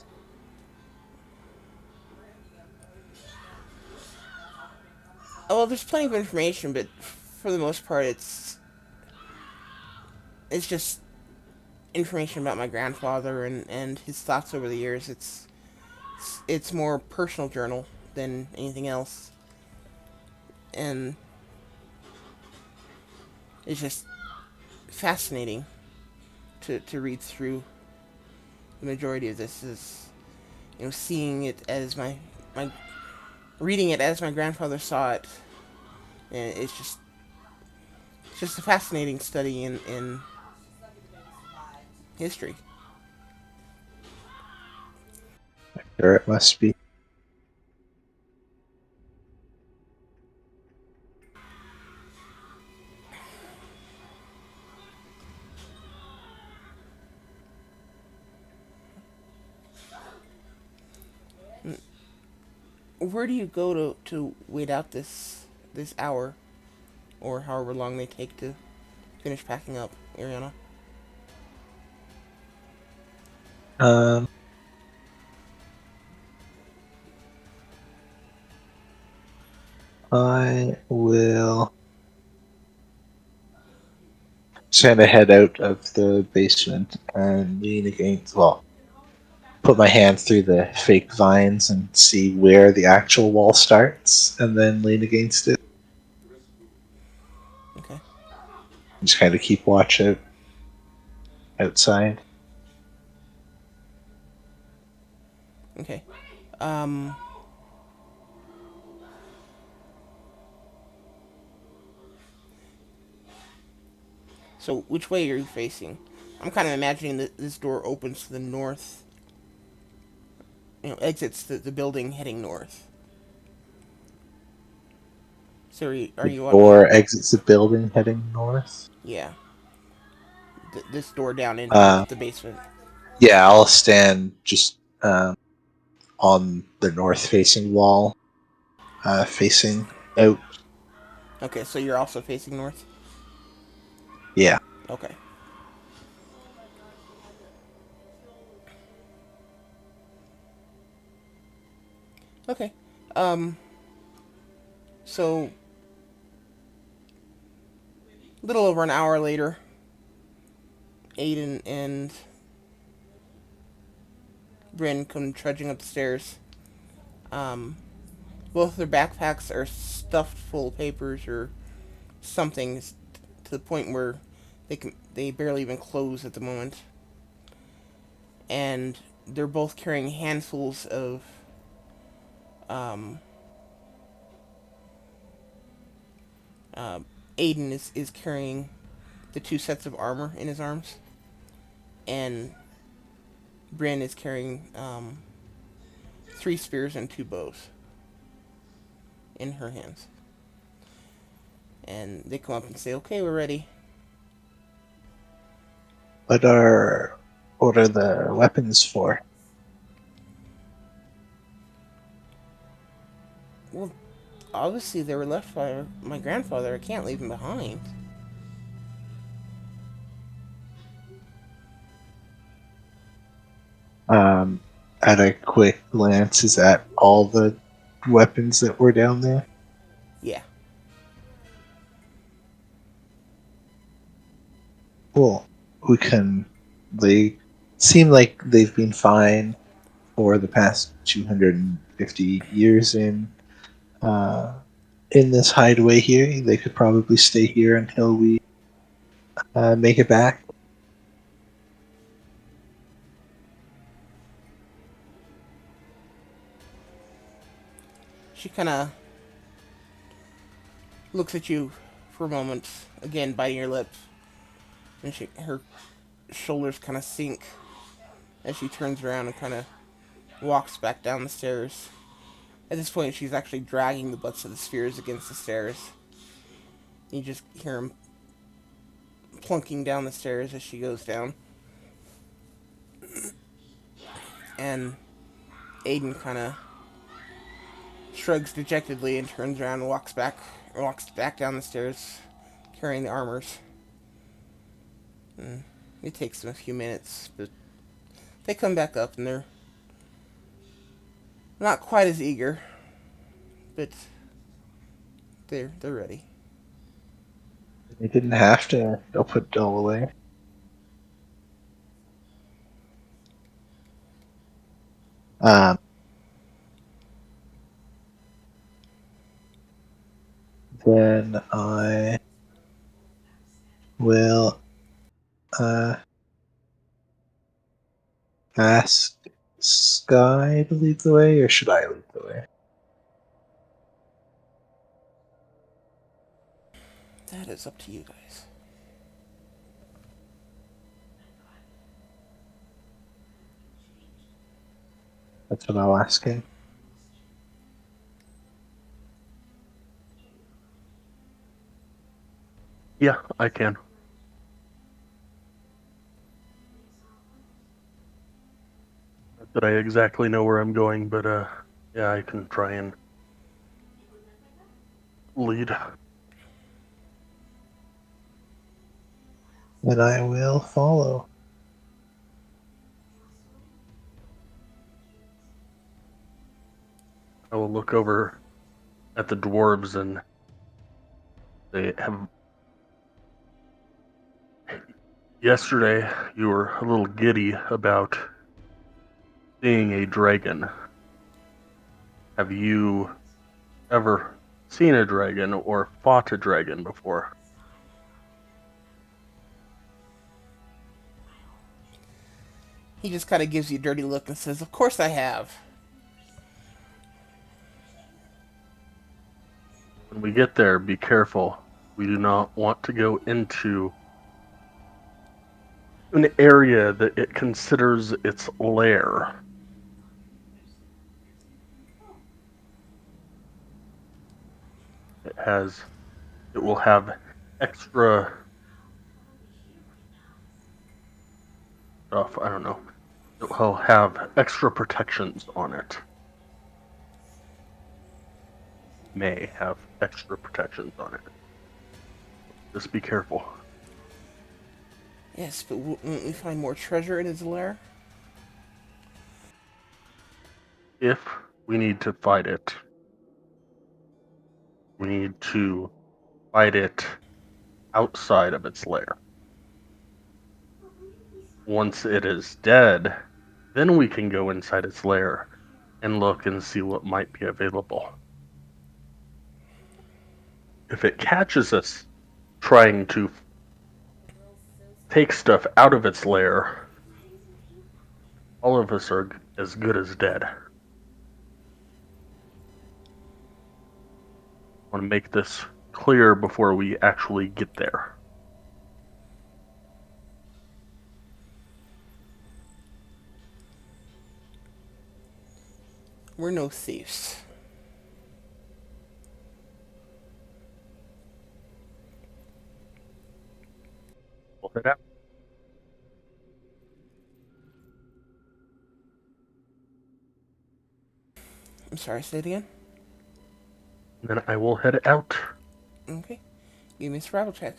S1: Oh, well, there's plenty of information, but for the most part, it's just information about my grandfather and his thoughts over the years. It's more personal journal than anything else, and it's just fascinating to read through. The majority of this is, seeing it as my reading it as my grandfather saw it, and it's just a fascinating study in history.
S3: Or it must be.
S1: Where do you go to wait out this hour, or however long they take to finish packing up, Ariana?
S3: I will just kind of head out of the basement and lean against, well, put my hand through the fake vines and see where the actual wall starts, and then lean against it.
S1: Okay.
S3: Just kind of keep watch out outside.
S1: Okay. Um. So which way are you facing? I'm kind of imagining that this door opens to the north. Exits the building heading north. So are
S3: The
S1: you on the
S3: door exits the building heading north.
S1: yeah this door down into
S3: Uh,
S1: the basement?
S3: yeah, I'll stand just on the north facing wall, facing out.
S1: Okay, so you're also facing north.
S3: Yeah.
S1: Okay. Okay. Um. So a little over an hour later, Aiden and Bryn come trudging up the stairs. Um. Both their backpacks are stuffed full of papers or something to the point where they barely even close at the moment, and they're both carrying handfuls of um, uh, Aiden is carrying the two sets of armor in his arms, and Bryn is carrying three spears and two bows in her hands. And they come up and say, "Okay, we're ready."
S3: What are the weapons for?
S1: Well, obviously they were left by my grandfather. I can't leave them behind.
S3: Um, at a quick glance, is that all the weapons that were down there?
S1: Yeah.
S3: Cool. We can. They seem like they've been fine for the past 250 years uh, in this hideaway here. They could probably stay here until we make it back.
S1: She kind of looks at you for a moment, again biting her lip, and her shoulders kind of sink as she turns around and kind of walks back down the stairs. At this point, she's actually dragging the butts of the spears against the stairs. You just hear him plunking down the stairs as she goes down. And Aiden kind of shrugs dejectedly and turns around and walks back down the stairs, carrying the armors. And it takes them a few minutes, but they come back up and they're not quite as eager, but they're ready.
S3: They didn't have to. They'll put Dull away. Um, then I will uh, ask Sky to lead the way, or should I lead the way?
S1: That is up to you guys.
S3: That's what I'll ask him.
S2: Yeah, I can. Not that I exactly know where I'm going, but yeah, I can try and lead.
S3: And I will follow.
S2: I will look over at the dwarves, and they have. Yesterday, you were a little giddy about seeing a dragon. Have you ever seen a dragon or fought a dragon before?
S1: He just kind of gives you a dirty look and says, "Of course I have."
S2: When we get there, be careful. We do not want to go into an area that it considers its lair. It has, it will have extra stuff. I don't know. It will have extra protections on it. May have extra protections on it. Just be careful.
S1: Yes, but won't we find more treasure in his lair?
S2: If we need to fight it, we need to fight it outside of its lair. Once it is dead, then we can go inside its lair and look and see what might be available. If it catches us trying to take stuff out of its lair, all of us are as good as dead. I want to make this clear before we actually get there.
S1: We're no thieves.
S2: We'll head out.
S1: I'm sorry, say it again?
S2: Then I will head out.
S1: Okay. Give me a survival check.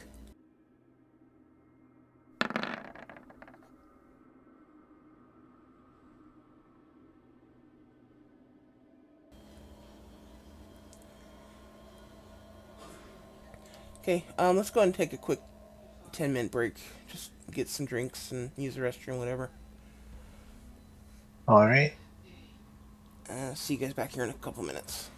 S1: Okay, let's go ahead and take a quick 10-minute break. Just get some drinks and use the restroom, whatever.
S3: All right.
S1: See you guys back here in a couple minutes.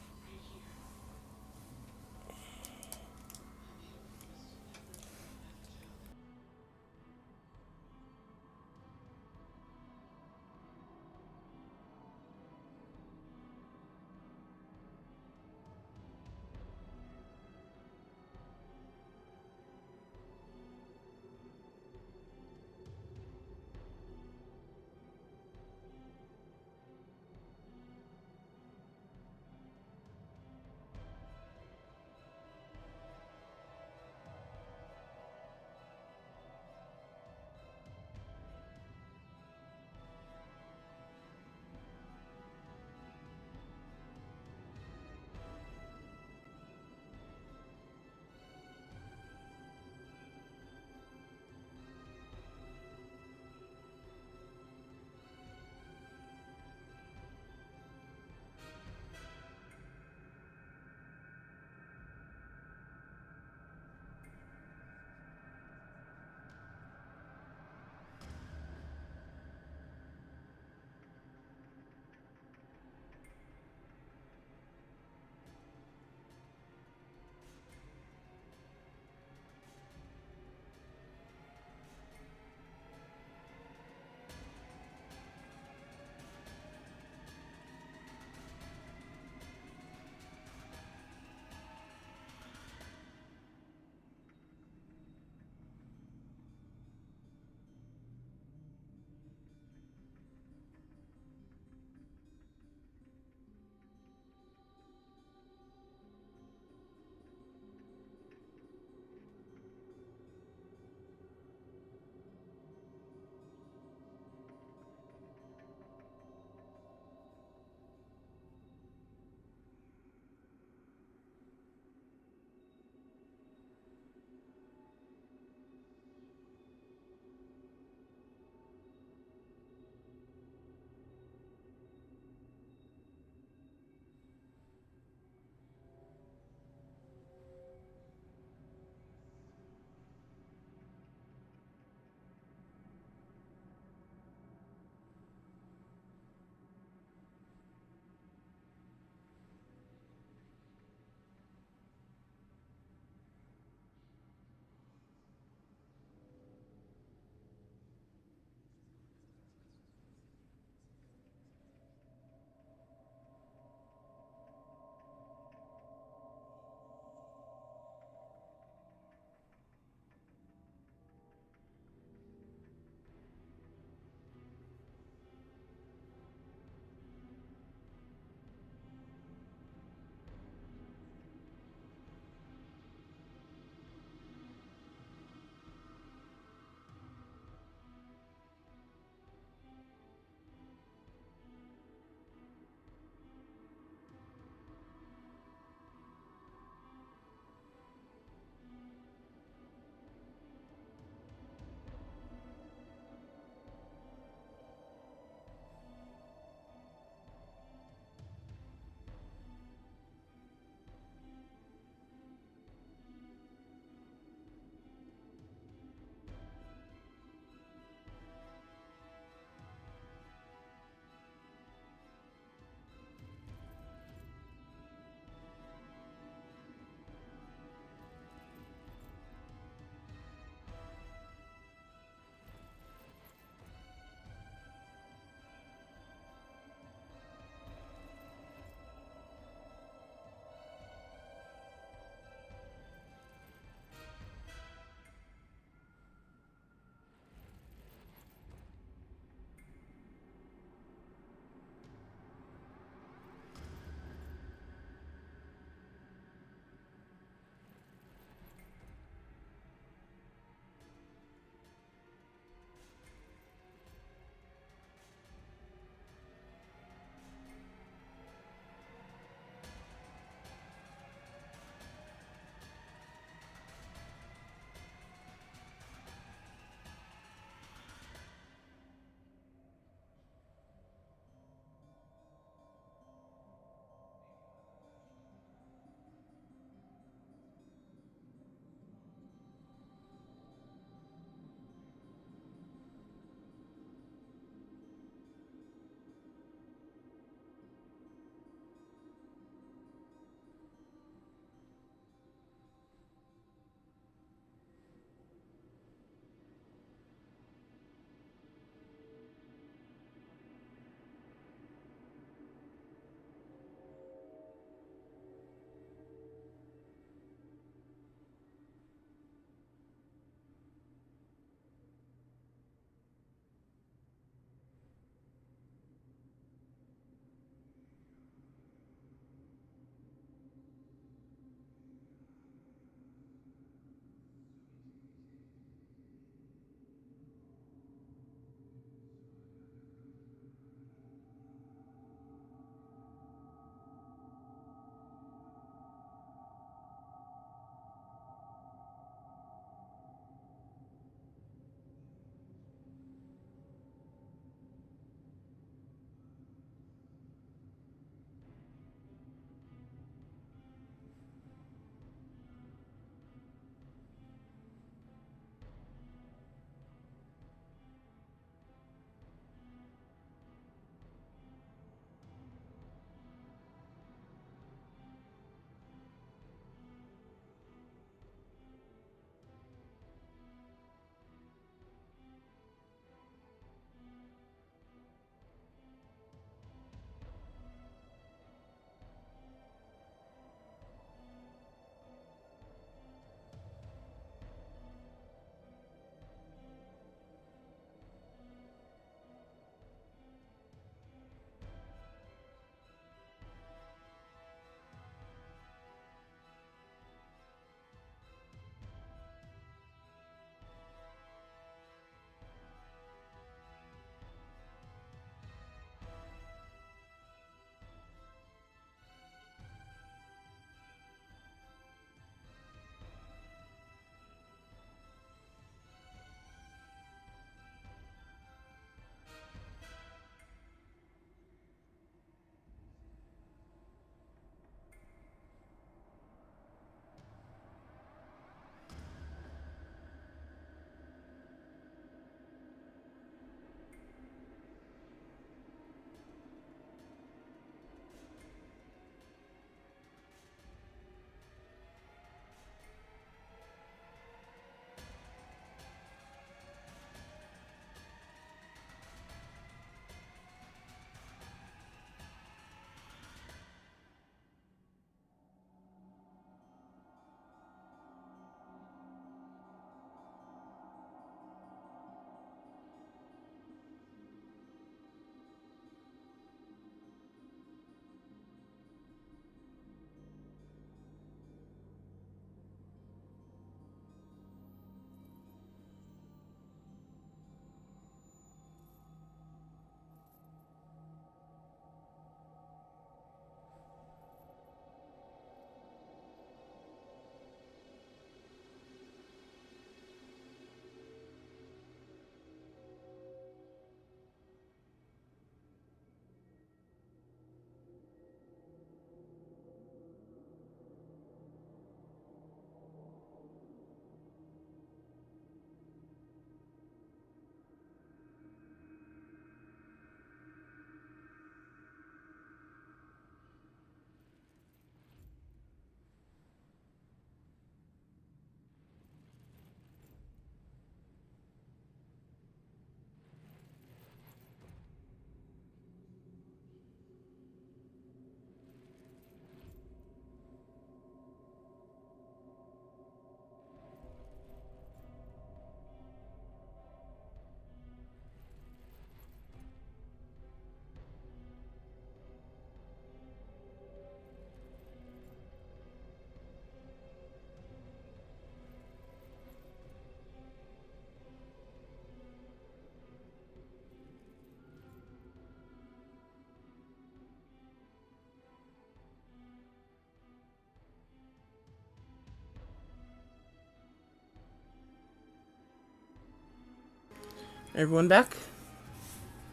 S1: Everyone back?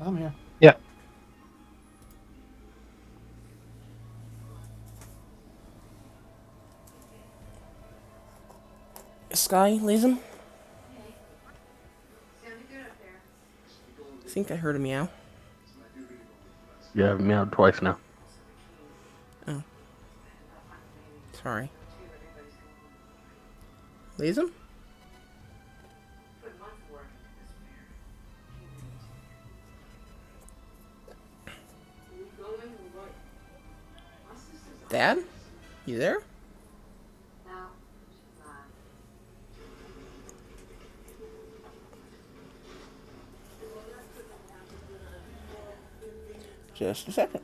S4: I'm here.
S3: Yeah.
S1: Sky, Lazem? I think I heard a meow.
S2: Yeah, I've meowed twice now.
S1: Oh. Sorry. Lazem? Dad? You there? Just a second.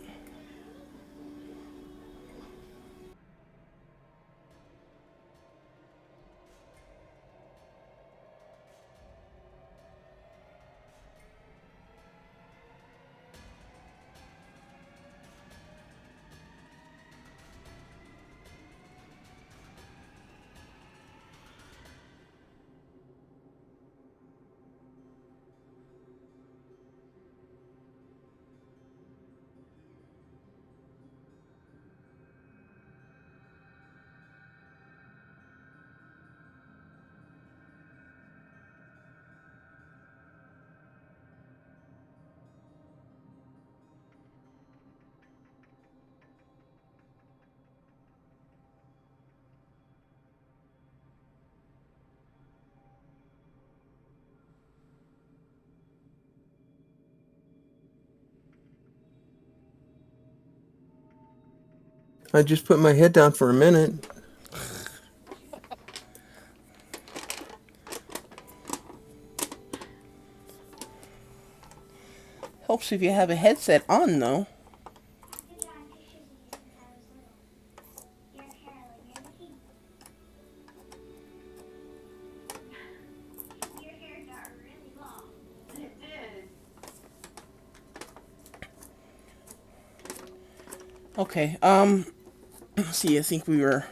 S6: I just put my head down for a minute.
S1: Helps if you have a headset on, though. Okay, let's see, I think we were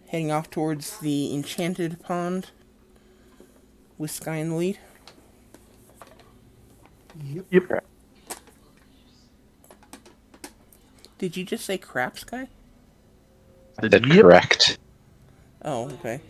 S1: heading off towards the enchanted pond with Sky in the lead.
S2: Yep.
S1: Did you just say crap, Sky?
S3: I said
S2: Yep.
S3: correct.
S1: Oh, okay.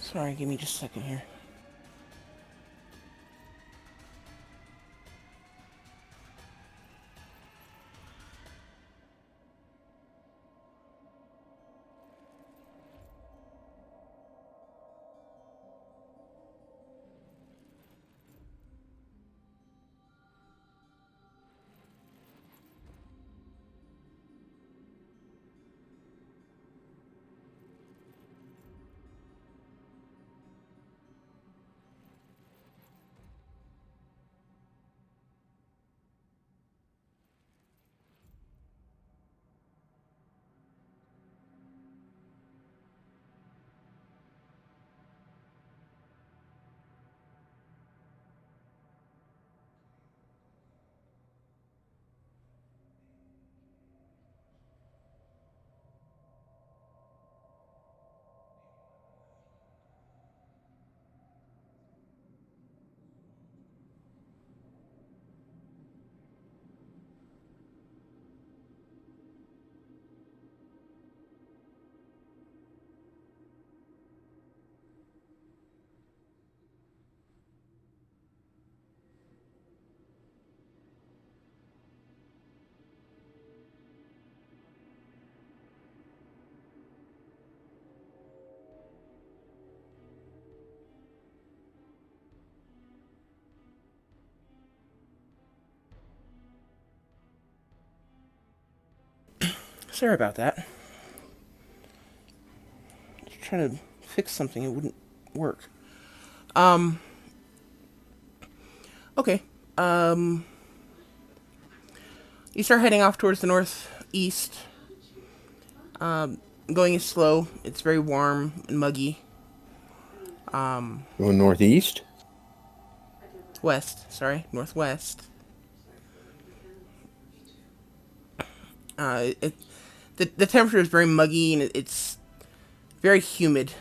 S1: Sorry, give me just a second here. Sorry about that. Just trying to fix something, it wouldn't work. Okay. You start heading off towards the northeast. Going is slow. It's very warm and muggy.
S5: Going northeast?
S1: West, sorry, northwest. The temperature is very muggy and it's very humid.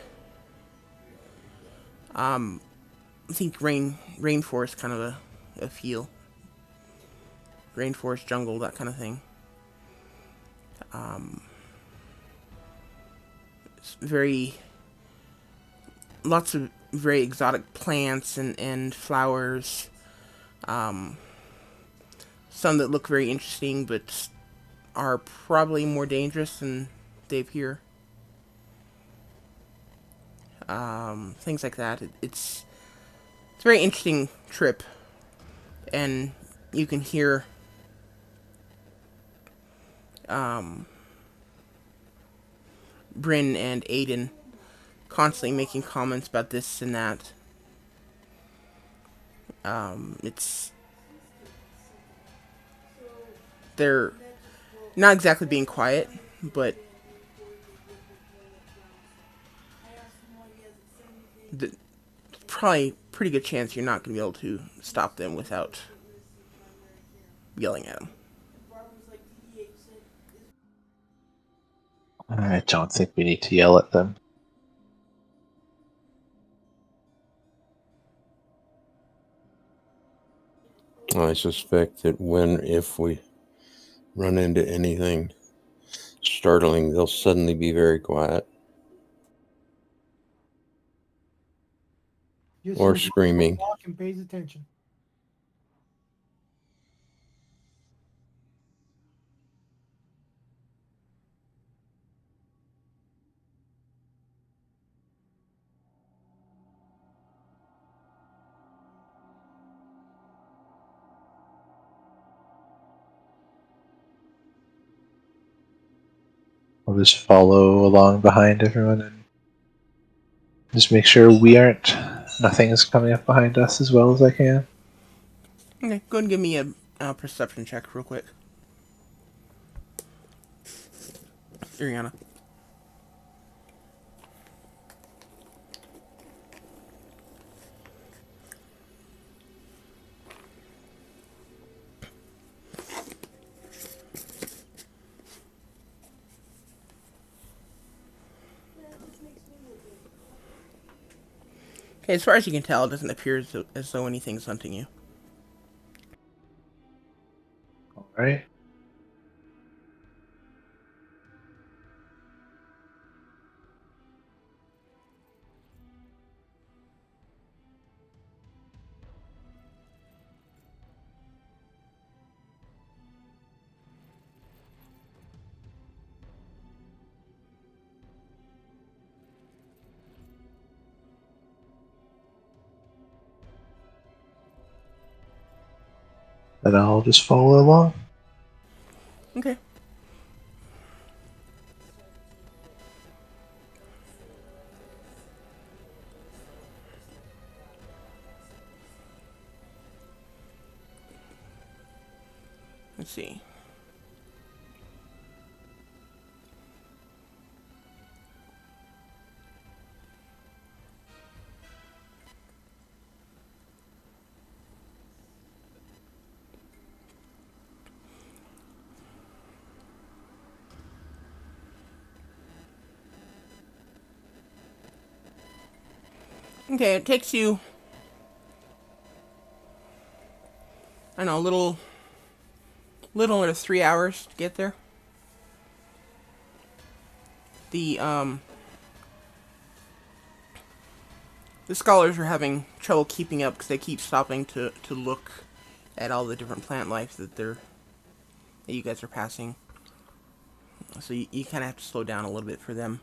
S1: I think rainforest kind of a feel. Rainforest, jungle, that kind of thing. It's lots of very exotic plants and flowers. Some that look very interesting, but are probably more dangerous than they appear. Things like that. It's a very interesting trip, and you can hear Bryn and Aiden constantly making comments about this and that. It's they're not exactly being quiet, but probably pretty good chance you're not going to be able to stop them without yelling at them.
S3: I don't think we need to yell at them.
S5: I suspect that if we run into anything startling, they'll suddenly be very quiet
S4: Just
S5: or
S4: who
S5: screaming.
S4: walk and pays attention.
S3: I'll just follow along behind everyone and just make sure nothing is coming up behind us as well as I can.
S1: Okay, go ahead and give me a perception check real quick. Ariana. Okay, as far as you can tell, it doesn't appear as though anything's hunting you.
S3: Alright. Then I'll just follow along.
S1: Okay. Let's see. Okay, it takes you, I don't know, little under 3 hours to get there. The the scholars are having trouble keeping up because they keep stopping to look at all the different plant life that you guys are passing. So you kind of have to slow down a little bit for them.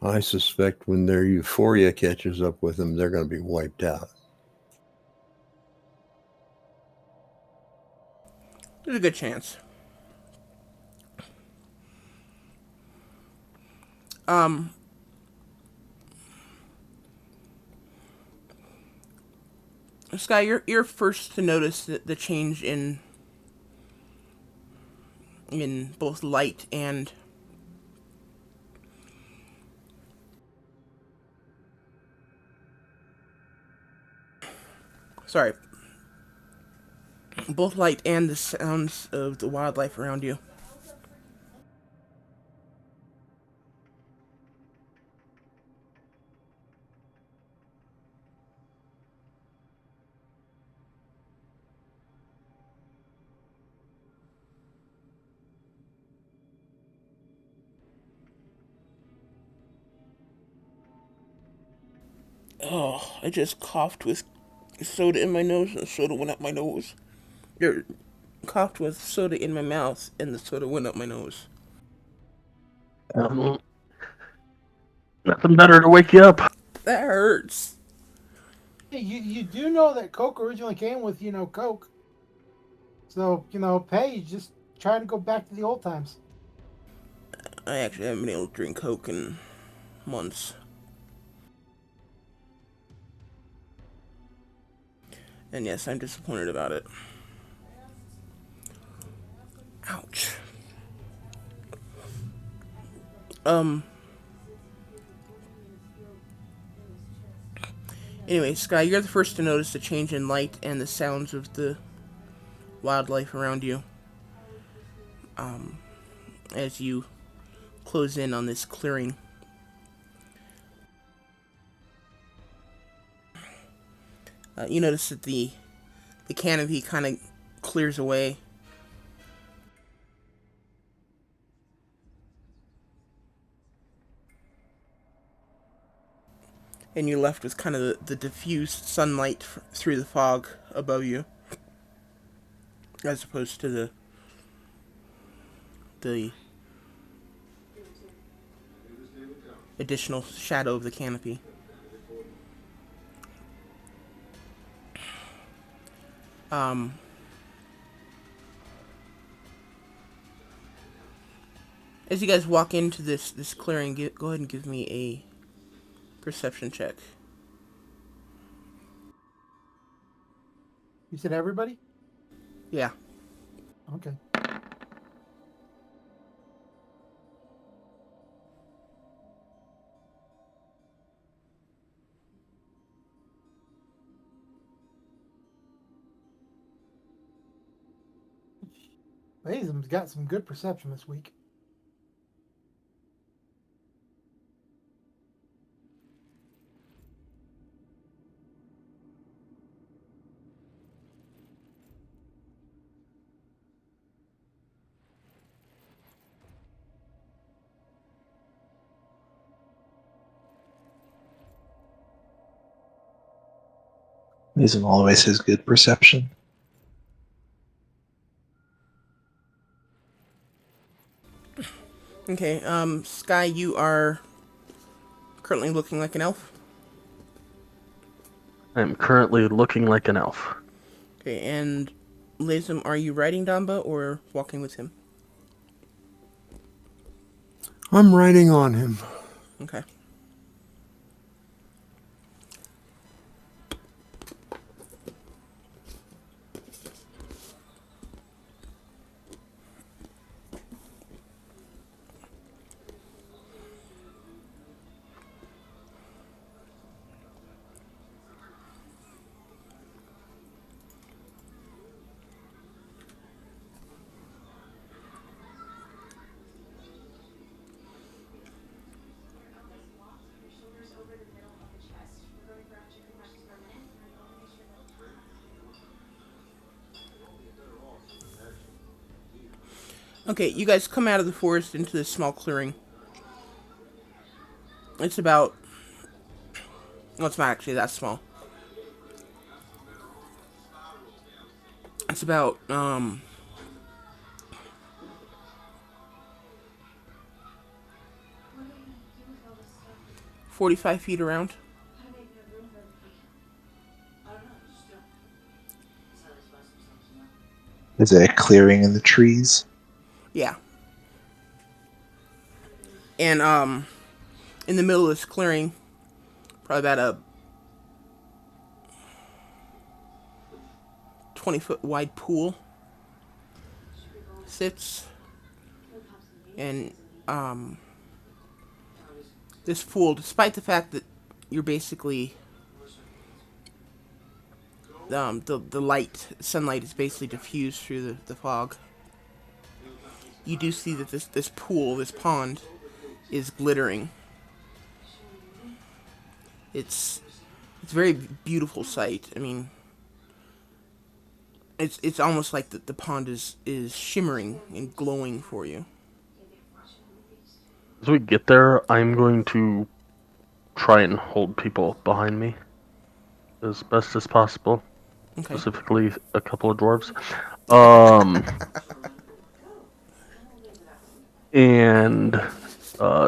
S6: I suspect when their euphoria catches up with them, they're going to be wiped out.
S1: There's a good chance. Sky, you're first to notice the change in both light and sorry, both light and the sounds of the wildlife around you. Oh, I just coughed with soda in my nose, and the soda went up my nose. Or coughed with soda in my mouth, and the soda went up my nose.
S2: Um, Nothing better to wake you up.
S1: That hurts.
S4: Hey, you do know that Coke originally came with, Coke. So, hey, just try to go back to the old times.
S1: I actually haven't been able to drink Coke in months. And yes, I'm disappointed about it. Ouch. Anyway, Sky, you're the first to notice the change in light and the sounds of the wildlife around you. As you close in on this clearing. You notice that the canopy kind of clears away. And you're left with kind of the diffused sunlight through the fog above you, as opposed to the additional shadow of the canopy. As you guys walk into this clearing, go ahead and give me a perception check.
S4: You said everybody?
S1: Yeah.
S4: Okay. Basim's got some good perception this week.
S3: Isn't always his good perception.
S1: Okay, Sky, you are currently looking like an elf.
S2: I'm currently looking like an elf.
S1: Okay, and Lazum, are you riding Damba or walking with him?
S6: I'm riding on him.
S1: Okay. Okay, you guys come out of the forest into this small clearing. It's about... Well, it's not actually that small. It's about, 45 feet around.
S3: Is it a clearing in the trees?
S1: Yeah. And in the middle of this clearing, probably about a 20-foot wide pool sits. And this pool, despite the fact that you're basically the light sunlight is basically diffused through the fog, you do see that this pool, this pond, is glittering. It's a very beautiful sight. I mean, it's almost like the pond is shimmering and glowing for you.
S2: As we get there, I'm going to try and hold people behind me as best as possible.
S1: Okay.
S2: Specifically, a couple of dwarves. And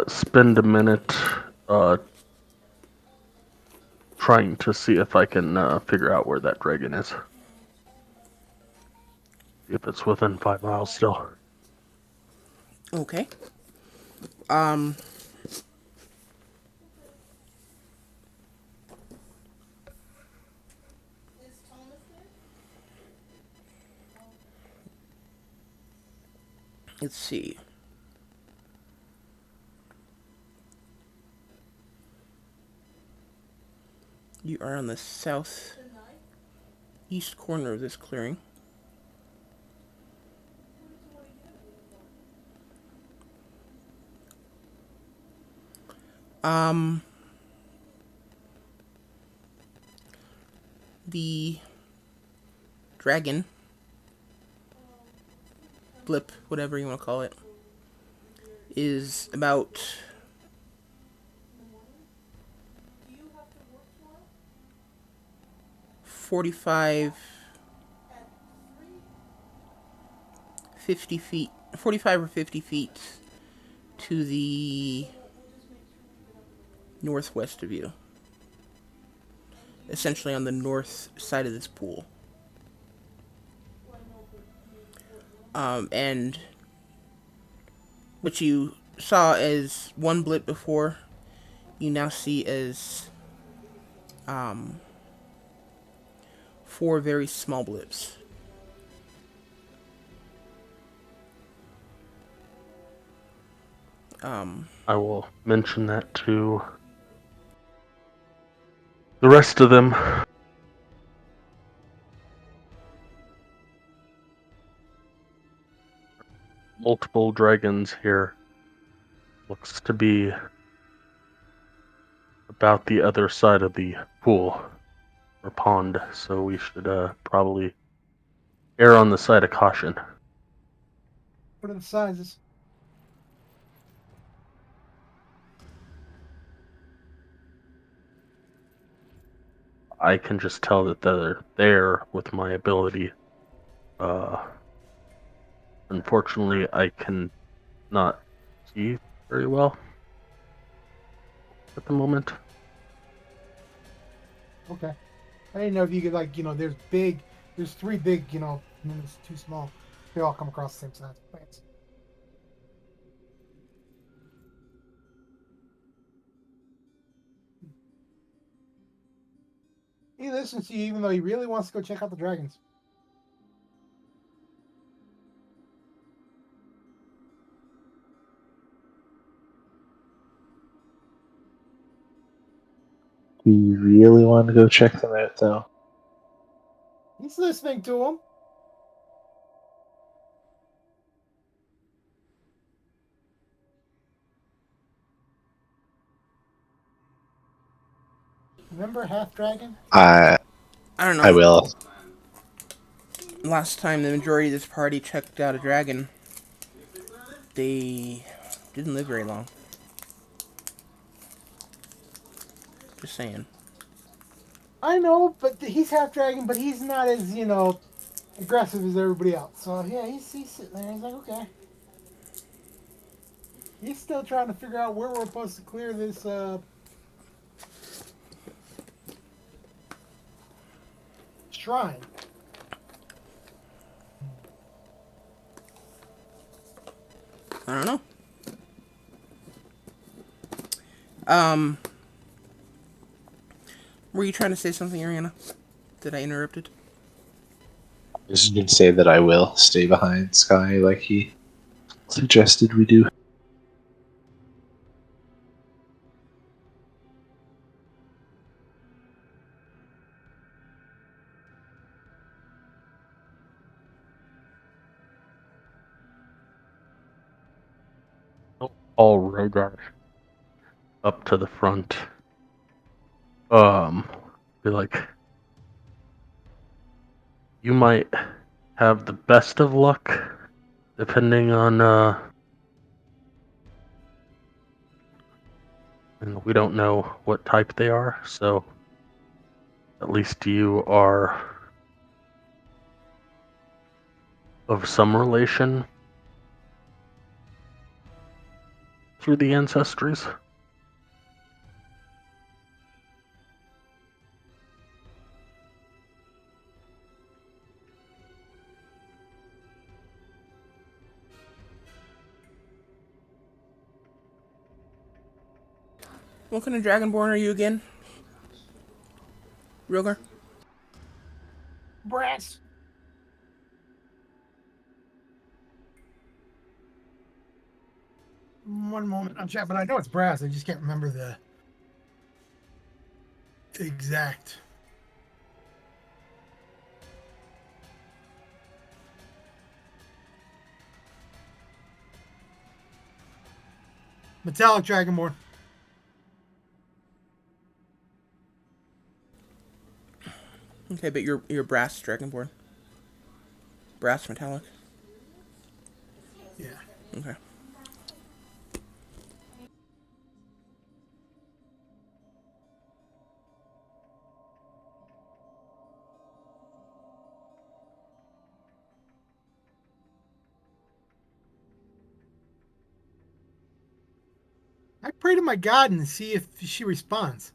S2: spend a minute trying to see if I can figure out where that dragon is. If it's within 5 miles still.
S1: Okay. Let's see. You are on the south east corner of this clearing. The dragon, blip, whatever you want to call it, is about 45, 50 feet, 45 or 50 feet to the northwest of you. Essentially on the north side of this pool. And what you saw as one blip before, you now see as 4 very small blips.
S2: I will mention that to the rest of them. Multiple dragons here. Looks to be about the other side of the pool or pond, so we should probably err on the side of caution.
S4: What are the sizes?
S2: I can just tell that they're there with my ability. Unfortunately, I can not see very well at the moment.
S4: Okay. I didn't know if you could, like, there's 3 big, and then there's 2 small. They all come across the same size. Thanks. He listens to you even though he really wants to go check out the dragons.
S3: Do you really want to go check them out, though?
S4: He's listening to him. Remember Half Dragon?
S3: I
S1: I don't
S3: I
S1: know.
S3: will.
S1: Last time the majority of this party checked out a dragon, they didn't live very long. Just saying.
S4: I know, but he's Half Dragon, but he's not as, aggressive as everybody else. So, yeah, he's sitting there. He's like, okay. He's still trying to figure out where we're supposed to clear this shrine.
S1: I don't know. Um, were you trying to say something, Ariana? Did I interrupt it?
S3: I was going to say that I will stay behind Sky like he suggested we do.
S2: All Rogar up to the front. Be like, you might have the best of luck, depending on and we don't know what type they are, so at least you are of some relation through the ancestries.
S1: What kind of dragonborn are you again? Rogar?
S4: Brass. One moment, I'm checking, but I know it's brass. I just can't remember the exact. Metallic Dragonborn.
S1: Okay, but you're brass dragonborn. Brass metallic.
S4: Yeah.
S1: Okay.
S4: I pray to my God and see if she responds.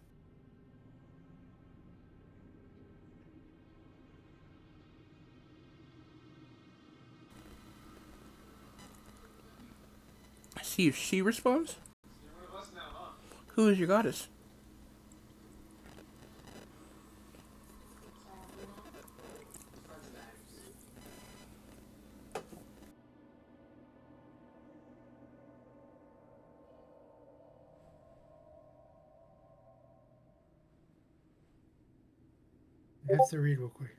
S1: See if she responds. Who is your goddess?
S4: I have to read real quick.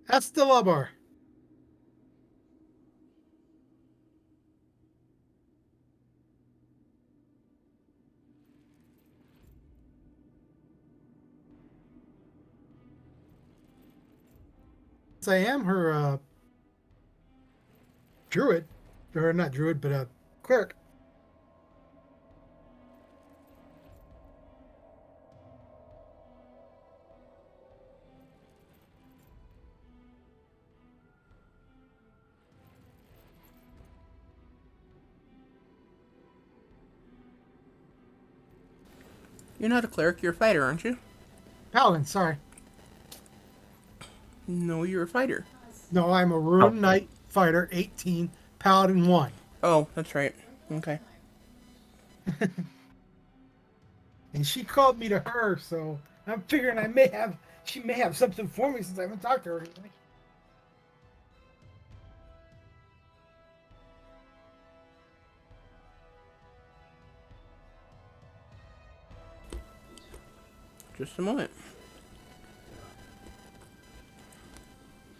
S4: Estelabar. I am her druid, or not druid, but cleric.
S1: You're not a cleric, you're a fighter, aren't you?
S4: Paladin, sorry.
S1: No, you're a fighter.
S4: No, I'm a rune knight fighter, 18, paladin 1.
S1: Oh, that's right. Okay.
S4: And she called me to her, so I'm figuring she may have something for me since I haven't talked to her recently.
S1: Just a moment.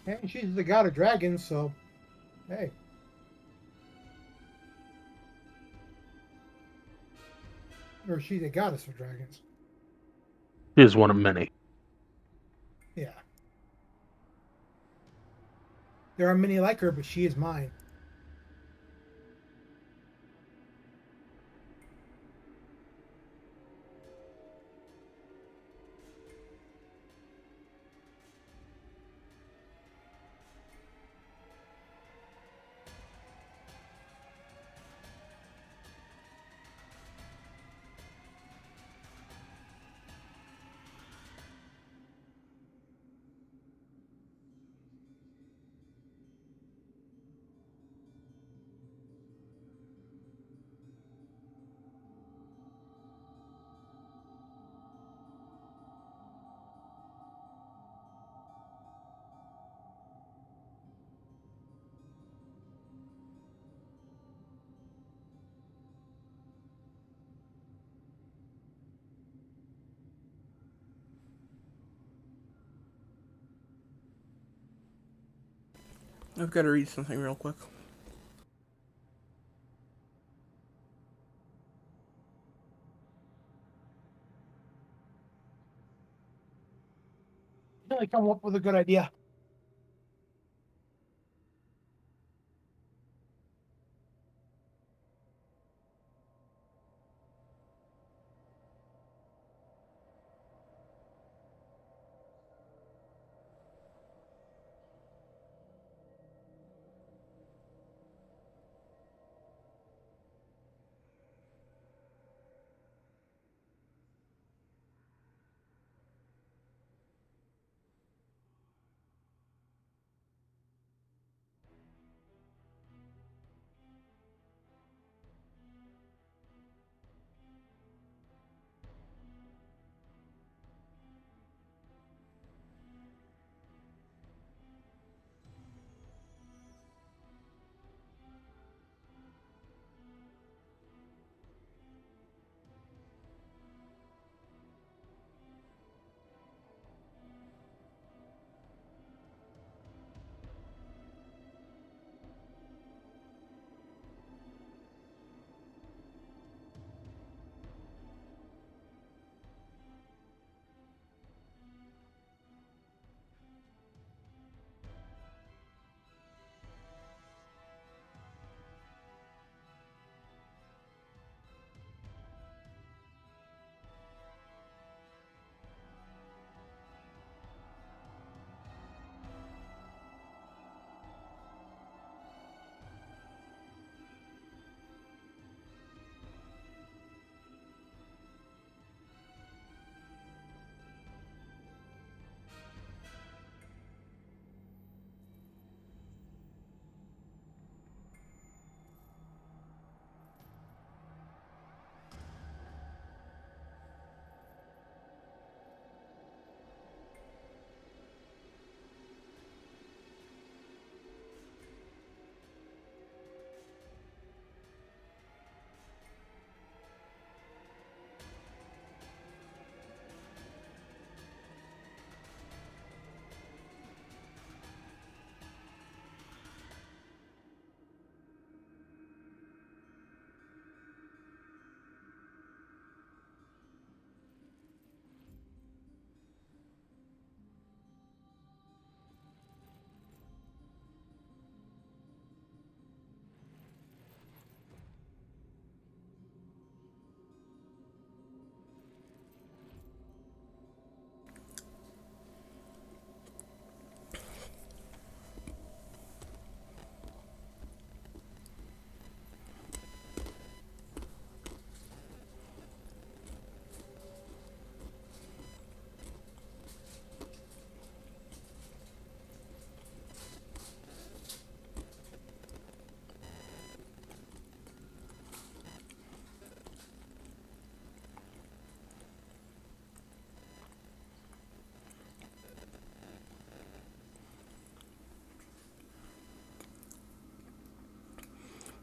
S4: And she's the god of dragons, so hey. Or she's a goddess of dragons.
S2: He is one of many.
S4: Yeah. There are many like her, but she is mine.
S1: I've got to read something real quick.
S4: Really come up with a good idea.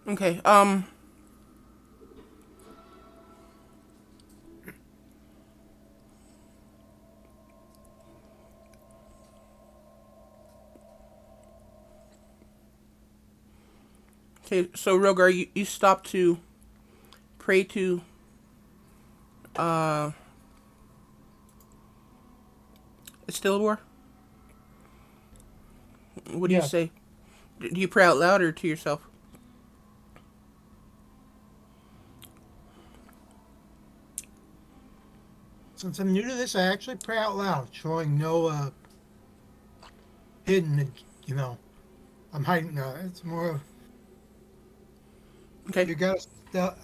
S1: Okay. Okay. So Rogar, you stopped to pray to uh Stillbor. What do you
S4: Yes.
S1: say? Do you pray out loud or to yourself?
S4: Since I'm new to this, I actually pray out loud, showing no hidden. You know, I'm hiding. It's more of
S1: Okay.
S4: you got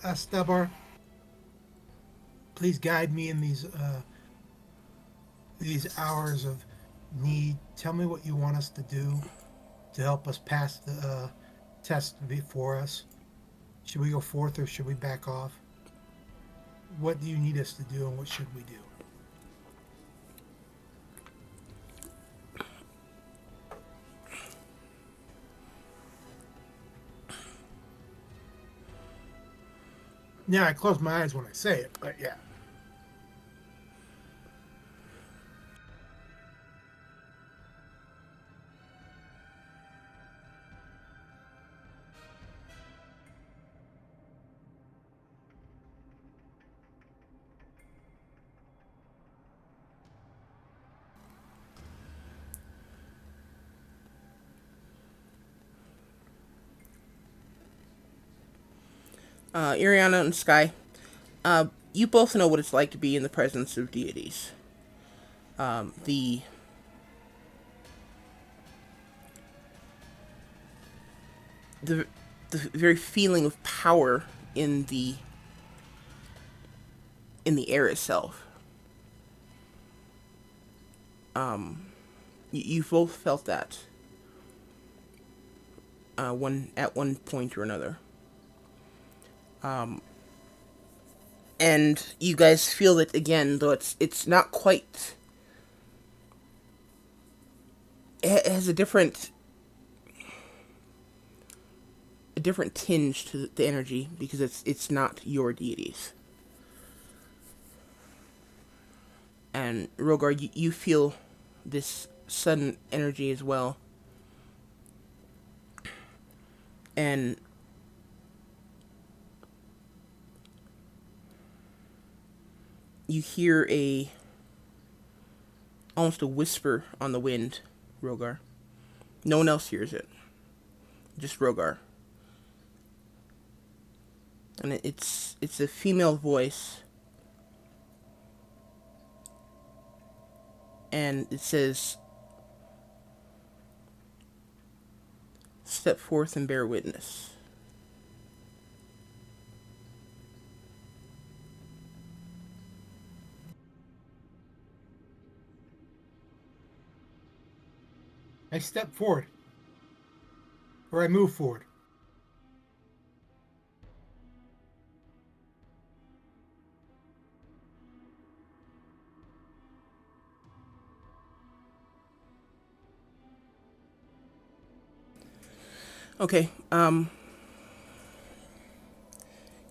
S4: a stubber. Please guide me in these hours of need. Tell me what you want us to do to help us pass the test before us. Should we go forth or should we back off? What do you need us to do and what should we do? Yeah, I close my eyes when I say it, but yeah.
S1: Iriana and Sky, you both know what it's like to be in the presence of deities. The the the very feeling of power in the air itself. You've both felt that one point or another, and you guys feel it again, though it's not quite. It has a different tinge to the energy because it's not your deities. And Rogar, you feel this sudden energy as well, and you hear almost a whisper on the wind, Rogar. No one else hears it, just Rogar. And it's a female voice, and it says, "Step forth and bear witness."
S4: I step forward, or I move forward.
S1: Okay,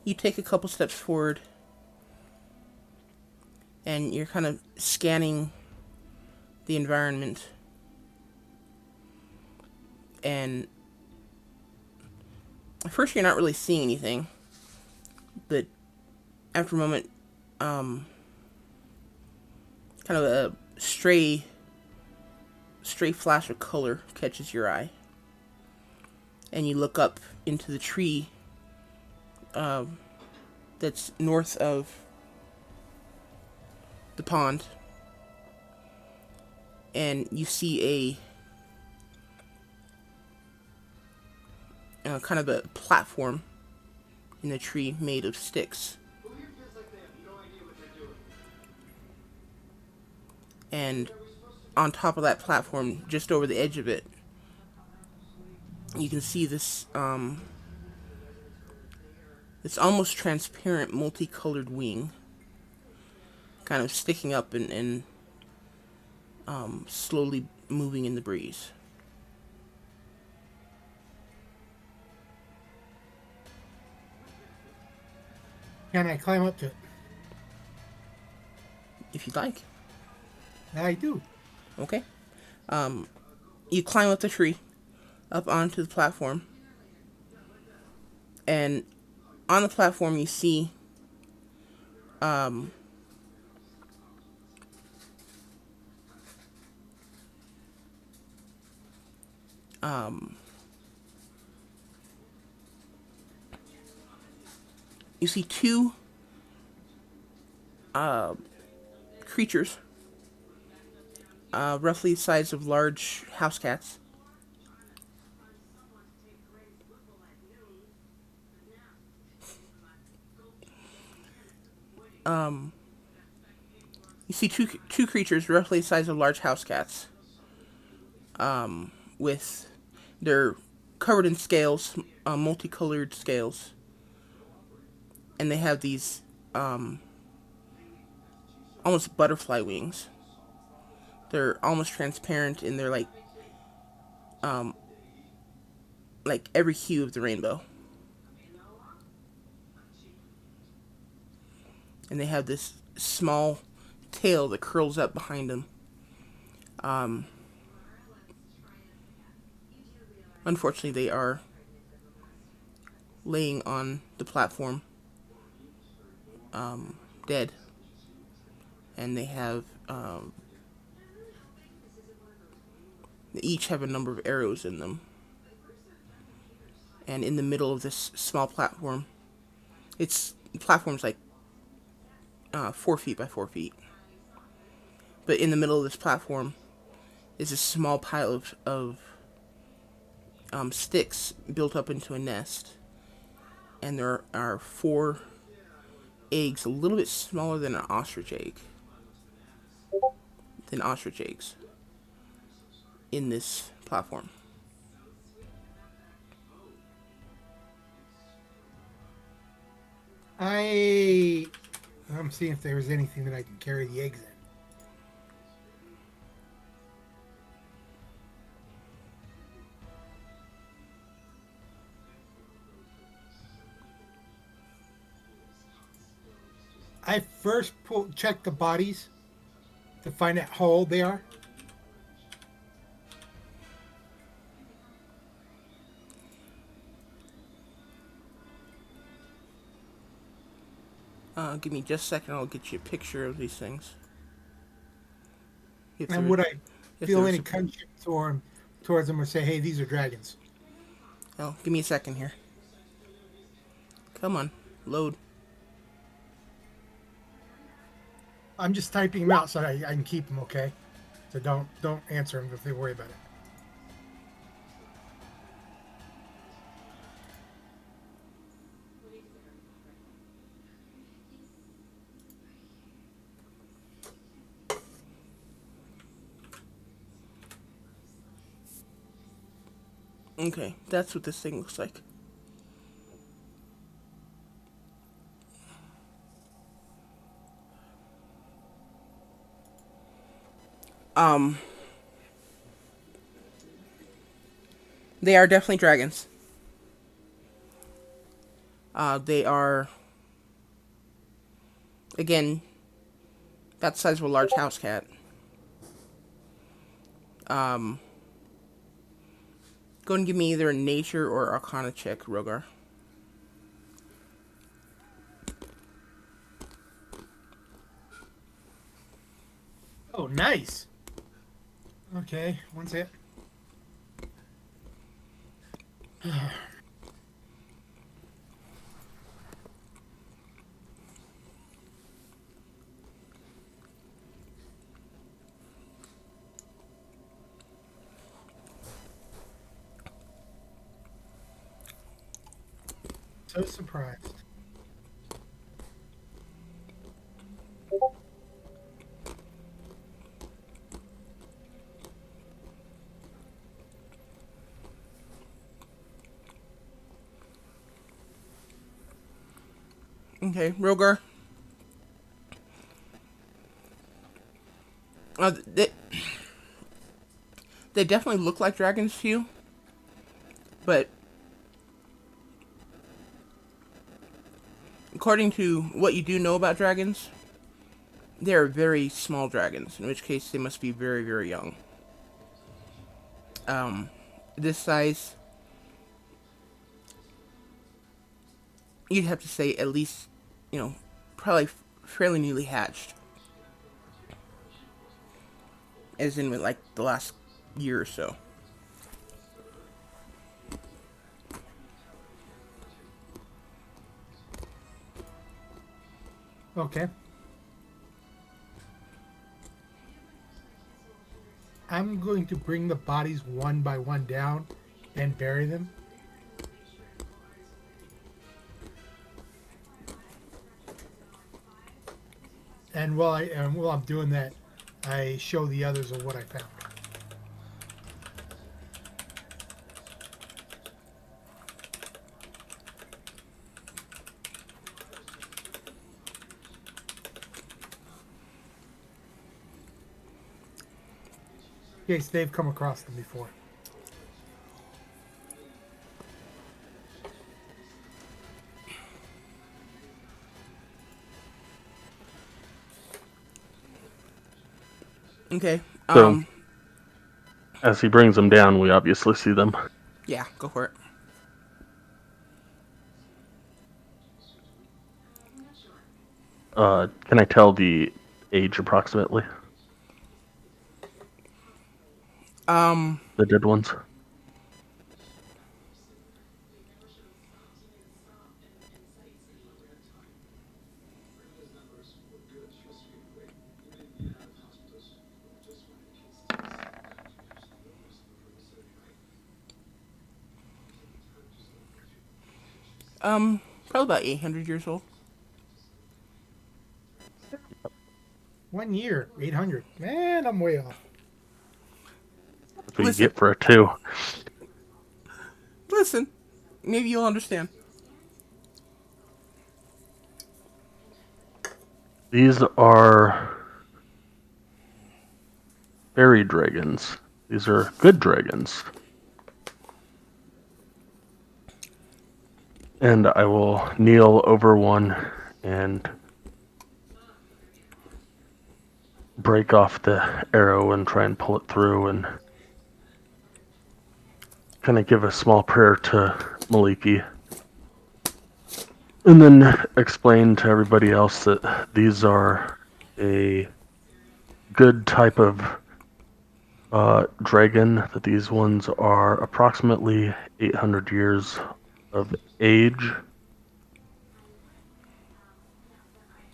S1: you take a couple steps forward, and you're kind of scanning the environment, and at first you're not really seeing anything, but after a moment, kind of a stray flash of color catches your eye, and you look up into the tree that's north of the pond, and you see a kind of a platform in a tree made of sticks. And on top of that platform, just over the edge of it, you can see this it's almost transparent, multicolored wing, kind of sticking up and slowly moving in the breeze.
S4: Can I climb up to it?
S1: If you'd like.
S4: I do.
S1: Okay. You climb up the tree, up onto the platform, and on the platform you see you see two creatures, roughly the size of large house cats. You see two creatures roughly the size of large house cats. With they're covered in scales, multicolored scales, and they have these almost butterfly wings. They're almost transparent, and they're like every hue of the rainbow. And they have this small tail that curls up behind them. Unfortunately, they are laying on the platform, dead, and they have they each have a number of arrows in them. And in the middle of this small platform, Its platform's like 4 feet by 4 feet. But in the middle of this platform is a small pile of sticks built up into a nest. And there are 4 eggs, a little bit smaller than an ostrich egg. Than ostrich eggs in this platform.
S4: I'm seeing if there was anything that I can carry the eggs in. I first check the bodies to find out how old they are.
S1: Give me just a second, I'll get you a picture of these things.
S4: And would I feel any kinship towards them or say, hey, these are dragons?
S1: Oh, give me a second here. Come on, load.
S4: I'm just typing them out so I can keep them, okay? So don't answer them if they worry about it.
S1: Okay, that's what this thing looks like. They are definitely dragons. They are, again, about the size of a large house cat. Go and give me either a nature or arcana check, Rogar.
S4: Oh, nice. Okay, one sec. So surprised.
S1: Okay, Rogar. They definitely look like dragons to you, but according to what you do know about dragons, they are very small dragons, in which case they must be very, very young. This size, you'd have to say at least, probably fairly newly hatched. As in, with like the last year or so.
S4: Okay. I'm going to bring the bodies one by one down and bury them. And while I'm doing that, I show the others of what I found. In case they've come across them before.
S1: Okay.
S2: So, as he brings them down, we obviously see them.
S1: Yeah, go for it.
S2: Can I tell the age approximately? The dead ones.
S1: Probably about 800 years old.
S4: 1 year, 800. Man, I'm way off.
S2: That's what you
S1: Listen,
S2: get for a 2.
S1: listen. Maybe you'll understand.
S2: These are fairy dragons. These are good dragons. And I will kneel over one and break off the arrow and try and pull it through and kind of give a small prayer to Maliki. And then explain to everybody else that these are a good type of dragon, that these ones are approximately 800 years of age.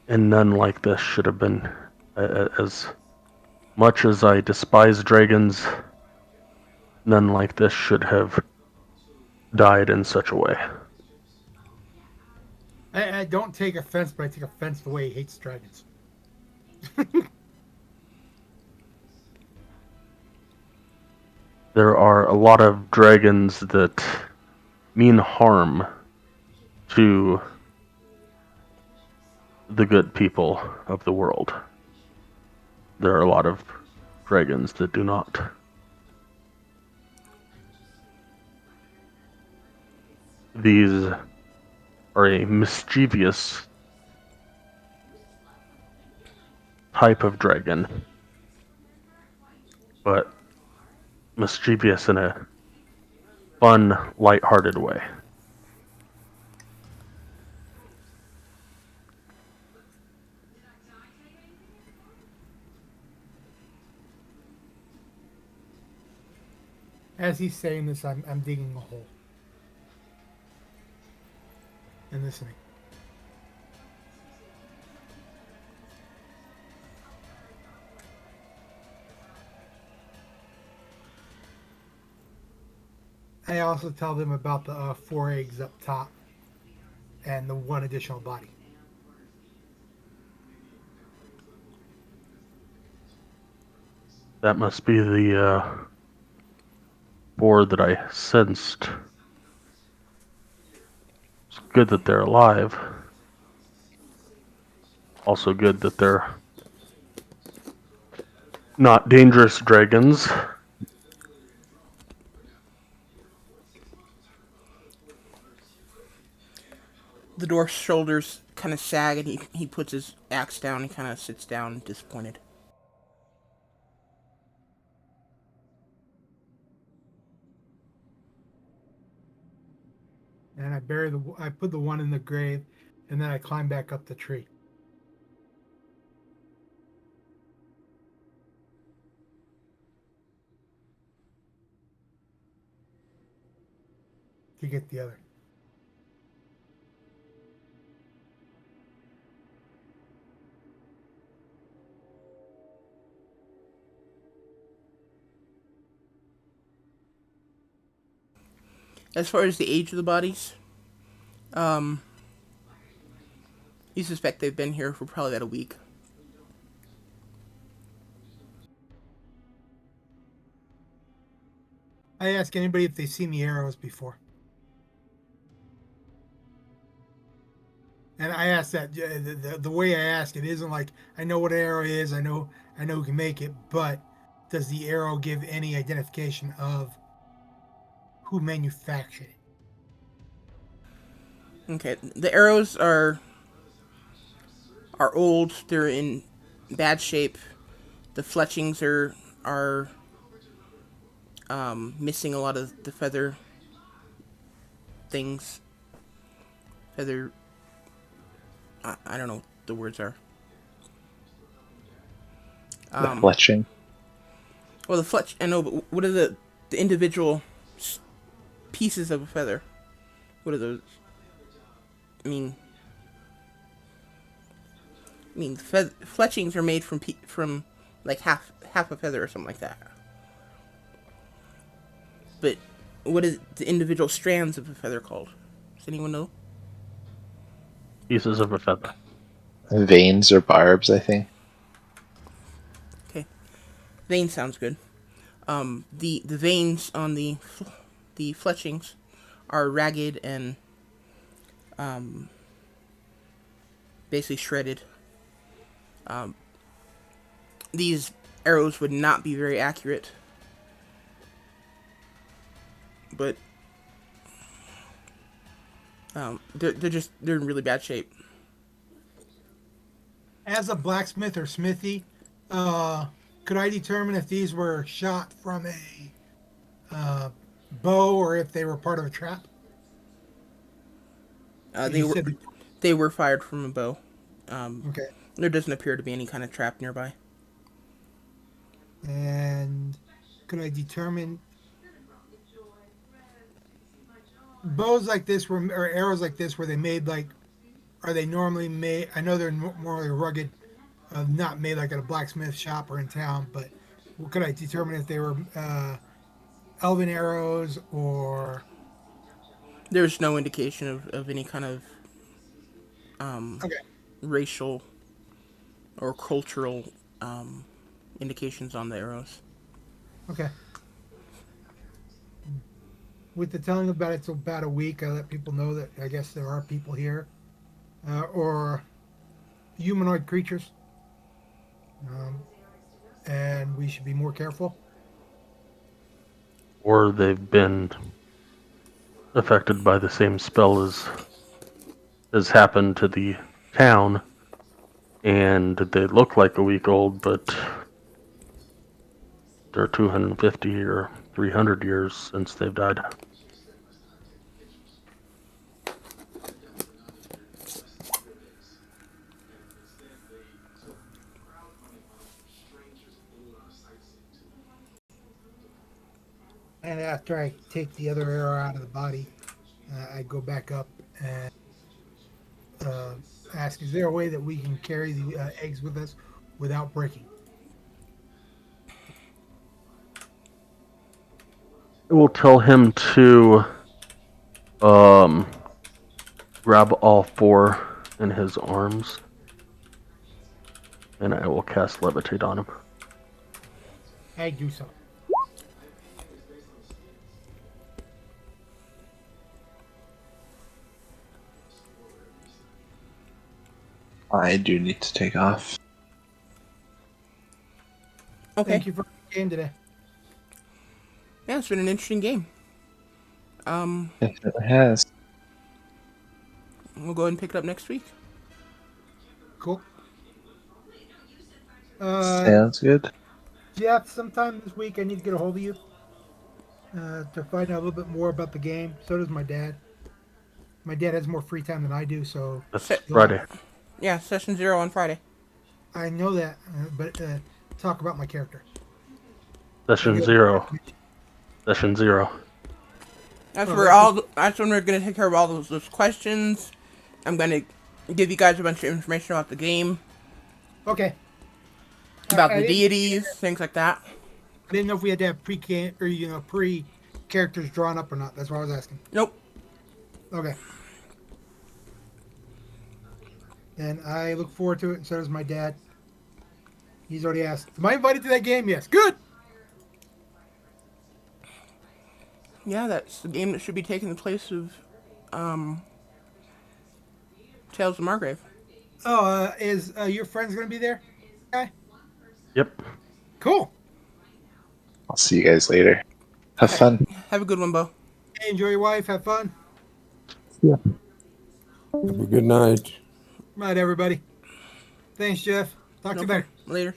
S2: And none like this should have been. As much as I despise dragons, none like this should have died in such a way.
S4: I don't take offense, but I take offense the way he hates dragons.
S2: There are a lot of dragons that mean harm to the good people of the world. There are a lot of dragons that do not. These are a mischievous type of dragon, but mischievous in a fun, light-hearted way.
S4: As he's saying this, I'm digging a hole and listening. I also tell them about the 4 eggs up top and the 1 additional body.
S2: That must be the 4 that I sensed. It's good that they're alive. Also good that they're not dangerous dragons.
S1: The dwarf's shoulders kind of sag, and he puts his axe down and kind of sits down, disappointed.
S4: And I put the 1 in the grave, and then I climb back up the tree. To get the other.
S1: As far as the age of the bodies, um, you suspect they've been here for probably about a week.
S4: I ask anybody if they've seen the arrows before. And I ask that the way I ask it isn't like I know what an arrow is, I know who can make it, but does the arrow give any identification of who manufactured it?
S1: Okay, the arrows are old. They're in bad shape. The fletchings are missing a lot of the feather things. Feather. I don't know what the words are.
S3: The fletching.
S1: Well, the fletch. I know, but what are the individual pieces of a feather? What are those? I mean, fletchings are made from like half a feather or something like that. But what is the individual strands of a feather called? Does anyone know?
S2: pieces of a feather.
S3: Veins or barbs, I think.
S1: Okay, vein sounds good. The veins on the fletchings are ragged and basically shredded. These arrows would not be very accurate, but they're in really bad shape.
S4: As a blacksmith or smithy, could I determine if these were shot from a uh, bow or if they were part of a trap?
S1: They
S4: You
S1: were
S4: said
S1: they were fired from a bow. Um,
S4: okay.
S1: there doesn't appear to be any kind of trap nearby.
S4: And could I determine bows like this were or arrows like this were they made like are they normally made? I know they're more rugged, not made like at a blacksmith shop or in town, but could I determine if they were elven arrows or
S1: There's no indication of any kind of
S4: okay,
S1: racial or cultural indications on the arrows.
S4: okay. With the telling about it's about a week, I let people know that I guess there are people here or humanoid creatures, um, and we should be more careful.
S2: Or they've been affected by the same spell as has happened to the town, and they look like a week old, but they're 250 or 300 years since they've died.
S4: And after I take the other arrow out of the body, I go back up and uh, ask, is there a way that we can carry the eggs with us without breaking?
S2: I will tell him to um, grab all four in his arms, and I will cast Levitate on him.
S4: I do so.
S3: I do need to take off.
S1: Okay.
S4: Thank you for the game today.
S1: Yeah, it's been an interesting game.
S3: It has.
S1: We'll go ahead and pick it up next week.
S4: Cool. Uh,
S3: Sounds good.
S4: Jeff, sometime this week I need to get a hold of you to find out a little bit more about the game. So does my dad. My dad has more free time than I do, so
S2: That's
S1: Se-
S2: Friday.
S1: yeah, session 0 on Friday.
S4: I know that. But talk about my character.
S2: Session 0. Session 0.
S1: That's
S4: Oh,
S1: where
S4: that's
S1: that's when we're gonna take care of all those questions. I'm gonna give you guys a bunch of information about the game,
S4: Okay.
S1: about
S4: I
S1: the
S4: didn't,
S1: deities, things like that.
S4: I didn't know if we had to have pre characters drawn up or not. That's why I was asking.
S1: Nope.
S4: Okay. And I look forward to it, and so does my dad. He's already asked, am I invited to that game? Yes. Good.
S1: Yeah, that's the game that should be taking the place of Tales of Margrave.
S4: Oh, is your friend's going to be there? Okay.
S2: Yep.
S4: Cool.
S3: I'll see you guys later. Have fun.
S1: Have a good one, Bo.
S4: Hey, enjoy your wife. Have fun.
S3: Yeah.
S5: Have a good night.
S4: Right, everybody. Thanks, Jeff. Talk to you later.
S1: Later.